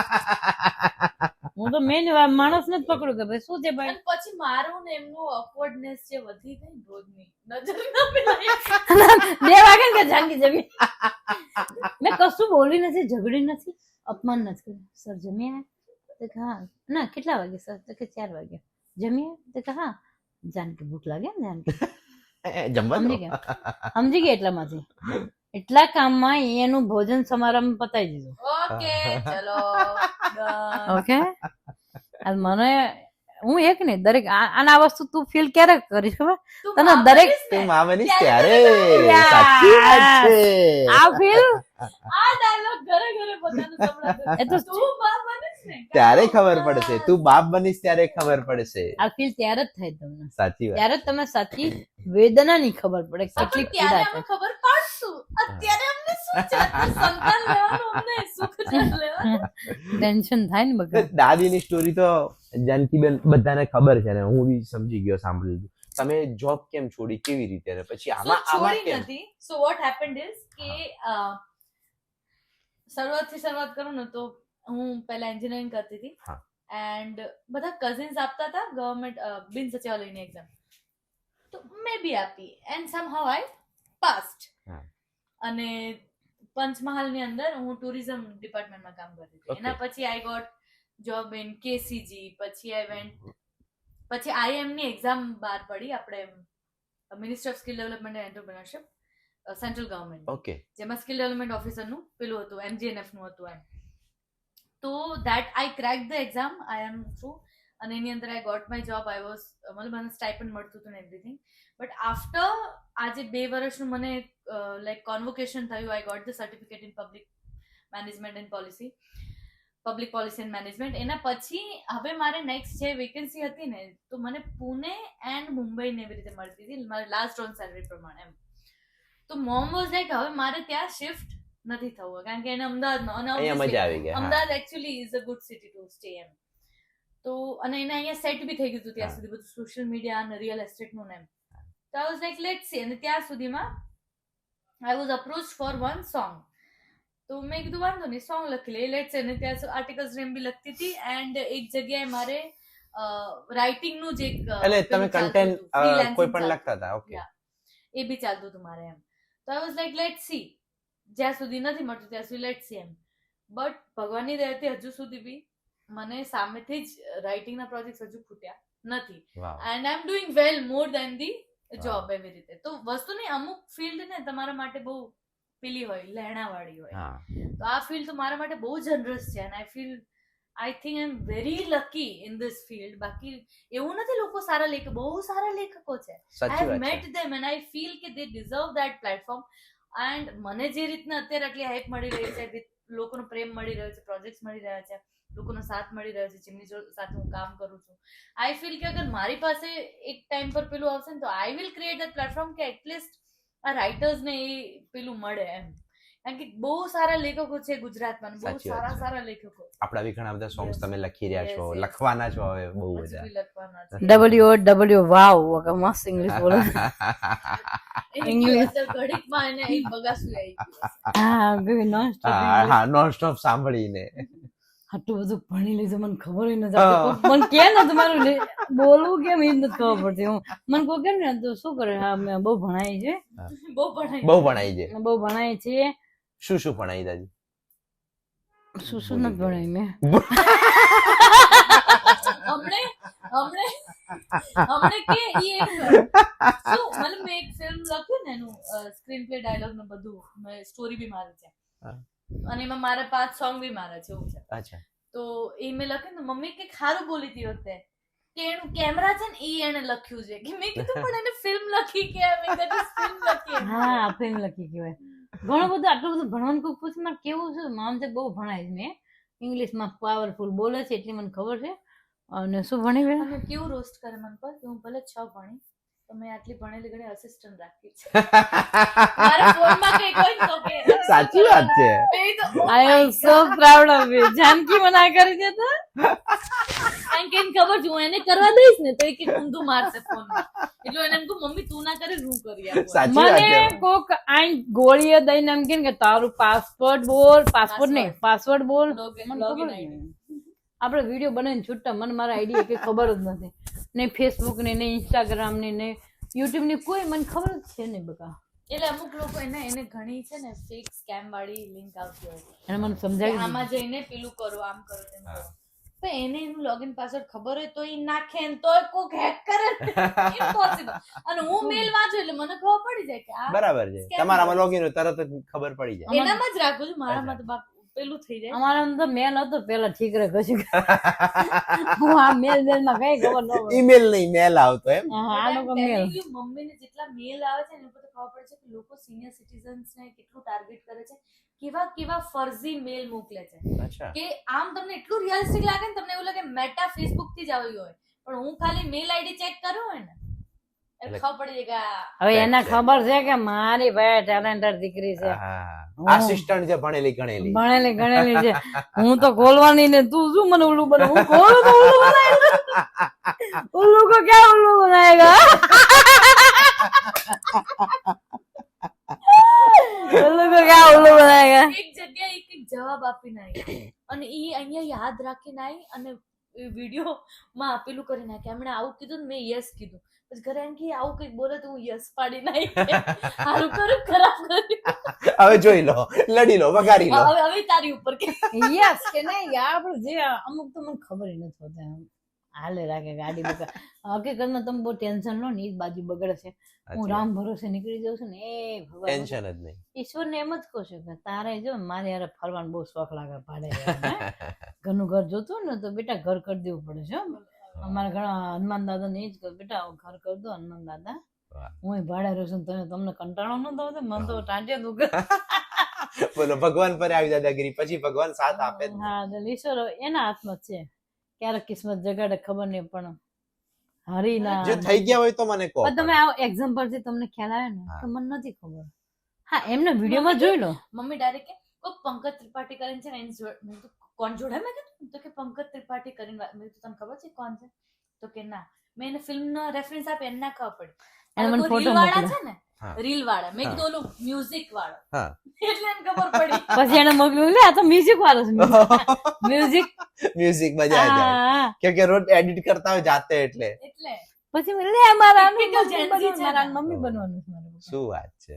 હું તો મેઇન માણસ ને જ પકડું કે ભાઈ શું છે ભાઈ. અને પછી મારું ને એમનું awkwardness જે વધી ગઈ ને રોજની નજર ના મિલાય. 2 વાગે ને કે જાનકી જમી. મેં કશું બોલી નથી, ઝઘડી નથી, અપમાન નથી કર્યું. સર જમી આવ્યા? તો કે હા. ના કેટલા વાગે સર? તો કે 4 વાગે. જમી આવ્યા? તો કે હા. જાનકી ભૂખ લાગે ને જાનકી? જમવા સમજી દો. ગયા સમજી ગયા એટલામાંથી. એટલા કામમાં એનું ભોજન સમારંભ પતાવી દીધું. ઓકે ચલો done. ઓકે મને હું એક નહીં દરેક આ વસ્તુ તું ફીલ ક્યારે કરીશ ખબર? તું તને માં દરેક- બનીશ ને? તું માં બનીશ ત્યારે ત્યારે યાર. સાચી વાત છે. આ ફીલ આ dialogue ઘરે ઘરે બધાને સંભળાતો. એ તો તું માં બનીશ ને? ત્યારે ખબર પડશે, તું બાપ બનીશ ત્યારે ખબર પડશે. આ ફીલ ત્યારે જ થાય તમને. સાચી વાત. ત્યારે જ તમે સાચી વેદનાની ખબર પડે પણ કેટલી ત્યારે પીડા અમે છે. ખબર પાડશું. અત્યારે અમને શું છે? અત્યારે સંતાન લેવાનું અમને સુખ છે લેવાનું. ટેન્શન થાય ને બગા. દાદીની સ્ટોરી તો જાનકીબેન બધાને ખબર છે ને, હું બી સમજી ગયો, સાંભળી લીધું. તમે જોબ કેમ છોડી, કેવી રીતે, ને પછી So, આમાં છોડી કેમ? નથી. So what happened is કે શરૂઆત કરું ને તો હું પહેલા એન્જિનિયરિંગ કરતી હતી હા. એન્ડ બધા કઝિન્સ આપતા હતા ગવર્મેન્ટ બિન સચિવાલયની એક્ઝામ તો મેં બી આપી and sum how I passed. હા. અને પંચમહાલની અંદર હું ટુરિઝમ ડિપાર્ટમેન્ટમાં કામ કરતી હતી. Okay. એના પછી I got job in KCG. પછી આઈ વેન્ટ પછી IIM ની એક્ઝામ બહાર પડી આપણે minister of skill development and entrepreneurship central government, okay. જેમાં સ્કિલ ડેવલપમેન્ટ ઓફિસરનું પેલું હતું MGNF નું હતું એમ. તો that I crack the exam IIM through અને એની અંદર I got my job. I was મતલબ મને સ્ટાઇપન્ડ મળતું હતું ને એવરીથિંગ. બટ આફ્ટર આજે 2 વર્ષનું મને લાઈક કોન્વોકેશન થયું. I got the certificate in public management and policy, public policy and management. એના પછી હવે મારે નેક્સ્ટ જે વેકેન્સી હતી ને તો મને પુણે એન્ડ મુંબઈ ને એવી રીતે મળતી હતી મારે લાસ્ટ ઓન સેલરી પ્રમાણે એમ. તો મોમ વોઝ લાઈક હવે મારે ત્યાં શિફ્ટ નથી થવું કારણ કે એને અમદાવાદમાં અને અહીંયા મજા આવી ગઈ. Ahmedabad actually is a good city to stay એમ. તો અને એને અહીંયા સેટ બી થઈ ગયું હતું ત્યાં સુધી બધું સોશિયલ મીડિયા અને રિયલ એસ્ટેટનું ને એમ. તો I was like let's see. અને ત્યાં સુધીમાં I was approached for one song. તો મેં કીધું વાંધો નહીં સોંગ લખી લે લેટ્સ. અને ત્યાં આર્ટિકલ્સ ને એમ બી લખતી હતી એન્ડ એક જગ્યાએ મારે રાઇટિંગ નું જે એટલે તમે કન્ટેન્ટ કોઈ પણ લખતા હતા? ઓકે, એ બી ચાલતું હતું મારે એમ. તો I was like let's C. જ્યાં સુધી નથી મળતું ત્યાં સુધી લેટ્સ સી એમ. બટ ભગવાનની દયાથી હજુ સુધી બી મને સામેથી જ રાઇટિંગના પ્રોજેક્ટ હજુ ખૂટ્યા નથી and I am doing well more than the job એવી રીતે. તો વસ્તુ નહીં અમુક ફિલ્ડ ને તમારા માટે બહુ પેલી હોય લેણા વાળી હોય. તો આ ફિલ્ડ તો મારા માટે બહુ જનરસ છે and I think I am very lucky in this field. બાકી એવું નથી લોકો સારા લેખક બહુ સારા લેખકો છે. I have met them and I feel કે they deserve that platform. And મને જે રીતના અત્યારે આટલી હાઈપ મળી રહી છે, લોકોનો પ્રેમ મળી રહ્યો છે, પ્રોજેક્ટ મળી રહ્યા છે, લોકોનો સાથ મળી રહ્યો છે જેમની સાથે હું કામ કરું છું, આઈ ફીલ કે અગર મારી પાસે એક ટાઈમ પર પેલું આવશે ને તો I will create a platform કે એટલીસ્ટ આ રાઇટર્સ ને એ પેલું મળે એમ. કારણ કે બહુ સારા લેખકો છે ગુજરાતમાં, બહુ સારા લેખકો. આપણા બી ઘણા બધા સોંગ્સ તમે લખી રહ્યા છો, લખવાના છો હવે બહુ બધા. WOW વાવ મસ્ત ઇંગ્લિશ બોલો. ઇંગ્લિશ ઘડીકમાં એને એક બગાસું આવી ગયું. હા નોન સ્ટોપ. હા નોન સ્ટોપ સાંભળીને આટલું બધું ભણી લીધું મને ખબર નથી. મને કે ને તમારું બોલવું કેમ એ નથી ખબર પડતી. હું મને કોઈ કે ને તો શું કરે. હા મેં બહુ ભણાઈ છે. બહુ ભણાઈ છે. બહુ ભણાઈ છે. શું શું ભણાઈ દાદી? શું નથી ભણાઈ મેં. હમણે કે ઈ એક શું મતલબ મેં એક ફિલ્મ લખ્યું ને એનું સ્ક્રીન પ્લે ડાયલોગ ને બધું મેં સ્ટોરી બી મારી છે અને એમાં મારા 5 સોંગ બી મારા છે એવું છે. અચ્છા. તો એ મેં લખ્યું ને મમ્મી કે ખારું બોલી હતી વખતે કે એનું કેમેરા છે ને એ એને લખ્યું છે કે મેં કીધું પણ એને ફિલ્મ લખી કે મેં કીધું ફિલ્મ લખી. હા ફિલ્મ લખી કહેવાય. ઘણું બધું આટલું બધું ભણવાનું કોઈ પૂછ માં કેવું છે. મામ તો બહુ ભણાય મેં ઇંગ્લિશમાં પાવરફુલ બોલે છે એટલી મને ખબર છે. અને શું ભણી બે અને કેવું રોસ્ટ કરે મન પર કે હું ભલે 6 ભણી તો મેં આટલી ભણેલી ઘણી અસિસ્ટન્ટ રાખી છે મારા ફોનમાં કઈ કોઈ તો કે સાચી વાત છે. I am so proud of you. Janki મને આ કરી દેતા કારણ કે એને ખબર છે હું એને કરવા દઈશ ને તો એ કે ઊંધું મારશે ફોનમાં એટલે એને એમ કહું મમ્મી તું ના કરે હું કરી આપું. સાચી વાત છે. મને કોક આઈ ગોળીએ દઈને એમ કે તારું પાસવર્ડ બોલ. પાસવર્ડ નહીં પાસવર્ડ બોલ. આપણે વિડીયો બનાવીને છૂટતા મને મારા આઈડી કે ખબર જ નથી. ને ફેસબુક ને ઇન્સ્ટાગ્રામ ને યુટ્યુબ ની કોઈ મને ખબર જ છે નહીં બકા. એટલે અમુક લોકો એને ઘણી છે ને ફેક સ્કેમ વાળી લિંક આવતી હોય અને મને સમજાવી આમાં જઈને પેલું કરો આમ કરો તેમ કરો તો એને એનું લોગિન પાસવર્ડ ખબર હોય તો એ નાખે ને તો કોક હેક કરે ઇમ્પોસિબલ. અને હું મેલ વાંચું એટલે મને ખબર પડી જાય કે આ બરાબર છે. તમારામાં લોગિન હોય તરત જ ખબર પડી જાય. એનામાં જ રાખું છું મારામાં તો બાપ પેલું થઈ જાય. અમારા તો મેલ હતો પેલા ઠીક રે કશું હું આ મેલ માં કઈ ખબર ન પડે. ઈમેલ નહીં મેલ આવતો એમ. આ લોકો મેલ મમ્મીને જેટલા મેલ આવે છે ને એ બધું ખબર પડે છે કે લોકો સિનિયર સિટીઝન્સ ને કેટલું ટાર્ગેટ કરે છે, કેવા કેવા ફર્ઝી મેલ મોકલે છે અચ્છા. કે આમ તમને એટલું રિયલિસ્ટિક લાગે ને તમને એવું લાગે મેટા ફેસબુક થી જ આવી હોય પણ હું ખાલી મેલ આઈડી ચેક કર્યો હોય ને એટલે ખબર પડી જાય કે હવે એને ખબર છે કે મારી ભાઈ ટેલેન્ટેડ દીકરી છે, આસિસ્ટન્ટ છે, ભણેલી ગણેલી છે. હું તો ખોલવાની ને તું શું મને ઉલ્લુ બને. હું ખોલું તો ઉલ્લુ બનાવેગા. ઉલ્લુ કો ક્યાં ઉલ્લુ બનાવેગા. ઉલ્લુ કો ક્યાં ઉલ્લુ બનાવેગા. એક જગ્યાએ એક જવાબ આપીને આવી અને ઈ અહીંયા યાદ રાખીને આવી અને વિડીયો માં આપેલું કરી નાખે. એમણે આવું કીધું ને મેં યસ કીધું. પછી ઘરે એમ કે આવું કઈક બોલે તો હું યસ પાડી નાખી. સારું કર્યું ખરાબ કર્યું. હવે જોઈ લો, લડી લો, વગાડી લો. હવે તારી ઉપર કે યસ કે નહીં યાર. આપણે જે અમુક તો મને ખબર નથી હોતા. હાલે રાખે ગાડી બગા. હકીકતમાં તમે બહુ ટેન્શન લો ને ઈ બાજુ બગડે છે. હું રામ ભરોસે નીકળી જાઉં છું ને એ ભગવાન ટેન્શન જ નહીં. ઈશ્વરને એમ જ કહું છું કે તારે જો મારે યાર ફરવાનું બહુ શોખ લાગે ભાડે. ઘરનું ઘર જોતું ને તો બેટા ઘર કરી દેવું પડે છે. અમારા ઘણા હનુમાન દાદા ને એ જ કહ્યું બેટા ઘર કરી દો હનુમાન દાદા. હું ભાડે રહું છું તમને કંટાળો ન થતો મને તો ટાંટે દુખે. બોલો ભગવાન પર આવી દાદાગીરી પછી ભગવાન સાથ આપે જ. હા ઈશ્વર એના હાથમાં છે. ક્યારેક કિસ્મત જગાડે ખબર નહીં પણ હરીના જે થઈ ગયા હોય તો મને કહો. પણ તમે આ એક્ઝામ્પલ થી તમને ખ્યાલ આવે ને હા. તો મને નથી ખબર. હા એમને વિડીયોમાં જોઈ લો. મમ્મી ડાયરેક્ટ કે પંકજ ત્રિપાઠી કરીને છે ને એની જોડે મેં કીધું, કોણ જોડે? મેં કીધું તો કે પંકજ ત્રિપાઠી કરીને મેં કીધું તને ખબર છે કોણ છે? તો કે ના. મેં એને ફિલ્મનો રેફરન્સ આપે એને ના ખબર એને મને પડી. photo રીલ વાળા મોકલ્યો. છે ને, હા. રીલ વાળા. મેં હા. કીધું ઓલું મ્યુઝિક વાળો. હા. એટલે એને ખબર પડી. પછી એને મોકલ્યું લે આ તો મ્યુઝિક વાળો છે મ્યુઝિક. મ્યુઝિક મજા આવી જાય કેમ કે રોજ એડિટ કરતા હોય જાતે એટલે. એટલે પછી મેં લે મારા Typical Gen Z છે ને. મારા મમ્મી બનવાનું છે મારે. શું વાત છે.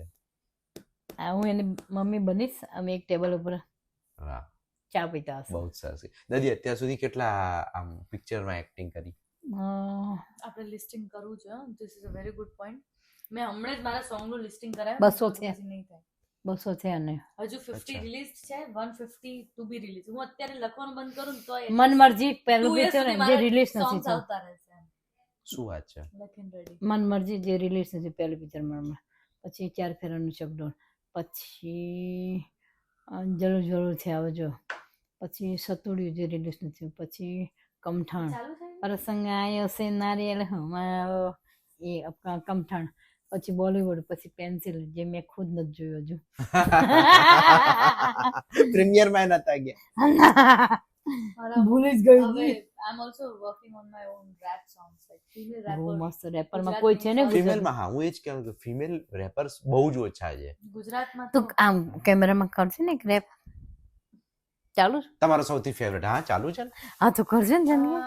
હા હું એની મમ્મી બનીશ. અમે એક ટેબલ ઉપર વાહ, ચા પીતા હશે. બહુ જ સરસ. દાદી અત્યાર સુધી કેટલા આમ પિક્ચરમાં એક્ટિંગ કરી? આપણે લિસ્ટિંગ કરવું છે. This is a very good point. મેં હમણાં જ મારા સોંગ નું લિસ્ટિંગ કરાવ્યું. 200 છે. પછી નહીં થાય. 200 છે અને હજુ 50 અચ્છા. રિલીઝ છે, 150 ટુ બી રિલીઝ. હું અત્યારે લખવાનું બંધ કરું ને તોય મન મરજી પહેલું 2 years પિક્ચર સુધી જે મારા રિલીઝ નથી songs થયું. આવતા રહેશે એમ. શું વાત છે. લખીને ready. મન મરજી જે રિલીઝ નથી પહેલું પિક્ચર માં. પછી 4 ફેરાનું ચકડોળ. પછી જરૂર જરૂર છે આવજો. પછી સતુડિયું જે રિલીઝ નથી થયું. પછી કમઠાણ. ચાલુ થઈ ગયું? પ્રસંગ આયો છે નારિયેલ હમારો એ આપણા કમઠાણ. પછી બોલીવુડ. પછી પેન્સિલ જે મેં ખુદ નથી જોયું હજુ. પ્રીમિયરમાં નતા ગયા. મારા ભૂલી જ ગઈ હવે I am also working on my own rap songs like female બહુ રેપર. મસ્ત રેપર માં કોઈ છે ને ફિમેલમાં હા હું એ જ કહેવું કે ફિમેલ રેપર્સ બહુ જ ઓછા છે. ગુજરાતમાં તું આમ કેમેરામાં કરશે ને એક રેપ ચાલુ છે? તમારો સૌથી ફેવરેટ? હા ચાલુ છે ને. હા તો કરશે ને જાનકી.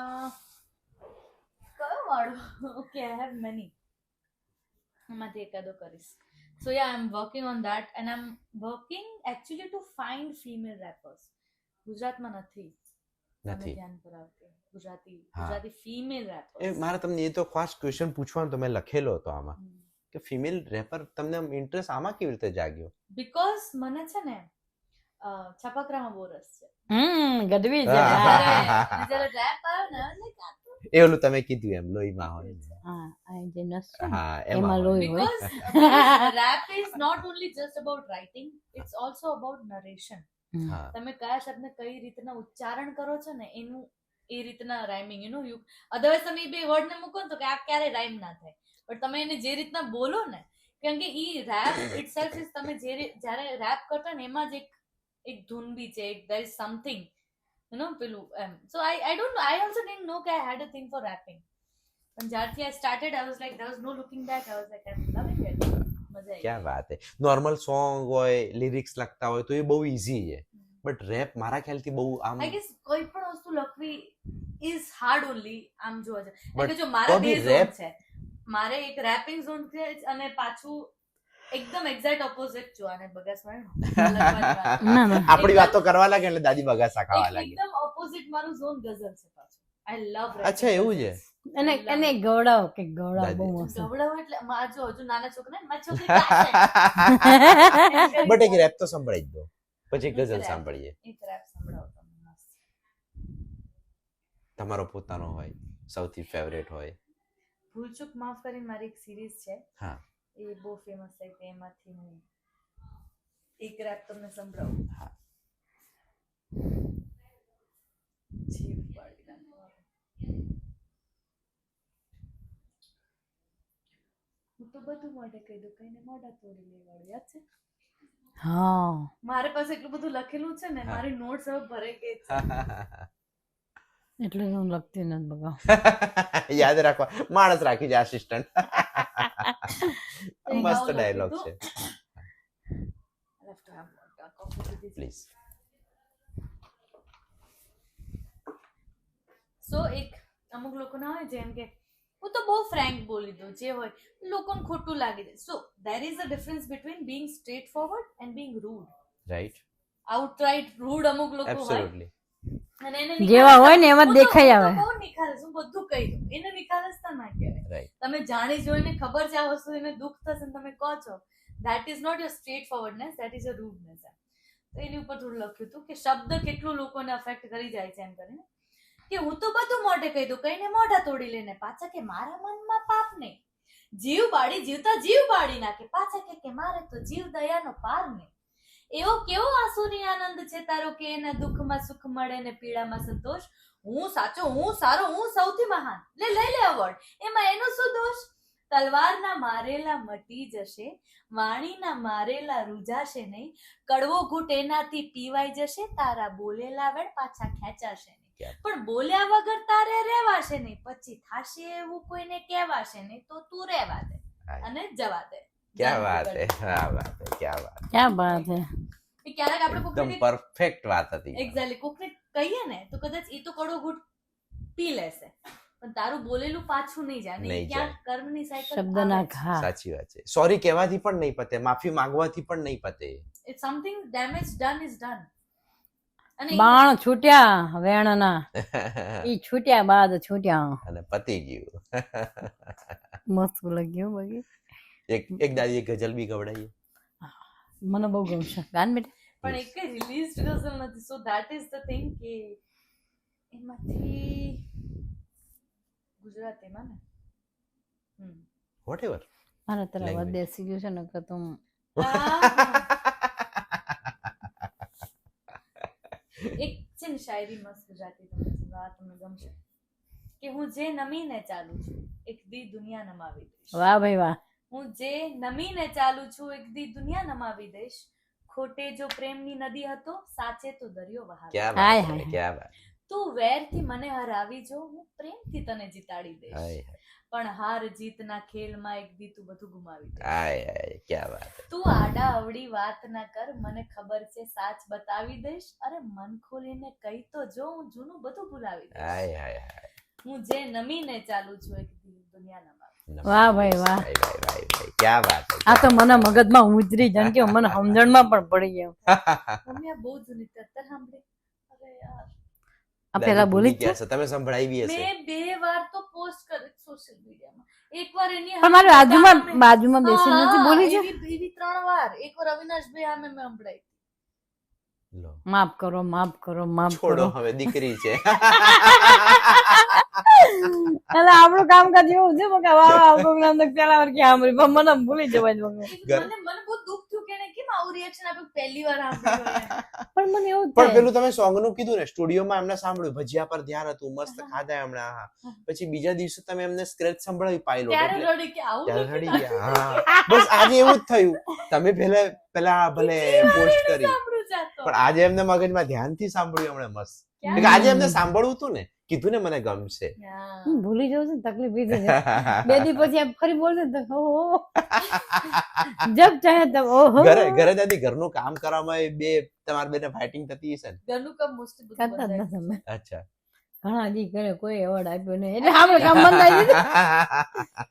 કયો વાળો? Okay I have many. એમાંથી એકાદો કરીશ. So yeah I am working on that and I am working actually to find female rappers. ગુજરાતમાં નથી. તમે નથી. ધ્યાન પર આવતી હા. ગુજરાતી ફીમેલ એ રેપર્સ. મારે તમને એ તો ખાસ ક્વેશ્ચન પૂછવાનું તો મેં લખેલો હતો આમાં કે ફિમેલ રેપર તમને ઇન્ટરેસ્ટ આમાં કેવી રીતે જાગ્યો? બીકોઝ મને છે ને છપકરામાં બહુ રસ છે. ગઢવી છે. હા. અને જ્યારે રેપ આવ્યો ને like આ તો એ ઓલું તમે કીધું એમ લોહીમાં હોય. હા આ જે નસ છે ને, હા એમાં એમાં લોહી હોય. હોય. because rap is not only just about writing, it's also about narration. હા તમે કયા શબ્દને કઈ રીતના ઉચ્ચારણ કરો છો ને એનું એ રીતના રાઇમિંગ યુ અધરવાઇઝ તમે એ બે વર્ડ ને મૂકો ને તો કે આ ક્યારે રાઇમ ના થાય. પણ તમે એને જે રીતના બોલો ને, કેમ કે ઈ રેપ ઇટસેલ્ફ ઇઝ તમે જ્યારે રેપ કરતા ને એમાં જ એક ધૂન બી છે, એક there is something પેલું એમ. So I don't I also didn't know કે I had a thing for rapping. પણ જ્યારથી I started I was like there was no looking back. I was like I'm loving it. મજા આવી. ક્યાં વાત હે. નોર્મલ સોંગ હોય lyrics લખતા હોય તો એ બહુ ઈઝી છે બટ રેપ મારા ખ્યાલથી બહુ આમ આઈ ગેસ કોઈ પણ વસ્તુ લખવી ઇઝ હાર્ડ ઓનલી આમ જોવા જાય. But કે જો મારા તો બે બી ઝોન rap- છે, મારે એક રેપિંગ ઝોન છે અને પાછું એકદમ એક્ઝેક્ટ ઓપોઝિટ જો આને બગાસ વાળો ના ના આપણી વાતો કરવા લાગે એટલે દાદી બગાસા ખાવા લાગે. એકદમ ઓપોઝિટ મારું ઝોન ગઝલ છે પાછું. આઈ લવ અચ્છા, એવું છે? એને ગવડાવો કે ગવડાવો બહુ મસ્ત. ગવડાવો એટલે જો હજુ નાના છોકરા ને મારી છોકરી ગાશે. બટ એક રેપ તો સંભળાઈ જ દો પછી એક ગઝલ સાંભળીએ. એક રેપ સંભળાવો તમને મસ્ત. તમારો પોતાનો હોય સૌથી ફેવરેટ હોય. ભૂલચૂક માફ કરીને મારી એક સિરીઝ છે, હા એ બહુ ફેમસ થઈ હતી. એમાંથી હું એક રેપ તમને સંભળાવું. હા. જીવ પાડી નાખવાનો. હું તો બધું મોઢે કહી દઉં, કઈને મોઢા તોડી લેવાળું. યાદ છે? હા મારે પાસે એટલું બધું લખેલું છે ને, હા. મારી નોટ્સ હવે ભરાઈ ગઈ છે. એટલે હું લખતી નથી બગા. યાદ રાખવા માણસ રાખી છે આસિસ્ટન્ટ. એક મસ્ત આવું ડાયલોગ લખ્યું છે. હતું. I'll have to have a coffee with this. Please. So એક અમુક લોકો ના હોય જેમ કે હું તો બહુ ફ્રેન્ક બોલી દઉં, જે હોય લોકોને ખોટું લાગી જાય. સો there is a difference between being straightforward and being rude. Right. outright rude અમુક લોકો હોય એબ્સોલ્યુટલી. અને એને જેવા હોય ને એમાં જ હું તો- દેખાઈ હું તો આવે. બહુ નિખાલસ, હું બધું કહી દઉં. એને નિખાલસતા ના કહેવાય. રાઈટ. તમે જાણી જોઈને ખબર છે આ વસ્તુ એને દુઃખ થશે ને તમે કહો છો, that is not your straightforwardness, that is your rudeness. તો એની ઉપર થોડું લખ્યું હતું કે શબ્દ કેટલું લોકોને અફેક્ટ કરી જાય છે એમ કરીને, કે હું તો બધું મોઢે કહી દઉં, કઈને મોઢા તોડી લેને પાછા કે મારા મનમાં પાપ નહીં. જીવ બાળી જીવતા જીવ બાળી નાખે, પાછા કે મારે તો જીવ દયાનો પાર નહીં. એવો કેવો આંસુની આનંદ છે તારો કે એના દુઃખમાં સુખ મળે ને પીડામાં સંતોષ. હું સાચો, હું સારો, હું સૌથી મહાન, લઈ લે એવોર્ડ. એમાં એનો શું દોષ? તલવારના મારેલા મટી જશે, વાણીના મારેલા રૂજાશે નહીં, કડવો ઘૂંટ એનાથી પીવાઈ જશે, તારા બોલેલા વેણ પાછા ખેંચાશે નહીં. પણ બોલ્યા વગર તારે રહેવાશે નહીં, પછી થાશે એવું કોઈને કહેવાશે નહીં, તો તું રહેવા દે અને જવા દે. ક્યાં વાત હે, ક્યાં વાત હે, ક્યાં વાત. ક્યાં બાત હે. એ ક્યારેક આપણે એકદમ કોકને પરફેક્ટ વાત હતી. એક્ઝેક્ટલી કોકને કહીએ ને તો કદાચ એ તો કડવો ઘૂંટ પી લેશે, પણ તારું બોલેલું પાછું નહીં જાય. નહીં ક્યાંક કર્મની સાયકલ શબ્દના ઘા. સાચી વાત છે. સોરી કહેવાથી પણ નહીં પતે, માફી માંગવાથી પણ નહીં પતે. It's something damage done is done. અને બાણ છૂટ્યા વેણના, ઈ છૂટ્યા બાદ છૂટ્યા. અને પતી ગયું. મસ્ત લાગ્યું બાકી. એક દાદી એક ગઝલ બી ગવડાવીએ. મને બહુ ગમશે. ગાન બેટા. પણ એક રિલીઝ ગઝલ નથી, so that is the thing કે એમાંથી ગુજરાતીમાં ને વોટ એવર. મારે તારા Language. વદેશી ગયું છે ને કે તું એક છે ને શાયરી મસ્ત ગુજરાતી તમને ગમશે કે હું જે નમીને ચાલુ છું એક દી દુનિયા નમાવી દઈશ. વાહ ભાઈ વાહ. હું જે નમીને ચાલુ છું એક દી દુનિયા નમાવી દઈશ. ખોટે જો પ્રેમની નદી હતો, સાચે તો દરિયો વહાવી. ક્યાં હાય વાત હાય. છે, ક્યાં વાત. તું વેરથી મને હરાવી જો, હું પ્રેમથી તને જીતાડી દઈશ. હાય હાય, પણ હાર જીતના ખેલમાં એક દી તું બધું ગુમાવી દઈશ. હાય હાય, ક્યાં વાત. તું આડા અવળી વાત ના કર, મને ખબર છે સાચ બતાવી દઈશ. અરે મન ખોલીને કહી તો જો, હું જૂનું બધું ભૂલાવી દઈશ. હાય હાય હાય. હું જે નમીને ચાલુ છું એક દી દુનિયા નમાવી. વાહ ભાઈ વાહ. ભાઈ ભાઈ ભાઈ ભાઈ, ક્યાં વાત છે, આ તો મને મગજમાં ઉતરી જાણ કે મને સમજણમાં પણ પડી ગયો. મમ્મી આ બહુ જૂની છે, અત્યારે સાંભળી. અરે યાર આ પેલા બોલી જ ગયા છે, તમે સંભળાવી હશે. મેં 2 વાર તો પોસ્ટ કરી સોશિયલ મીડિયામાં. એકવાર એની પણ મારી બાજુમાં બેસીને નથી બોલી છે. એવી 3 વાર. એકવાર અવિનાશભાઈ સામે મેં સંભળાઈ. લો, માફ કરો માફ કરો માફ છોડો કરો. હવે, દીકરી છે. એટલે આપણું કામકાજ એવું છે કે વાહ આપણું નામ તો પેલા વાર ક્યાં સાંભળી પણ મને ભૂલી જવાય છે મમ્મી. મને બહુ દુઃખ થયું કે એને કેમ આવું રિએક્શન આપ્યું પહેલી વાર સાંભળ્યું. પણ મને એવું પણ થાય પેલું તમે સોંગ નું કીધું ને, સ્ટુડિયોમાં એમને સાંભળ્યું, ભજીયા પર ધ્યાન હતું, મસ્ત ખાધા હમણાં. હા. પછી બીજા દિવસે તમે એમને સ્ક્રેચ સંભળાવી પાયલોટ, ત્યારે એટલે રડી કે આવું ત્યારે નથી રડી ગયા. હા, બસ આજે એવું જ થયું. તમે પેલા ભલે પોસ્ટ કરી, સાંભળ્યું છે આ તો. પણ આજે એમને મગજમાં ધ્યાનથી સાંભળ્યું એમણે મસ્ત. ક્યારે? કે આજે એમને સાંભળવું હતું ને, કીધું ને મને ગમશે. હા. હું ભૂલી જાઉં છું ને તકલીફ એ છે. 2 દી પછી આમ ફરી બોલશે ને તો ઓહો જબ ચાહે તબ ઓહો ઘરે દાદી ઘરનું કામ કરવામાં તમારા બેને ફાઇટિંગ થતી હશે ને? ઘરનું કામ મોસ્ટલી બધું કરતા જ બંધાય. નથી અમે. અચ્છા. ઘણા હજી કરે કોઈ એવોર્ડ આપ્યો નહીં એટલે આપણે કામ બંધાઈ દીધું.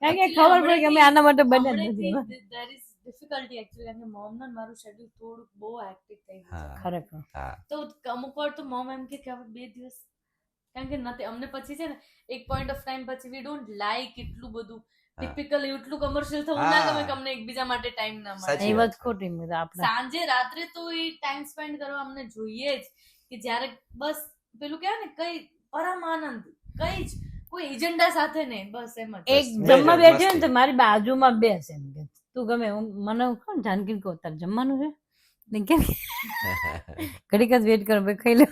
કારણ કે ખબર પડી કે અમે આના માટે બન્યા જ નથી. હમણાંથી there is difficulty actually, કારણ કે mom ને મારું schedule થોડુંક બહુ hectic થઈ ગયું છે. હા. ખરેખર હા. તો અમુક વાર તો mom એમ કે હવે 2 દિવસ, કારણ કે નથી અમને પછી છે ને એક point of time પછી we don't like એટલું બધું હા. ટિપિકલ એટલું કમર્શિયલ થવું ના ગમે કે અમને એકબીજા માટે ટાઈમ ના મળે. સાચી એ વાત. વાત ખોટી મુદ્દા આપણે સાંજે રાત્રે તો એ ટાઈમ સ્પેન્ડ કરવા અમને જોઈએ જ, કે જ્યારે બસ પેલું કહેવાય ને કઈ પરમ આનંદ, કઈ જ કોઈ એજન્ડા સાથે નહીં, બસ એમ જ. એક બસ, જમવા બેજો, બેઠી ને તો મસ્તી. મારી બાજુમાં બેસે એમ કે તું ગમે મને કોણ જાનકી કહો તાર જમવાનું છે ને કે ઘડીક જ વેટ કરો ભાઈ ખાઈ લે.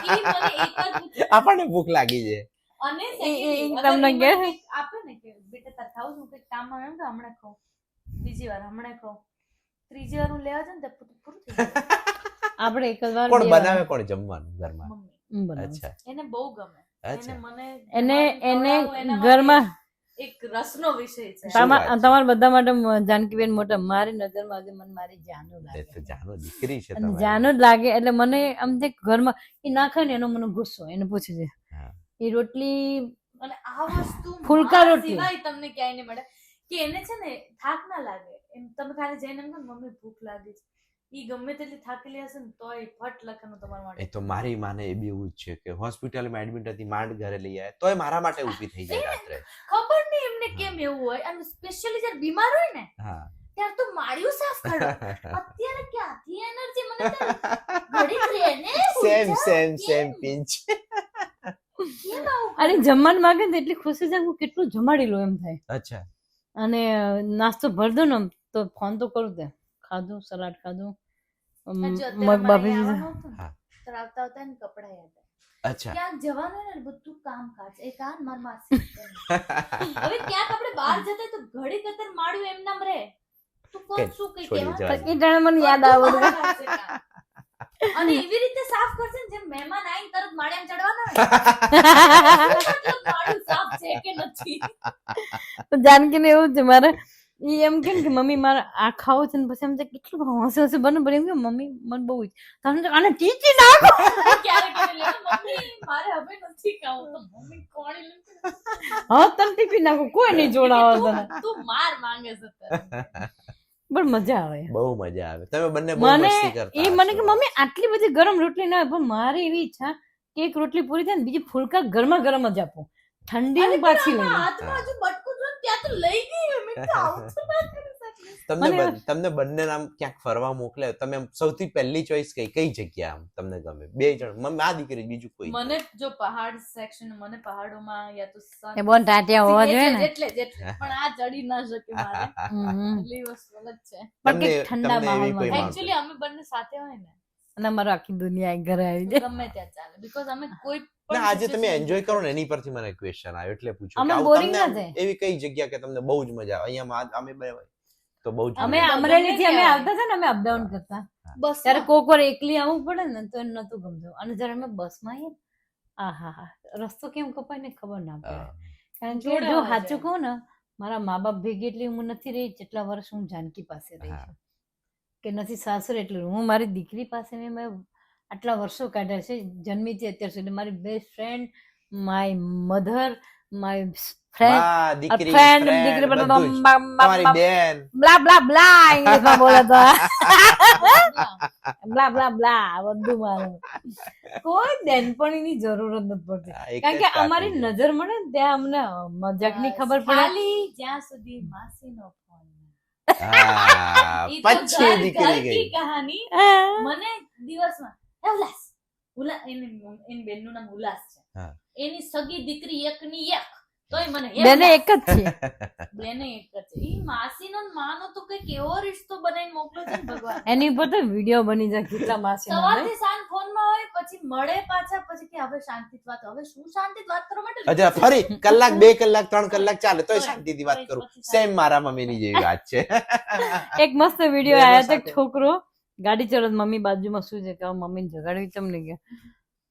ઈ મને એક જ પૂછે. આપણને ભૂખ લાગી છે. અને એ secondly, અગર તમને ઈ મને કે- કંઈક આપે ને કે બેટા તાર ખાવું છે, હું કંઈક કામમાં આવ્યો ને તો હમણાં ખાઉં, બીજી વાર હમણાં ખાઉં, ત્રીજી વાર હું લેવા જાઉં ને તો પૂરું થઈ જાય. આપણે એક જ વાર કોણ બે વાર બનાવે કોણ જમવાનું ઘરમાં? મમ્મી બરાબર. અચ્છા એને બહુ ગમે. એને અચ્છા. મને એને ખવડાવવું એના ઘરમાં માટે એક રસનો વિષય છે. શું વાત છે? તમારા બધા માટે જાનકીબેન મોટા, મારી નજરમાં હજી મને મારી જાનું એ લાગે તો જાનો દીકરી છે અને તમારી. જાનું જ લાગે એટલે મને આમ જે ઘરમાં એ ના ખાય ને એનો મને ગુસ્સો, એને પૂછે છે હા. એ રોટલી અને આ વસ્તુ ફુલકા માં રોટલી. સિવાય તમને ક્યાંય નહીં મળે કે એને છે ને થાક ના લાગે. એમ તમે ખાલી જઈને એમ કહો ને, મમ્મી ભૂખ લાગી છે, ઈ ગમે તેટલી થાકેલી હશે ને તોય ફટ લખવાનું તમારા એ માટે. તો મારી માને એ બી એવું જ છે કે હોસ્પિટલમાં એડમિટ હતી, માંડ ઘરે લઈ આવ્યા તોય મારા માટે ઊભી થઈ જાય રાત્રે. ખબર નહીં એમને કેમ એવું હોય, અને સ્પેશિયલી જ્યારે બીમાર હોય ને હા. ત્યારે તો માળિયું સાફ કરો. અત્યારે ક્યાંથી એનર્જી મને તો ઘડીક રહે ને સેમ પિંચ. કેમ આવું અને જમવાનું માંગે ને તો એટલી ખુશી છે કે હું કેટલું જમાડી લઉં એમ થાય. અચ્છા. અને નાસ્તો ભર દો ને તો ફોન તો કરું દે ખાધું, સલાડ ખાધું, હજુ અત્યારે મગ મારે બાફી અહીંયા દીધું. આવવાનું હતું ને, હા. ત્યારે આવતા આવતા એને કપડાં યાદ આવ્યા. અચ્છા ક્યાંક જવાનું હોય ને બધું કામ કાઢશે એ કાન માર માસી હવે ક્યાંક આપણે બહાર જતા હોય તો ઘડી કતર માળ્યું એમ નામ રે તું કોણ કે શું કઈ છોડી કહેવા જવા. એ ટાણે મને યાદ આવે બધું બહાર કાઢશે કામ. અને એવી રીતે સાફ કરશે ને જેમ મહેમાન આવીને તરત માળિયામાં ચડવાના હોય ને. મતલબ માળિયું સાફ છે કે નથી તો જાનકી ને એવું જ છે મારે ઈ એમ કેમ કે મમ્મી મારે આ ખાવું છે ને પછી એમ થાય કેટલું હસે હસે બને પણ એમ કે મમ્મી મને બહુ તમને આને ટીચી નાખો ક્યારેક એને લેવા, મમ્મી મારે હવે નથી ખાવું તો મમ્મી કોણી લે હા તને ટીપી નાખો કોઈ નહીં જોડાવા તને તું માર માંગે છે અત્યારે. પણ મજા આવે બહુ મજા આવે તમે બંને બહુ મને મસ્તી કરતા એ મને કે હશો. મમ્મી આટલી બધી ગરમ રોટલી ના હોય પણ મારી એવી ઈચ્છા કે એક રોટલી પૂરી થાય ને બીજી ફુલકા ગરમા ગરમ જ આપો ઠંડી અરે હું પાછી પણ લઈ લઉં. હાથમાં હજુ બટકું જો ને ત્યાં તો લઈ ગઈ મેં કીધું આવું તો ના કરી શકીશ. તમને બંને આમ ક્યાંક ફરવા મોકલે તમે આમ સૌથી પહેલી ચોઈસ કઈ જગ્યા આમ તમને ગમે બે જણ મમ્મી આ દીકરી બીજું કોઈ મને જો પહાડ સેક્શન મને પહાડોમાં યા તો sun- એ બોન ટાટિયા હોવા જોઈએ ને એટલે જ પણ આ ચડી ના શકે મારે હમ. એટલી વસ્તુ અલગ છે પણ તમને- કંઈક ઠંડા તમને એવી કોઈ માહોલમાં માણસ- એકચ્યુઅલી અમે બંને સાથે હોય ને અને અમારો આખી દુનિયા એક ઘરે આવી તો જાય ગમે ત્યાં ચાલે બીકોઝ અમે કોઈ ના આજે તમે situation એન્જોય કરો ને એની પરથી મને ક્વેશ્ચન આવ્યો એટલે પૂછ્યું અમે કે આવું boring તમને ના આમ થાય. એવી કઈ જગ્યા કે તમને બહુ જ મજા આવે અહીંયા અમે બે હોય તો બહુ જ અમે મજા આવે. અમરેલી થી અમે ગમે આવતા હતા ને અમે અપડાઉન કરતા બસ ત્યારે કોક વાર એકલી આવવું પડે ને તો એને નતું ગમતું અને જયારે અમે બસમાં આવીએ ને આહા રસ્તો કેમ કપાય ને ખબર ના પડે હા. કારણ કે જોડે જો હોવા સાચું જોઈએ. કહું ને મારા મા બાપ ભેગી એટલી હું નથી રહી જેટલા વર્ષ હું જાનકી પાસે રહી હા. છું કે નથી સાસરે એટલું હું મારી દીકરી પાસે મેં આટલા વર્ષો કાઢ્યા છે જન્મી છે અત્યાર સુધી મારી best friend my mother my friend વાહ, દીકરી ફ્રેન્ડ friend, દીકરી બધું જ. તમારી બેન બ્લા બ્લા બ્લા ઇંગ્લિશમાં બોલે તો બ્લા બ્લા બ્લા બધું મારું કોઈ બેનપણીની જરૂર જ નથી પડતી આ એક કારણ જ કે કાકી અમારી છે. નજર મળે ને ત્યાં અમને મજાકની ખબર પડે ખાલી જ્યાં સુધી માસીનો ફોન હા, ઈ તો પછી ઘર દીકરી ઘર કી ગઈ કહાની હા. મને દિવસમાં એ ઉલ્લાસ એની બેનનું નામ ઉલ્લાસ છે હા. એની સગી દીકરી એકની એક તોય મને એ બેને ઉલ્લાસ. એક જ છે બેને એક જ છે ઈ માસીનો ને માનો તો કઈક એવો રિશ્તો બનાવીને મોકલો છે ને ભગવાન એની ઉપર તો વિડીયો બની જાય કેટલા માસી સવારથી સાંજ ફોનમાં હોય પછી મળે પાછા પછી કે હવે શાંતિથી વાત હવે શું શાંતિથી વાત કરવા માટે અચ્છા ફરી કલાક 2 કલાક 3 કલાક ચાલે તોય શાંતિથી વાત પછી કરું શાંતિ. સેમ મારા મમ્મીની જેવી વાત છે એક મસ્ત વિડીયો બેનો આવ્યો હતો એક સાથે. છોકરો ગાડી ચલાવતો મમ્મી બાજુમાં શું છે કે મમ્મીને જગાડવી ચમ નહીં ગયા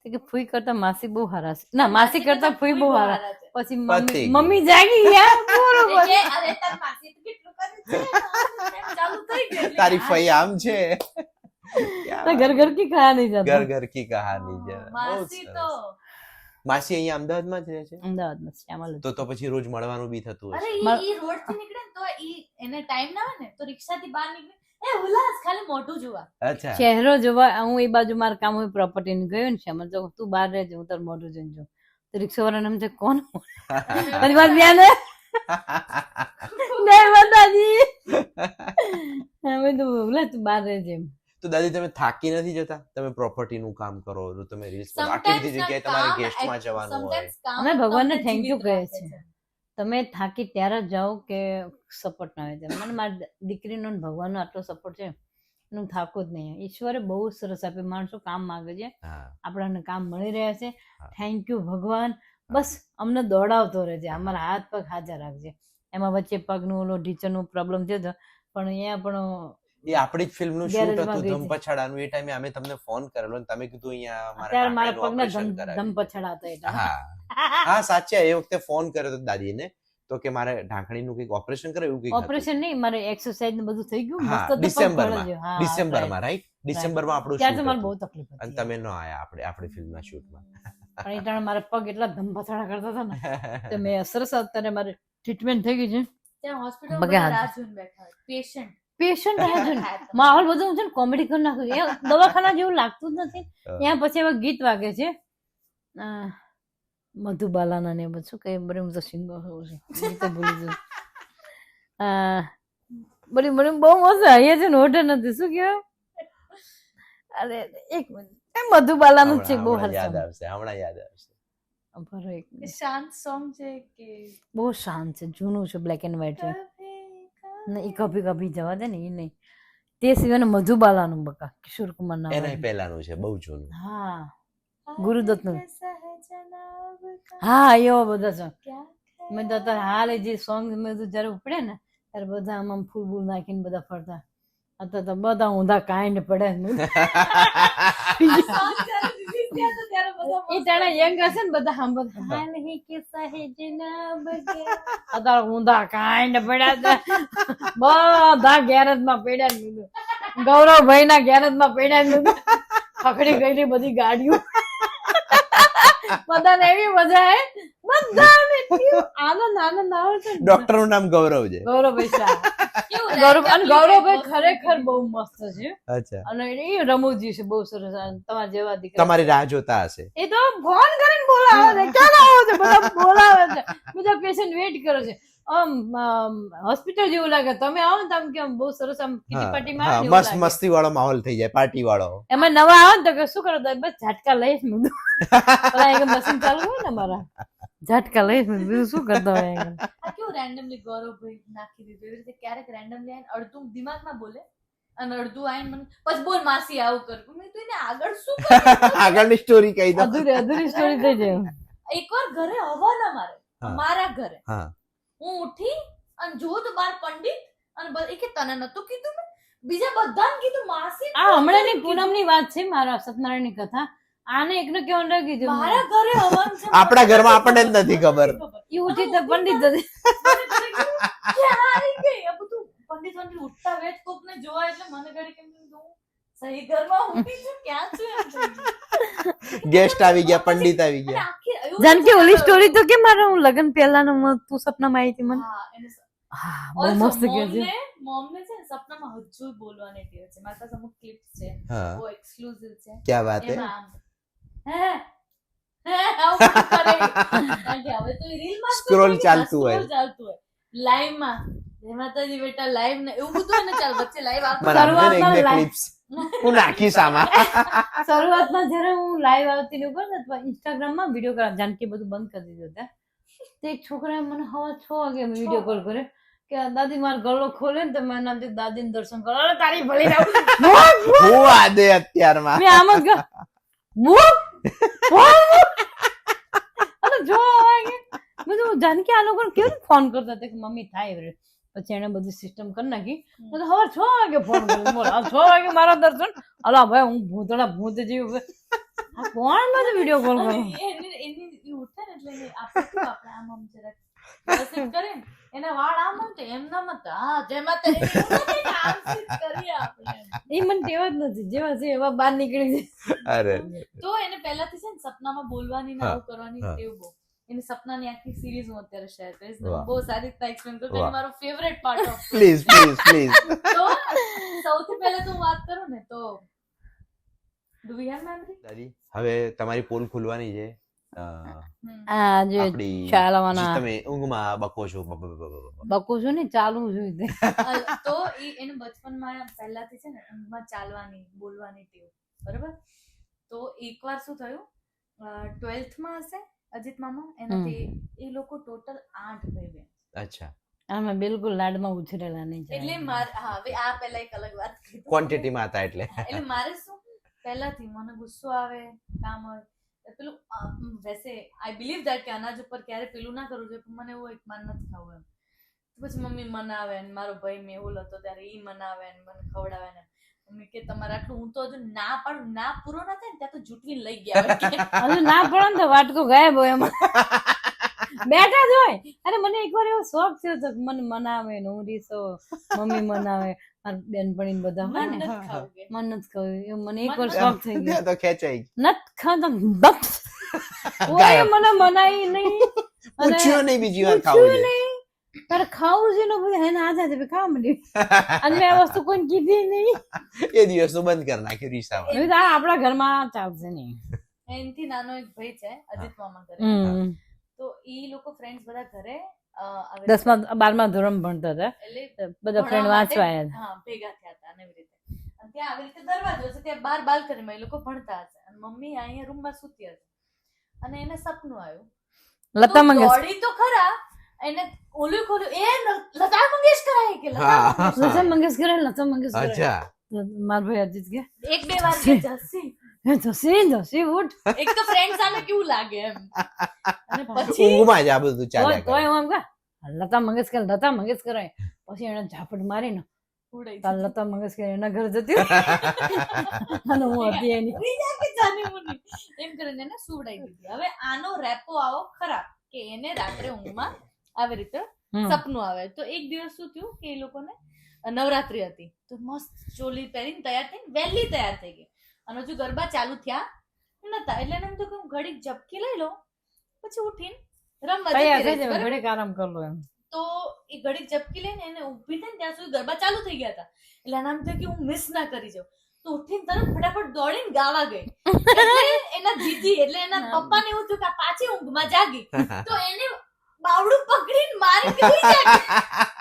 તો કે ફૂઈ કરતા માસી બહુ હારા છે ના માસી કરતા ફૂઈ બહુ હારા છે. પછી પતી મમ્મી ગયું. મમ્મી જાગી ગયા પૂરું એટલે કે, અરે તાર માસી તો કેટલું કરે છે ચાલુ થઈ ગયું એટલે તારી આ ફઈ આમ છે તો ઘર ઘર કી ખાયા નહીં ઘર જતા ઘર કી કહાની છે બહુ માસી સરસ. તો માસી અહીંયા અમદાવાદમાં જ રહે છે અમદાવાદમાં શ્યામલ તો પછી રોજ મળવાનું બી થતું અરે હશે ઈ રોડ થી નીકળે ને તો ઈ એને ટાઈમ ના હોય ને તો રિક્ષાથી બહાર નીકળે એ ઉલ્લાસ ખાલી મોઢું જોવા અચ્છા ચહેરો જોવા હું એ બાજુ મારું કામ હોય પ્રોપર્ટી નું ગયો ને શ્યામલ તો તું બહાર રહેજે હું તારું મોઢું જોઈને જોઉં તો રિક્ષાવાળાને એમ છે કોણ પછી મારી બેન ને માતાજી અમે તો બોલા તું બહાર રહેજે એમ તો દાદી તમે થાકી નથી જતા તમે પ્રોપર્ટી નું કામ કરો તો તમે રીલ્સ કરો આટલી બધી જગ્યાએ તમારે ગેસ્ટમાં જવાનું હોય અમે ભગવાનને thank you કહે છે. તમે થાકી ત્યારે જ જાઓ કે સપોર્ટ ના હોય મને મારી દીકરીનો ને ભગવાનનો આટલો સપોર્ટ છે હું થાકું જ નહીં ઈશ્વરે બહુ સરસ આપ્યું માણસો કામ માંગે છે હા આપણાને કામ મળી રહ્યા છે હા. થેન્ક યુ ભગવાન બસ અમને દોડાવતો રહેજે અમારા હાથ પગ હાજર રાખજે એમાં વચ્ચે પગનું ઓલો ઢીચરનું પ્રોબ્લેમ થયો હતો પણ અહીંયા પણ એ આપણી જ ફિલ્મ નું શૂટ ગેરેજમાં હતું ગઈ ધમ પછાડાનું એ ટાઈમે અમે તમને ફોન કરેલો અને તમે કીધું અહીંયા અત્યારે મારા કાકાનું પગના operation કરાવ્યું. ધમ પછડાતા એટલે હા હા સાચે એ વખતે ફોન કર્યો હતો દાદીને તો કે મારે ઢાંકણીનું કંઈક ઓપરેશન કરે એવું કંઈક હતું. ઓપરેશન નહીં મારે એક્સરસાઇઝ ને બધું થઈ ગયું હા, મસ્ત તો પગ ડિસેમ્બરમાં. ભરાઈ ગયો. હા, ડિસેમ્બરમાં રાઈટ ડિસેમ્બરમાં આપણું ત્યારે તો shoot મારે બહુ હતું. તકલીફ અને હતી તમે ન આયા આપણી ફિલ્મના શૂટમાં પણ એ ટાણે મારા પગ એટલા ધમ પછાડા કરતા હતા ને તો મેં સરસ અત્યારે મારે ટ્રીટમેન્ટ થઈ ગઈ છે ત્યાં હોસ્પિટલ બગે હાથ. રાહ જોઈને બેઠા હોય પેશન્ટ પેશન્ટ માહોલ બધું છે ને કોમેડી કરી નાખ્યું છે. એ દવાખાના જેવું લાગતું જ નથી ત્યાં પછી એવા ગીત વાગે છે મધુબાલાના ને બધું શું કઈ બરે હું તો સિંગર હોઉં છું ગીત તો ભૂલી જઉં બધી મને બહુ મસ્ત અહીંયા છે ને હોટે નથી શું કહેવાય અરે એક મિનિટ મધુબાલાનું જ છે બહુ હમણાં યાદ હરસમ આવશે હમણાં યાદ આવશે બરો એક મિનિટ. શાંત સોંગ છે કે બહુ શાંત છે જૂનું છે બ્લેક એન્ડ વ્હાઈટ છે ને એ કભી કભી જવા દે ને એ નહીં તે સિવાયનું મધુબાલાનું બકા કિશોર કુમાર ના એના પહેલાનું છે બહુ જૂનું હા ગુરુદત્તનું. कैसा है जनाब का હા એવો બધા છે. क्या મેં તો અત્યારે હાલ જે સોંગ મેં તો જયારે ઉપડે ને ત્યારે બધા આમ ફૂલ બૂલ નાખીને બધા ફરતા. અત્યારે તો બધા ઊંધા કાંડ પડે. song જ્યારે release થયા હતા ત્યારે બધા એ ટાણે યંગ હશે ને બધા સાંભળતા હાલ હી કિસ્સા હે જનાબ કે. અત્યારે ઊંધા કાંડ પડ્યા હતા. બધા ગેરેજ માં પડ્યા જ બધું. ગૌરવભાઈ ના ગેરેજ માં પડ્યા જ બધું. ખખડી ગઈ બધી ગાડીઓ. બધાને એવી મજા આવે. બધાને એટલી આનંદ આવે છે ને. ડોક્ટર નું નામ ગૌરવ છે. ગૌરવભાઈ શાહ. કેવું ગૌરવ અને randomly ગૌરવભાઈ મસ્ત ખરેખર બહુ મસ્ત છે. અચ્છા, અને એ રમૂજી છે બહુ સરસ. અને તમારા જેવા દીકરા તમારી રાહ જોતા હશે. એ તો ફોન કરીને બોલાવે છે. ક્યાં આવો છો? બધા બોલાવે છે. બધા પેશન્ટ વેઇટ કરે છે. આમ હોસ્પિટલ જેવું લાગે. તમે આવો ને તમે કેમ બહુ સરસ આમ કીટી પાર્ટીમાં આવે ને એવું મસ્ત લાગે. મસ્તી વાળો માહોલ થઈ જાય, પાર્ટી વાળો. એમાં નવા આવે ને તો કે શું કરો તો બસ ઝાટકા લઈશ ને બધું. પેલા એક મશીન ચાલુ હોય ને મારા ઝાટકા લઈશ ને બધું શું કરતા હોય આગળ. આ કેવું રેન્ડમલી ગૌરવભાઈ નાખી દીધું એવી રીતે ક્યારેક રેન્ડમલી આવીને અડધું દિમાગમાં બોલે અને અડધું આવીને મને પછી બોલ માસી આવું કર. મેં તો એને આગળ શું કર્યું? આગળની સ્ટોરી કહી દો. અધૂરી સ્ટોરી થઈ જાય. એકવાર ઘરે હવા ના મારે હા. મારા ઘરે હા, હું ઉઠી અને જોઉં તો બાર પંડિત અને એ કે તને નતું કીધું મેં બીજા બધાને કીધું માસી આ હમણાંની પૂનમની વાત છે મારા સત્યનારાયણની કથા. આને એકને કેવું લાગી છે મારા ઘરે હવન છે આપણા ઘરમાં આપણને જ નથી ખબર. ઈ ઉઠી તો પંડિત હતી. ક્યાં આવી ગઈ આ બધું પંડિત ઉઠતા વેચ કોકને જોવા એટલે મને ઘડી કેમ હું સહી ઘરમાં ઊઠી છું ક્યાં છું એમ થઈ ગયું. ગેસ્ટ આવી ગયા, પંડિત આવી અને ગયા. આખી એવું જાનકી ઓલી વિચારો. સ્ટોરી તો કે મારા હું લગન પહેલાનો તું સપનામાં આવી હતી મને. હા, એને હા બહુ Also, મસ્ત કે છે. મોમને છે ને સપનામાં હજુ બોલવાની ટેવ છે. મારી પાસે અમુક ક્લિપ્સ છે હા, બહુ એક્સક્લુઝિવ છે ક્યાં વાત હે. એમાં આમ હે આવું બધું કરે. કારણ કે હવે તો રીલમાં Scroll ચાલતું હોય. ચાલતું હોય લાઈવ માં જય માતાજી બેટા લાઈવ ને એવું બધું એને ચાલ વચ્ચે લાઈવ આવતું મને આપજો ને એક બે શરૂઆતમાં clips. હું નાખીશ આમાં. શરૂઆતમાં જયારે હું લાઈવ આવતી ને ઉપર ને અથવા ઇન્સ્ટાગ્રામમાં વિડીયો કરા જાનકી બધું બંધ કરી દીધું હતા. તો એક છોકરાએ મને હવા 6 વાગે વિડીયો કોલ કર્યો કે દાદી મારો ગળો ખોલે ને તો મેં નામથી દાદીને દર્શન કરો. અરે તારી ભલી રાવ. હું આદે અત્યારમાં. મેં આમ જ કહ્યું, અરે જો વાગે મેં તો જાનકી આ લોકોને કેવી રીતે ફોન કરતા હતા કે મમ્મી થાય એવી રીતે. પછી એને બધી સિસ્ટમ કરી નાખી. મેં તો હવે 6 વાગે ફોન કર્યો. બોલ 6 વાગે મારા દર્શન. અલા ભાઈ હું ભૂત જેવું આ કોણ મને વિડીયો કોલ કરો. એની ઈ ઉઠે ને એટલે આપણે શું આપણે આમ આમ જરાક વ્યવસ્થિત કરે ને એના વાળ આમ હોય તો એમના મત હા જેમાં તે આમ સીધ કરીએ આપણે. એ મને ટેવ જ નથી. જેવા છે એવા બહાર નીકળી જાય. અરે તો એને પહેલાથી છે ને સપનામાં બોલવાની ને હા, આવું કરવાની હા. ટેવ બહુ. એની સપનાની આખી સિરીઝ હું અત્યારે શેર કરીશ ને વાહ. બહુ સારી રીતે એક્સપ્લેન કરું. વાહ. એ મારો favourite part of please please please. તો સૌથી પહેલા તો હું વાત કરું ને તો ડુ વી હેવ મેમરી દાદી હવે તમારી પોલ ખુલવાની છે. આ જે આપણી ચાલવાના જે તમે ઊંઘમાં બકો છો. બકું છું ને ચાલુ છું તે. તો એને બચપનમાં પહેલાથી છે ને ઊંઘમાં ચાલવાની બોલવાની ટેવ બરાબર. તો એકવાર શું થયું 12th માં હશે અજીત મામા એનાથી એ લોકો ટોટલ 8 ભાઈ બહેન. અચ્છા, અમે બિલકુલ લાડમાં ઉછરેલા નહીં. એટલે મારે હા હવે આ પહેલા એક અલગ વાત કરી દઉં. ક્વોન્ટિટીમાં હતા એટલે. એટલે મારે શું પહેલાથી મને ગુસ્સો આવે કામ હોય પેલું વૈસે આઈ બિલીવ ધેટ કે અનાજ ઉપર ક્યારે પેલું ના કરવું જોઈએ પણ મને એવું એક માન નથી ખાવું એમ. તો પછી મમ્મી મનાવે ને મારો ભાઈ મેહુલ હતો ત્યારે ઈ મનાવે ને મને ખવડાવે ને મમ્મી કે તમારે આટલું હું તો હજુ ના પાડું ના પૂરો ના થાય ને ત્યાં તો જૂટવીને લઈ ગયા હોય કે. હજુ ના પડે ને તો વાટકો ગાયબ હોય એમાં બેઠા જ હોય. અરે મને એકવાર એવો શોખ થયો હતો કે મને મનાવે ને હું રીસો મમ્મી મનાવે મારી બેનપણી બધા હોય મને ને નથી ખાવું કે. મન નથી કહ્યું એવું મને એકવાર મન શોખ થઈ ગયો. ત્યાં તો ખેંચાઈ. નત ખાતા બસ કોઈ મને મનાઈ નહીં અને પૂછ્યું નહીં બીજી વાર પૂછ્યું ખાવું છે. નહીં. તારે ખાવું છે ને બધું હેને આજા છે ખાવા માંડ્યું અને મેં આ વસ્તુ કોઈને કીધી નહીં. એ દિવસ તો બંધ કરી નાખ્યું રીસામાં. મેં કીધું આ આપણા ઘરમાં ચાલશે નહીં. એનથી નાનો એક ભાઈ છે અજીત મામા ઘરે. હમ. તો ઈ લોકો ફ્રેન્ડ્સ બધા ઘરે આવે 10મા 12મા ધોરણ ભણતા હતા એટલે બધા ફ્રેન્ડ ભણવા વાંચવા માટે, આવ્યા. હા ભેગા થયા હતા અને એવી રીતે અને ત્યાં આવી રીતે દરવાજો છે ત્યાં બાર બાલ્કનીમાં એ લોકો ભણતા હશે અને મમ્મી અહીંયા રૂમમાં સૂતી હતી અને એને સપનું આવ્યું. લતા તો મંગેશકર દોડી તો ખરા એને ઓલું ખોલ્યું એ લતા મંગેશકર આવી કે લતા હા. મંગેશકર. લતા મંગેશકર લતા મંગેશકર અચ્છા, મારા ભાઈ અજીત કે એક બે વાર કે જસી જસી ઉઠ. એક તો ફ્રેન્ડ સામે કેવું લાગે એમ. અને પછી ઊંઘમાં જ આ બધું ચાલ્યા કરે. તોય હું એમ કહે, લતા મંગેશકર આય. પછી એને ઝાપટ મારીને ઉડાઈ તાર લતા મંગેશકર એના ઘર જતી રહી. અને હું હતી એની. એમ કરીને એને સુવડાવી દીધી. હવે આનો રેપો આવો ખરાબ કે એને રાત્રે ઊંઘમાં આવી રીતે સપનું આવે. તો એક દિવસ શું થયું કે એ લોકોને નવરાત્રી હતી તો મસ્ત ચોલી પહેરીને તૈયાર થઈને વહેલી તૈયાર થઈ ગઈ અને હજુ ગરબા ચાલુ થયા નતા એટલે એને એમ તો કે હું ઘડીક ઝપકી લઈ લઉં પછી ઉઠીને રમવા તૈયાર જતી થઈ રહીશ, જાય, બરાબર? ઘડીક આરામ કર લો એમ. તો એ ઘડીક ઝપકી લઈને એને ઊભી થઈને ત્યાં સુધી ગરબા ચાલુ થઈ ગયા હતા એટલે એના એમ થયું કે હું મિસ ના કરી જાઉં તો ઉઠીને તરત ફટાફટ દોડીને ગાવા ગઈ. એટલે એના જીજી એટલે એના પપ્પાને એવું થયું કે આ પાછી ઊંઘમાં જાગી તો એને બાવડું પકડીને મારી દીધું.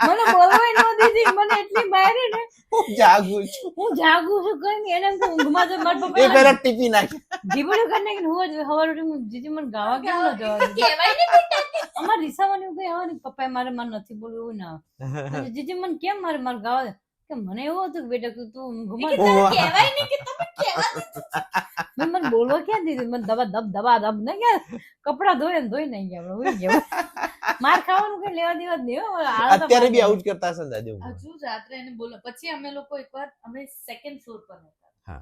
મને બોલવાય ન દીધી, મને એટલી મારી ને હું જાગું છું. હું જાગું છું કઈ નહીં. એને એમ કે ઊંઘમાં જો મારા એ પપ્પા પેલા ટીપી નાખી. જીબડું કરી નાખીને હું જ સવારે ઉઠીને જીજી મને ગાવા કેમ ન જવા દીધું? કહેવાય ને બેટા અમાર રીસાવાની એવું કઈ આવે ને પપ્પાએ મારે નથી બોલવું એવું ના આવે. અને જીજી મને કેમ મારે ગાવા દે? કે મને એવું હતું કે બેટા તું ઊંઘમાં જ. કહેવાય નહીં કે તમે કહેવા દીધું. મેં મને બોલવા ક્યાં દીધું? મને દબા ધબ ને કે કપડા ધોઈ નહીં ગયા આપણે હોઈ ગયા. માર ખાવાનું કઈ લેવા દેવા જ નહીં હો. અત્યારે બી આવું જ કરતા હશે ને દાદી ઊંઘમાં. હજુ રાત્રે એને બોલો પછી અમે લોકો એકવાર અમે સેકન્ડ ફ્લોર પર હતા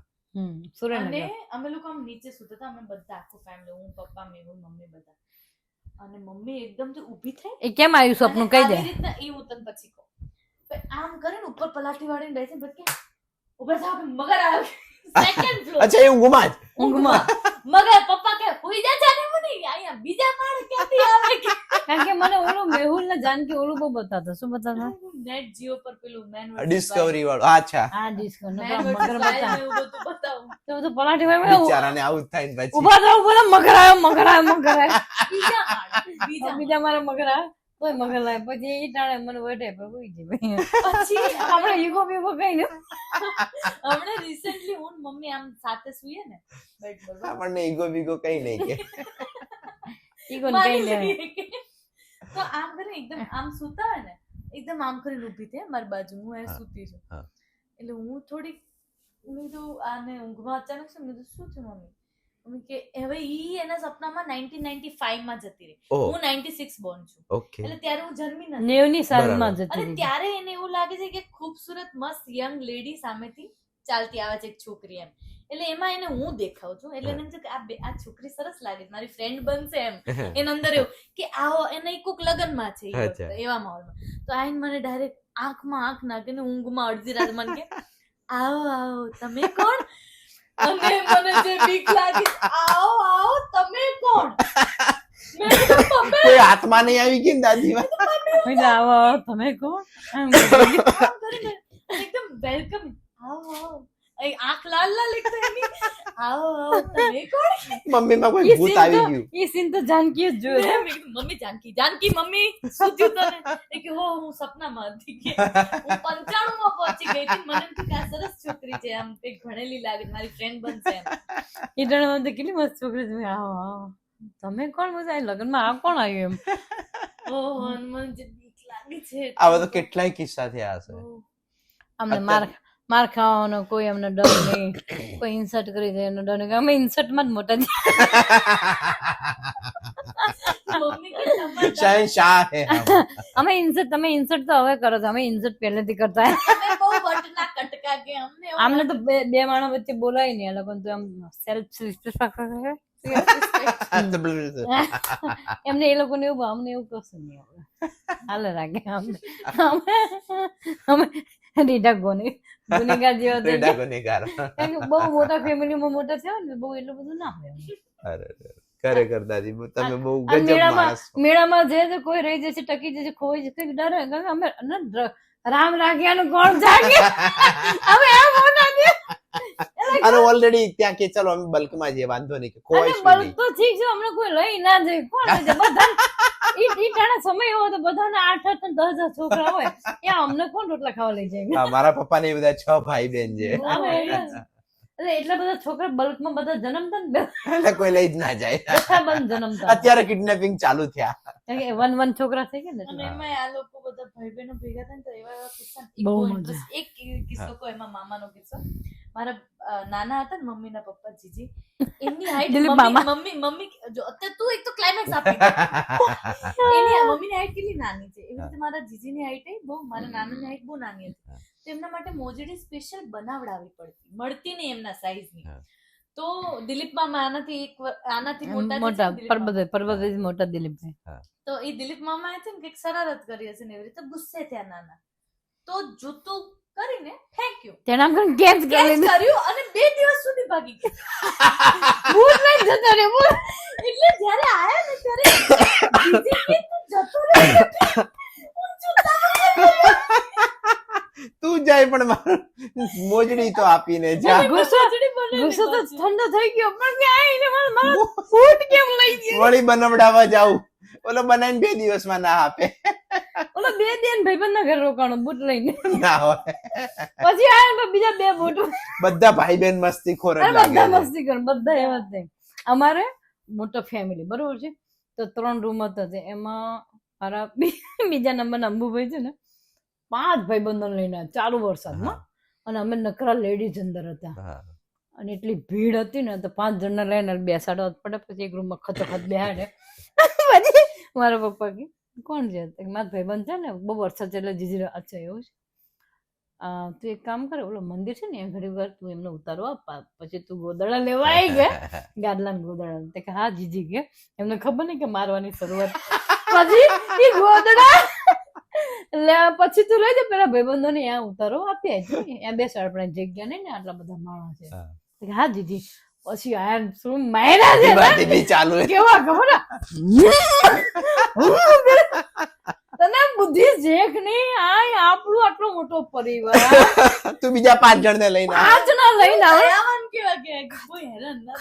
સુરેન્દ્રનગર. અને અમે લોકો આમ નીચે સુતા હતા અમે બધા આખું ફેમિલી હું પપ્પા મેહુલ મમ્મી બધા અને મમ્મી એકદમ તો ઊભી થઈ એ કેમ આવ્યું સપનું કહી દે. આવી રીતના એ હું તને પછી કહું આમ કરે ને ઉપર પલાટી વાળીને બેસી પછી કે ઉપર સાહેબ મગર આવ્યો સેકન્ડ ફ્લોર અચ્છા એ ઊંઘમાં જ. ઊંઘમાં. મગર પપ્પા કે હુઈ જા જાને મુની અહીંયા બીજા માળ ક્યાંથી આવે કે કારણ કે મને ઓલું મેહુલ ને જાનકી ઓલું બહુ બતાતા. શું બતાતા? નેટ જીઓ પર પેલું મેન ડિસ્કવરી વાળું. અચ્છા આ ડિસ્કો મેન મગર બતા. એવું બધું બતાવું તો બધું પલાટી વાળા બિચારાને આવું જ થાય ને પછી ઉભા થવું બોલે મગર આવ્યો. બીજા માળ બીજા બીજા મારા મગર આવે તોય મગર લાવે. પછી એ ટાણે મને વટે પછી પછી આપણે ઈગો બીગો કઈ ને હમણાં રિસેન્ટલી હું ને મમ્મી આમ સાથે સુઈએ ને બેડ પર આપણને ઈગો બીગો કઈ નહીં કે ઈગો ને કઈ લે. તો આમ કરીને એકદમ આમ સુતા હોય ને એકદમ આમ કરીને ઊભી થઈ મારી બાજુ હું એ સુતી છું હા. એટલે હું થોડીક મેં તો આને ઊંઘમાં અચાનક છે મેં તો શું છે મમ્મી મમ્મી કે હવે ઈ એના સપનામાં 1995 માં જતી રહી ઓહ હું 96 બોર્ન છું ઓકે એટલે ત્યારે હું જન્મી નથી 90 ની સાલમાં જતી અને રહી. ત્યારે એને એવું લાગે છે કે ખૂબસૂરત મસ્ત યંગ લેડી સામેથી ચાલતી આવે છે એક છોકરી એમ એટલે એમાં એને હું દેખાઉં છું એટલે એને એમ થયું કે આ છોકરી સરસ લાગે છે મારી ફ્રેન્ડ બનશે એમ એના અંદર એવું કે આવો એને કોક લગનમાં છે ઈ વખતે, એવા માહોલમાં તો આઈને મને ડાયરેક્ટ આંખમાં આંખ નાખીને ઊંઘમાં અડધી રાત મને કે આવો આવો તમે કોણ અને મને જે બીક લાગી આવો તમે કોણ મેં કીધું, "મમ્મી." કોઈ હાથમાં નહીં આવી ગઈ ને દાદી માં. એટલે આવો તમે કોણ આમ આમ કરીને એકદમ વેલકમ આવો આવો એ આંખ લાલ લાલ એકદમ એની આવો આવો તમે કોણ મમ્મી માં કોઈ ભૂત આવી ગયું. ઈ સીન તો જાનકી જ જોયો. મેં કીધું, મમ્મી જાનકી જાનકી મમ્મી શું થયું તને એ કે હો હું સપનામાં હતી કે હું 95 માં પહોંચી ગઈ હતી મને એમ થયું કે આ સરસ છોકરી છે આમ કંઈક ભણેલી લાગે છે, મારી ફ્રેન્ડ બનશે એમ ઈ ટાણે તો કેટલી મસ્ત છોકરી છે. આવો આવો તમે કોણ? બધા લગ્નમાં આ કોણ આવ્યું એમ? ઓહો અને મને જે બીક લાગે છે આવા તો કેટલાય કિસ્સા થયા હશે. અમને માર ખાવાનો કોઈ અમને ડર નહીં, કોઈ ઇન્સર્ટ કરી દે એનો ડર નહીં. અમે ઇન્સર્ટ માં જ મોટા છીએ. મમ્મી કે તમારે શહેનશાહ હે હમ. અમે ઇન્સર્ટ તમે ઇન્સર્ટ તો હવે કરો છો, અમે ઇન્સર્ટ પહેલેથી કરતા. તમે બહુ વટના કટકા કે અમને એવું આમને તો બે માણસ વચ્ચે બોલાય નહીં. એ લોકો તો આમ સેલ્ફ રિસ્પેક્ટ એમને એ લોકોને એવું અમને એવું કશું નહીં. હાલે રાખે અમે રીઢા ગુનેગાર જેવા થઈ રેડા ગયા. ગુનેગાર. કારણ કે બહુ મોટા ફેમિલીમાં મોટા થયા ને બહુ એટલું બધું ના હોય. અરે ખરેખર દાદી તમે બહુ આ ગજબ માણસ છો. મેળામાં જે તો કોઈ રહી જશે, ટકી જશે, ખોઈ જશે, ડરે. કારણ કે અમે રામ રાખ્યાનું કોણ જાગે અમે એમ મોટા છે. અને ઓલરેડી ત્યાં કે ચલો અમે બલ્કમાં જઈએ વાંધો નહીં કે અને કોઈ બલ્ક તો ઠીક છે, અમને કોઈ લઈ ના જાય. કોણ લઈ જાય? બધા ઈ ટાણે સમય એવો તો બધાને 8-8 અને 10 છોકરા હોય ત્યાં અમને કોણ રોટલા ખાવા લઈ જાય? મારા પપ્પા ને બધા 6 ભાઈ બહેન છે અમે એટલે એટલા બધા છોકરા બલ્કમાં બધા જન્મતા ને એટલે કોઈ લઈ જ ના જાય. જથ્થાબંધ જન્મતા. અત્યારે કિડનેપિંગ ચાલુ થયા. કારણ કે 1 છોકરા થઈ ગયા ને અને એટલે. એમાં આ લોકો બધા ભાઈ બહેનો ભેગા થાય ને તો એવા એવા કિસ્સા બહુ બહુ મજા. એક કિસ્સો કહો એમાં મામાનો કિસ્સો મારા નાના હતા ને મમ્મીના પપ્પા જીજી, એમની હાઈટ દિલીપ મામા. મમ્મી જો અત્યારે તું એક તો ક્લાઇમેક્સ આપી દે. એની મમ્મીની હાઈટ કેટલી નાની છે, એવી રીતે મારા જીજીની હાઈટ બહુ, મારા નાનાની હાઈટ બહુ નાની હતી. તો એમના માટે મોજડી સ્પેશિયલ બનાવડાવી પડતી, મળતી નહીં એમના સાઈઝની. તો દિલીપ મામા આનાથી મોટા છે, પર્વત મોટા દિલીપભાઈ. તો એ દિલીપ મામાએ છે ને કંઈક શરારત કરી હશે ને એવી રીતે ગુસ્સે થયા નાના, તો જૂતું કરીને ફેંક્યું, તેના આમ કરીને કેચ કરી લીધું. કર્યું અને 2 દિવસ સુધી ભાગી ગયા. ભૂત લઈને જતો રહ્યો, બોલ. એટલે જયારે આયા ને ત્યારે જીજી કે તું જતો રહે, હું જૂતા તું જાય પણ મારું મોજડી તો આપીને જા. ગુસ્સો તો ઠંડો થઈ ગયો, પણ કે આઈને મારો ફૂટ કેમ લઈ ગયો? વળી બનાવડાવવા જાઉં, ઓલો બનાવીને 2 દિવસમાં ના આપે. ઓલો 2 દિન ભાઈબંધ ના ઘરે રોકાણો બૂટ લઈને, ના હોય. પછી આયા બીજા 2 બૂટ. બધા ભાઈ બહેન મસ્તી ખોર જ બધા લાગે. મસ્તી કરે, બધા એવા જ થાય. અમારે મોટો ફેમિલી બરોબર છે, તો 3 રૂમ હતા, એમાં મારા બીજા નંબરના અંબુભાઈ છે ને 5 ભાઈબંધો લઈને આવ્યા ચાલુ વરસાદમાં, અને અમે નકરા લેડીઝ અંદર હતા, અને એટલી ભીડ હતી ને તો 5 જણને લઈને બેસાડવા પડે. પછી એક રૂમમાં ખચોખચ બેહાડે. પછી મારા પપ્પા કે કોણ છે? મારા ભાઈબંધ છે ને, બહુ વરસાદ છે એટલે જીજી. અચ્છા એવું છે, તું એક કામ કરે, ઓલો મંદિર છે ને એ ઘડી વાર તું એમને ઉતારવા, પછી તું ગોદડા લેવા આવી ગયા, ગાદલા ને ગોદડા. કે હા જીજી, કે એમને ખબર નહીં કે મારવાની શરૂઆત. પછી એ ગોદડા પછી તું લઈ જા, પેલા ભાઈબંધો ને ત્યાં ઉતારો આપી આવજો, ત્યાં બેસાડ, આપણે જગ્યા નહીં ને આટલા બધા માણસ છે. હા જીજી. પછી આયા શું માયરા છે ચાલુ કેવા ખબર તને બુદ્ધિ જેક નહીં. આ આપણું આટલો મોટો પરિવાર, તું બીજા 5 જણને લઈને 5 ના લઈને આવે, આવાન કેવા કે કોઈ હેરાન ના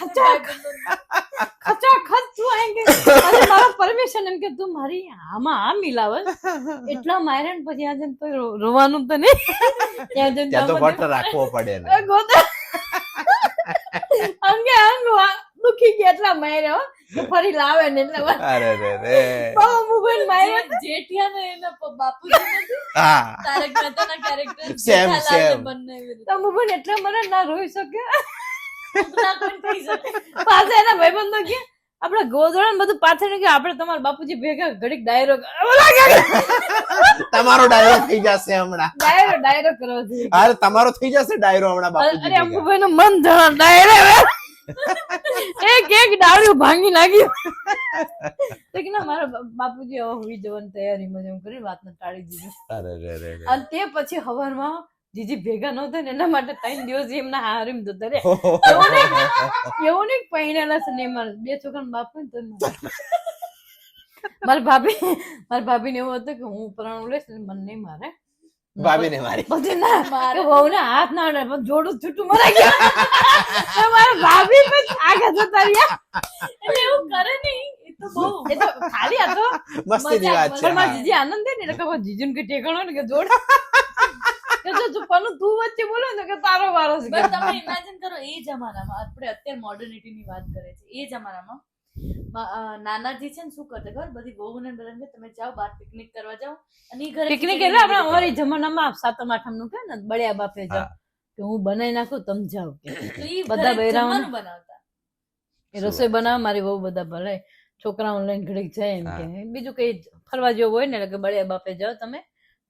ખચાખચ તું આઈ. અને મારો પરમિશન એમ કે તું મારી આમાં આ મિલાવ એટલા માર્યા ને પછી આ જઈને તો રોવાનું તો નહીં. ત્યાં તો વટ રાખવો પડે ને. અંગે અંગ દુખી ગયા એટલા માર્યા ફરી લાવે ને એટલે. અરે રે રે. બહુ મોબાઈલ માર્યા. જેઠિયા ને એના બાપુજી નથી, હા તારક મહેતાના કેરેક્ટર Same, જેઠાલાલ ને same. બંને એવી રીતે. તો મોબાઈલ એટલે મને ના રોઈ શકે. ના કોઈ થઈ શકે. પાછા એના ભાઈબંધો કે આપડે ગોદડા ને બધું પાછળ કે આપણે તમારા બાપુજી ભેગા ઘડીક ડાયરો તમારો ડાયરો થઈ જશે હમણાં. ડાયરો કરવા જોઈએ. હા તમારો થઈ જશે ડાયરો હમણાં બાપુજી અરે ભેગા. અંબુભાઈ નું મન જણા ડાયરો એક ડાળિયું ભાંગી નાખ્યું. તો કે ના મારા બાપુજી હવે હુઈ જવાની તૈયારીમાં એમ કરી વાતને ટાળી દીધી. અરે રે રે રે. અને તે પછી હવારમાં જીજી ભેગા નહોતા ને એના માટે 3 દિવસ એમના હારીમ જતા રે. એવું નહીં પહેણેલા છે ને એમાં 2 છોકરા બાપ ને તો મારી ભાભી ને એવું હતું કે હું ઉપરાણું લઈશ ને મને નહીં મારે. ભાભીને મારી. પછી ના મારે વહુ ને હાથ ના અડે જોડું છૂટું મરાઈ ગયું. મારા ભાભી પછી આગળ જતા રહ્યા. એટલે એવું કરે નહીં, એ તો બહુ એ તો ખાલી હતો મસ્તીની વાત છે. પણ મારા જીજી આનંદ દે ને એટલે ખબર જીજુ ને કે ઠેકાણો ને કે જોડ કે જો પણ તું વચ્ચે બોલો ને કે તારો વારો છે. બસ તમે ઇમેજિન કરો એ જમાનામાં, આપણે અત્યારે મોડર્નિટી ની વાત કરે છે, એ જમાનામાં નાનાજી છે ને શું કરતા ખબર, બધી વહુ ને બધા તમે જાઓ બહાર પિકનિક કરવા જાઓ, અને ઈ ઘરે પિકનિક એટલે આપણે અમારી જમાનામાં 7મ 8મ નું કે ને બળિયા બાપે જાવ કે હું બનાવી નાખું તમે જાઓ કે તો ઈ બધા ઘરે બૈરાઓને જમવાનું બનાવતા. એ રસોઈ બનાવે મારી બહુ બધા ભલે છોકરાઓ લઈને ઘડીક જાય એમ કે બીજું કઈ ફરવા જેવું હોય ને એટલે કે બળિયા બાપે જાઓ તમે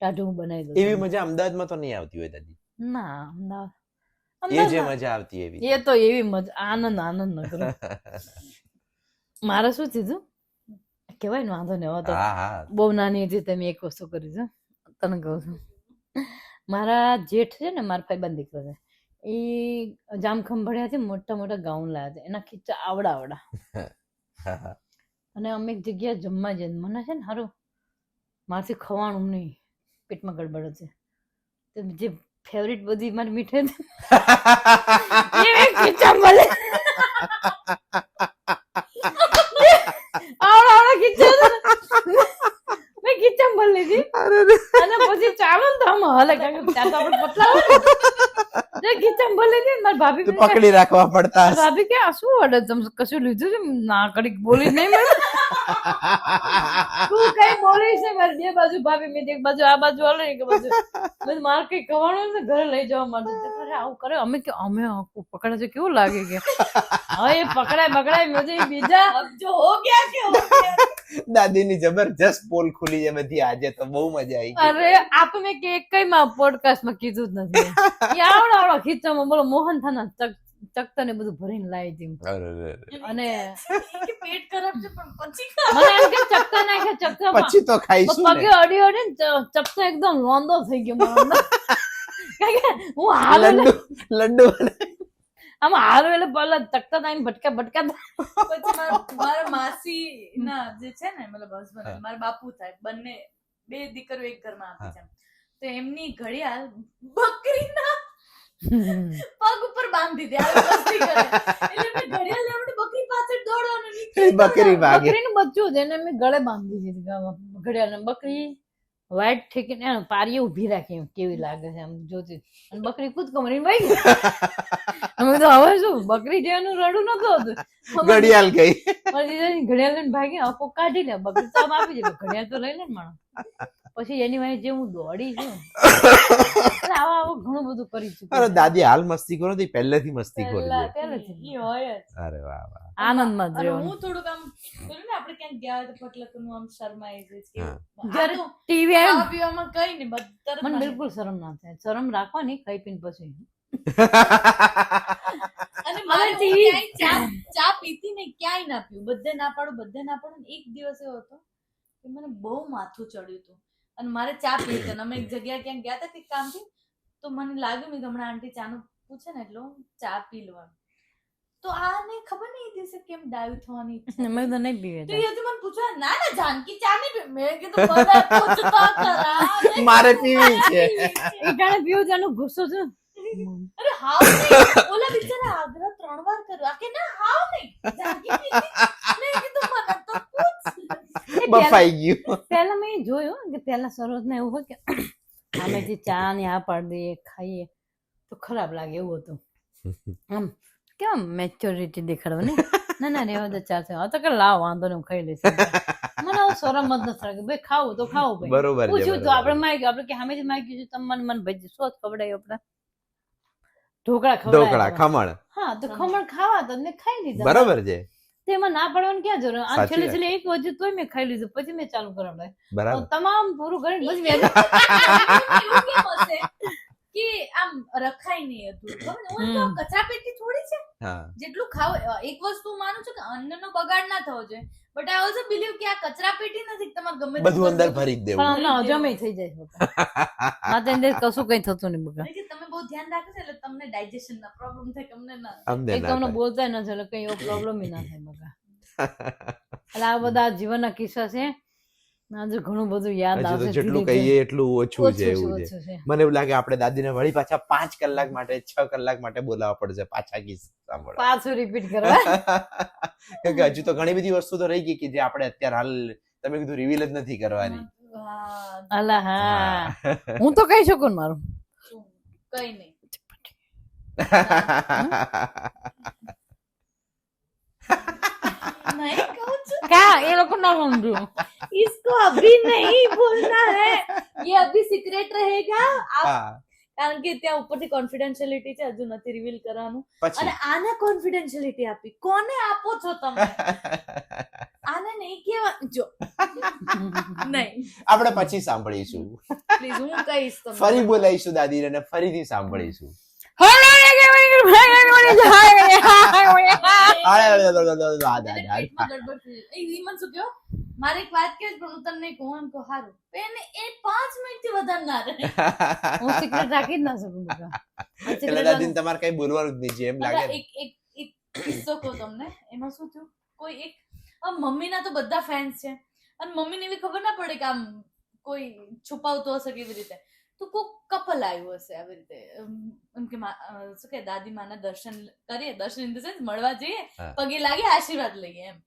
ટાઢું હું બનાવી દઉં. એવી મજા અમદાવાદમાં તો નહીં આવતી હોય દાદી. ના એ જે મજા આવતી એવી. એ તો એવી મજા આનંદ ન કરો. મારે શું થયું કેવાય ને વાંધો નહીં. હવે તો હા હા. બહુ નાની હતી તમે એક વસ્તુ કરી છે તને કહું છું. મારા જેઠ છે ને મારા ભાઈબંધ દીકરો છે, એ જામખંભાળિયા છે, મોટા મોટા ગાઉન લાવ્યા છે, એના ખીચા આવડા અને અમે એક જગ્યાએ જમવા જઈએ, મને છે ને હારું મારથી ખવાનું નહીં, પેટમાં ગડબડ છે, તો જે ફેવરિટ બધી મારી મીઠાઈ એ ખીચા મળે આવડા ખીચા મેં ખીચા મળી લીધી અને પછી ચાલો ને તો આમ હલે કારણ કે ત્યાં તો આપણે પતલા હોય ખીચામાં ભલે દે મારી ભાભી તો પકડી રાખવા પડતા હશે. ભાભી કે આ શું અડે તમે કશું લીધું છે ના કડીક બોલી નહીં મેં તું કઈ બોલી છે મારી બે બાજુ ભાભી મેં એક બાજુ આ બાજુ હાલે એક બાજુ મેં મારે કઈ ખવાનું છે ઘરે લઈ જવા માટે અરે આવું કરે અમે કે અમે પકડે છે કેવું લાગે કે હવે એ પકડાય મુझे બીજા अब जो हो गया क्या हो गया દાદીની જબરજસ્ત પોલ ખુલી છે બધી આજે તો બહુ મજા આવી ગઈ. અરે આપ મેં કે એક કઈ માં પોડકાસ્ટ માં કીધું જ નથી એ આવડો ખીચામાં બોલો મોહન થાના ચકતા ને બધું ભરીને લાવી હતી અરે, અરે, અરે. અને कि पेट खराब છે પણ પછી મને એમ કે ચકતા નાખે ચકતા પછી તો ખાઈશું પગે ને. અડી ને ચપતા એકદમ લોંદો થઈ ગયો મારો અંદર. કારણ કે હું હાલ લડ્ડુ આમ હાલ એટલે પેલા ચકતા થાય ભટકા પછી મારા માસી ના જે છે ને મતલબ હસબન્ડ મારા બાપુ થાય બંને બે દીકરીઓ એક ઘરમાં આપી છે તો એમની ઘડિયાળ બકરીના પગ ઉપર બાંધી દે આવી મસ્તી કરે એટલે મેં ઘડિયાળ લેવાની બકરી પાછળ દોડવાનું બકરી ભાગે. બકરીનું બચ્ચું છે એને મેં ગળે બાંધી દીધી ઘડિયાળ બકરી વાઈટ ઠેકીને પારીએ ઉભી રાખી એમ કેવી લાગે છે આમ જોતી અને બકરી કૂદકો મારીને વહી ગઈ અમે તો હવે શું બકરી જેવાનું રડું નતું હતું ઘડિયાળ ગઈ. ઘડિયાળ લઈને ભાગી આંખો કાઢી લે બકરી તો આમ આપી દે ઘડિયાળ તો લઈ લે ને માણસ પછી એની વાંહે જે હું દોડી છું એટલે આવું ઘણું બધું કરી ચૂકી અરે દાદી હાલ મસ્તી કરો તો પહેલેથી મસ્તી ખોરી દે. પહેલેથી ઈ હોય જ અરે વાહ વાહ. આનંદમાં જ અને રહ્યો હું થોડુંક આમ પેલું ને આપણે ક્યાંક ગયા હોય તો પટલકનું આમ શરમાઈ જઈશ કે હા. જ્યારે આ તો ટીવી ખાવા આવ્યું પીવામાં કઈ નહીં તરત મને મારી- બિલકુલ શરમ ના થાય શરમ રાખવાની ખાઈ પીને પછી અને મારે TV હું ક્યાંય ચા પીતી નહીં ક્યાંય ના પીવું બધે ના પાડું એક દિવસ એવો હતો કે મને બહુ માથું ચડ્યું હતું અને મારે ચા પી હતી અને અમે એક જગ્યાએ ક્યાંક ગયા હતા કંઈક કામથી તો મને લાગ્યું મેં હમણાં આંટી ચાનું પૂછે ને એટલે હું ચા પી લેવાનું તો આને ખબર નહીં એ દિવસે કેમ ડાયું થવાની ઈચ્છા મેં તો નહીં પીવે તો એ હજી મને પૂછવા ના ના જાનકી ચા નહીં પી મેં કીધું બધા પૂછતા ખરા મારે પીવી છે. એ કારણે પીવું ત્યાંનો ગુસ્સો છે અરે હાવ નહીં ઓલા બિચારા આગ્રહ 3 વાર કર્યો આ કે ના હાવ નહીં જાનકી પીતી મેં કીધું મને તો પૂછ બફાઈ ગયું. પહેલા મેં જોયું કે પહેલા સરોજને એવું હોય કે અમે જે ચા ને આ પાડી દઈએ ખાઈએ તો ખરાબ લાગે એવું હતું આમ કેમ મેચ્યોરિટી દેખાડવા ને ના રેવા દે ચા છે તો કે લાવ વાંધો નહીં હું ખાઈ લઈશ મને આવું શરમ જ નથી લાગે ભાઈ ખાવું તો ખાવું ભાઈ બરોબર છે, પૂછ્યું તો બરોબર. આપણે માગ્યું આપણે કે સામેથી માગ્યું છે તમે મને ભાઈ શું જ ખવડાવ્યું આપણે ઢોકળા ઢોકળા ખવડાવ્યા ખમણ હા તો ખમણ ખાવા તો મેં ખાઈ લીધા બરોબર છે. તેમાં ના પાડવાની ક્યાં જરૂર આ સાચી છેલ્લે વાત. છેલ્લે એક વજુ તોય મેં ખાઈ લીધું પછી મેં ચાલુ કરાવડાય બરાબર. તમામ પૂરું કરીને પછી મેં એવું કેમ હશે કે આમ રખાય નહીં હતું ખબર ને? હું તો કચરાપેટી થોડી છે હા જેટલું ખાવ એક વસ્તુ માનું છું કે અન્નનો બગાડ ના થવો જોઈએ બટ આઈ ઓલ્સો બિલીવ કે આ કચરાપેટી નથી કે તમારે ગમે બધું અંદર ભરી જ પણ દેવું. અમને હજમે થઈ જાય છે માતે અંદર કશું કઈ થતું નહીં બગા નહીં કે તમે બહુ ધ્યાન રાખો છો એટલે તમને ડાયજેશન ના પ્રોબ્લેમ થાય કે અમને ના અમને એક ના તમને થાય. બોલતા ન એટલે કઈ એવો પ્રોબ્લેમ ના થાય બગા એટલે આ બધા જીવનના કિસ્સા છે આજે ઘણું બધું યાદ હજુ તો આવશે જેટલું ધીરે કહીએ એટલું ઓછું છે ધીરે. એવું છે. ઓછું છે મને એવું લાગે આપણે દાદીને વળી પાછા 5 કલાક માટે 6 કલાક માટે બોલાવવા પડશે પાછા કિસ્સા સાંભળવા. પાછું રિપીટ કરવા કેમ કે હજુ તો ઘણી બધી વસ્તુ તો રહી ગઈ કે જે આપણે અત્યારે હાલ તમે કીધું રિવીલ જ નથી કરવાની. હા, અલા હા હું તો કહી શકું ને મારું શું? કઈ નહીં नहीं कहूँ છું ક્યાં એ લોકો ના સમજ્યું इसको अभी नहीं बोलना है ये अभी सीक्रेट रहेगा आप હા, કારણ કે ત્યાં ઉપરથી કોન્ફિડેન્શિયલિટી છે હજુ નથી રિવીલ કરવાનું પછી અને આને કોન્ફિડેન્શિયલિટી આપી કોને આપો છો તમે આને નહીં કહેવા જો નહીં આપણે પછી સાંભળીશું. પ્લીઝ હું કહીશ તમને ફરી બોલાવીશું દાદીને અને ફરીથી સાંભળીશું. એને પેટમાં ગડબડ થઈ જાય. એ વિમન શું કહ્યો મારે એક વાત કે પણ હું તને નહીં કહું એમ કહું હારું એને એ 5 મિનિટથી વધારે ના રહે હું સિક્રેટ રાખી જ ના શકું બકા એટલે દાદીને તમારે કઈ બોલવાનું જ નહીં છે એમ લાગે ને? એક કિસ્સો કહું તમને એમાં શું થયું કોઈ એક મમ્મીના તો બધા ફેન્સ છે અને મમ્મીને એવી ખબર ના પડે કે આમ કોઈ છુપાવતો હશે કેવી રીતે તો કોઈક કપલ આવ્યું હશે આવી રીતે એમ કે શું કે દાદી માના દર્શન કરીએ દર્શન ઇન ધ સેન્સ મળવા જઈએ હા. પગે લાગી આશીર્વાદ લઈએ એમ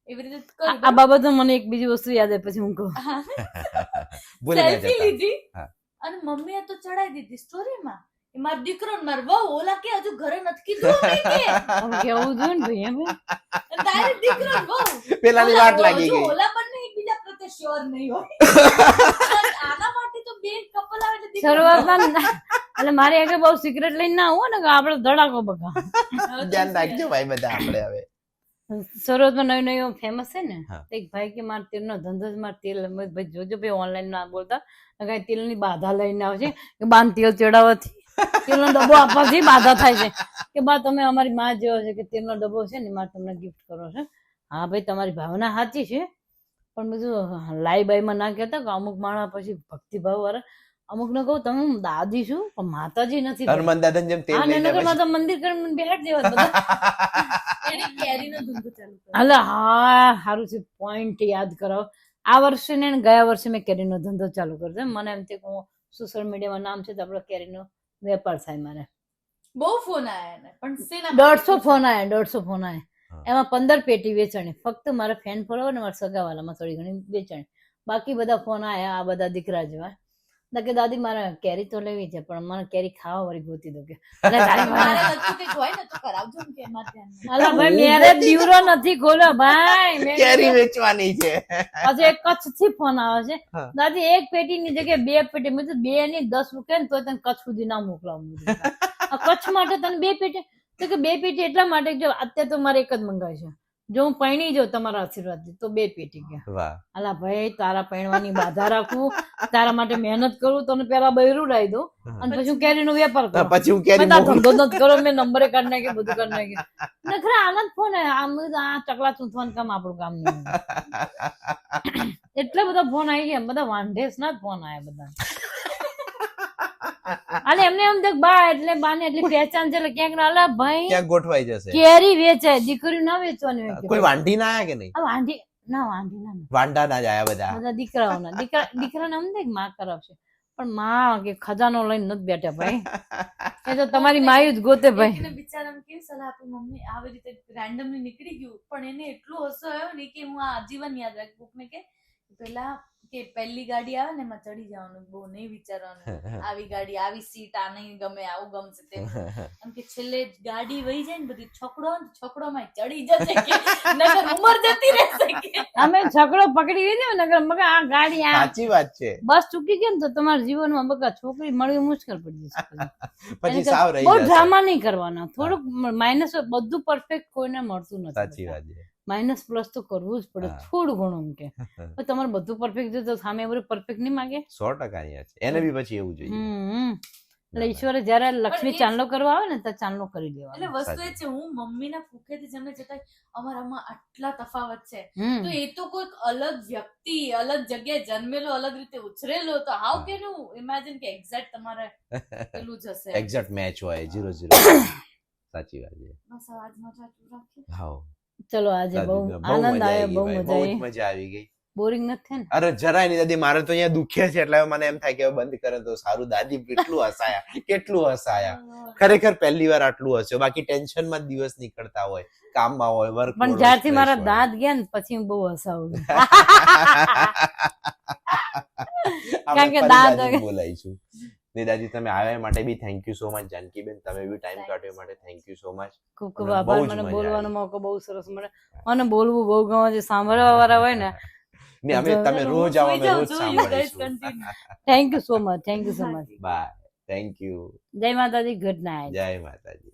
એવી રીતે કર્યું. આ બાબતમાં મને એક બીજી વસ્તુ યાદ આવે પછી હું કહું ભૂલી ના સેલ્ફી જતા. લીધી હા. અને મમ્મીએ તો ચડાઈ દીધી સ્ટોરીમાં એ મારો દીકરો ને મારો વહુ ઓલા કે હજુ ઘરે નથી કીધું અમે કે હવે કેવું જોઈએ ને ભાઈ એમ તારે દીકરો ને વહુ પેલાની ઓલા વાટ લાગી હજુ ગઈ. ઓલા બંને એકબીજા પ્રત્યે શ્યોર નહીં હોય આના માટે તો બે કપલ આવે એટલે દીકરો શરૂઆતમાં એટલે મારી આગળ બહુ સિક્રેટ લઈને ના આવો ને કે આપણે ધડાકો બગા ધ્યાન રાખજો ભાઈ બધા આપણે હવે. શરૂઆતમાં નવી નવી ફેમસ છે ને હા. તો એક ભાઈ કે મારે તેલનો ધંધો છે, મારે તેલ ભાઈ જોજો ભાઈ ઓનલાઈન ના બોલતા કઈ તેલની બાધા લઈને આવશે કે બાન તેલ ચડાવવાથી તેલનો ડબ્બો આપવાથી બાધા થાય છે કે બા તમે અમારી માં જેવો છે કે તેલનો ડબ્બો છે ને મારે તમને ગિફ્ટ કરો છે. હા ભાઈ તમારી ભાવના સાચી છે પણ બધું લાઈ બાઈમાં ના કહેતા કે અમુક માણસ પછી ભક્તિભાવ વાળા અમુક ને કહું તમે દાદી છું પણ માતાજી નથી. હનુમાન દાદાની જેમ તેલ હા લઈને નગરમાં તો મંદિર કરીને બેહાડ જેવા બધા. એને કેરીનો ધંધો ચાલુ કર્યો. અલે હા સારું છે પોઈન્ટ યાદ કરાવો. આ વર્ષે ને ગયા વર્ષે મેં કેરીનો ધંધો ચાલુ કર્યો છે. મને એમ થયું કે હું સોશિયલ મીડિયામાં નામ છે તો આપણો કેરીનો વેપાર થાય મારે. બહુ ફોન આયા એને પણ શેના 150 ફોન આવ્યા 150 ફોન આવ્યા હા. એમાં 15 પેટી વેચાણી. ફક્ત મારા ફેન ફોલોવર ને મારા સગાવાલામાં થોડી ઘણી વેચાણી. બાકી બધા ફોન આવ્યા આ બધા દીકરા જેવા કે દાદી મારે કેરી તો લેવી છે પણ મને કેરી ખાવા વાળી ગોતી દો કે અને તારી મારે પાસે- નતું કંઈક હોય ને તો કરાવજો ને કે એમાં ધ્યાન અલા ભાઈ મેરે દીવરો નથી ખોલ્યો ભાઈ મેં કેરી વેચવાની છે. પછી એક કચ્છ થી ફોન આવે છે હા. દાદી એક પેટી ની જગ્યાએ 2 પેટી મેં કીધું 2 ની 10 રૂપિયા ને તો તને કચ્છ સુધી ના મોકલાવું. આ કચ્છ માટે તને 2 પેટી તો કે 2 પેટી એટલા માટે કે જો અત્યારે તો મારે એક જ મંગાવી છે જો હું પૈણી જાઉં તમારા આશીર્વાદથી તો 2 પેટી ગયા. વાહ. અલા ભાઈ તારા પૈણવાની બાધા રાખું તારા માટે મહેનત કરું તને પેલા બૈરું લાવી દઉં અને પછી હું કેરીનો વેપાર કરું. પછી હું કેરી બધા મોકલું. ધંધો નથી કરો મેં નંબરે કાઢી નાખ્યો બધું કરી નાખ્યું નખરા આનંદ ફોન આમ આ ચકલા ચૂંથવાનું કામ આપણું કામ નહીં. એટલા બધા ફોન આવી ગયા બધા વાંઢેસ ના જ ફોન આવ્યા બધા. અને એમને એમ દેખ બા એટલે બાને એટલી પહેચાન છે એટલે ક્યાંક ના અલા ભાઈ ક્યાં ગોઠવાઈ જશે. કેરી વેચાય દીકરી ના વેચવાની હોય. કોઈ વાંઢી ના આયા કે નહીં? આ વાંઢી ના વાંઢા ના જ આયા બધા. બધા દીકરાઓના દીકરાને અમ દેખ માં કરાવશે પણ માં કે ખજાનો લઈને નથી બેઠા ભાઈ. એ તો તમારી માયું જ ગોતે ભાઈ. એને બિચારાને કેવી સલાહ આપી મમ્મી આવી રીતે રેન્ડમલી નીકળી ગયું પણ એને એટલું હસો આવ્યો ને કે હું આ આજીવન યાદ રાખું કોકને કે પેલા કે પહેલી ગાડી આવે ને એમાં ચડી જવાનું બહુ નહીં વિચારવાનું આવી ગાડી આવી સીટ આ નહીં ગમે આવું ગમશે તેમ એમ કે છેલ્લે ગાડી વહી જાય ને બધી છકડો ને છકડોમાં ચડી જશે કે નકર ઉંમર જતી રહેશે કે અમે છકડો પકડી લીધો નગર મગર આ ગાડી આ સાચી વાત છે. બસ ચૂકી ગયા ને તો તમારા જીવનમાં બકા છોકરી મળવી મુશ્કેલ પડી જશે. પછી સાવ રહી બહુ જશે. ડ્રામા નહીં કરવાના થોડુંક માઇનસ બધું પરફેક્ટ કોઈને મળતું સાચી નથી. વાત છે. માઇનસ પ્લસ તો કરવું જ પડે હા. થોડું ઘણું એમ કે પણ તમારે બધું પરફેક્ટ તો સામે બધું પરફેક્ટ નહીં માગે. 100% અહીંયા છે. એને બી પછી એવું જોઈએ. એટલે ઈશ્વરે જયારે લક્ષ્મી એ- ચાંદલો કરવા આવે ને તો ચાંદલો કરી એટલે દેવાનો. વસ્તુ એ છે હું મમ્મીના ભૂખેથી જમે છતાં અમારામાં આટલા તફાવત છે હમ. તો એ તો કોઈક અલગ વ્યક્તિ અલગ જગ્યાએ જન્મેલો અલગ રીતે ઉછરેલો તો હાઉ હા. કેન યુ ઇમેજિન કે એક્ઝેક્ટ તમારે પેલું જશે એક્ઝેક્ટ મેચ હોય 0-0. સાચી વાત છે. બસ આજ મજા રાખી હાઉ. ચલો આજે બહુ બહુ આનંદ મજા આવ્યો આવી બહુ ભાઈ. મજા બહુ જ આવી. મજા આવી ગઈ. બોરિંગ નથી થયું ને? અરે જરાય નહીં દાદી મારે તો અહીંયા દુખે છે એટલે હવે મને એમ થાય કે હવે બંધ કરે તો સારું. દાદી કેટલું હસાયા ખરેખર પહેલી વાર આટલું હસ્યો. બાકી ટેન્શન માં જ દિવસ નીકળતા હોય કામમાં હોય વર્ક પણ જ્યારથી મારા દાંત ગયા ને પછી હું બહુ હસાવું. કારણ કે દાંત બોલાઈશું. ને દાદી તમે આવ્યા એ માટે બી થેન્ક યુ સો મચ. જાનકીબેન તમે બી ટાઈમ કાઢ્યો એ માટે થેન્ક યુ સો મચ. ખૂબ ખૂબ મને આભાર. બહુ જ મને મજા બોલવાનો આવી. મોકો બહુ સરસ મળે. મને બોલવું બહુ ગમે છે. સાંભળવા વાળા હોય ને ને અમે તમે રોજ આવો અમે રોજ સાંભળીશું. Thank you so much. Thank you so much. Bye. Thank you. જય માતાજી. Good night. જય માતાજી.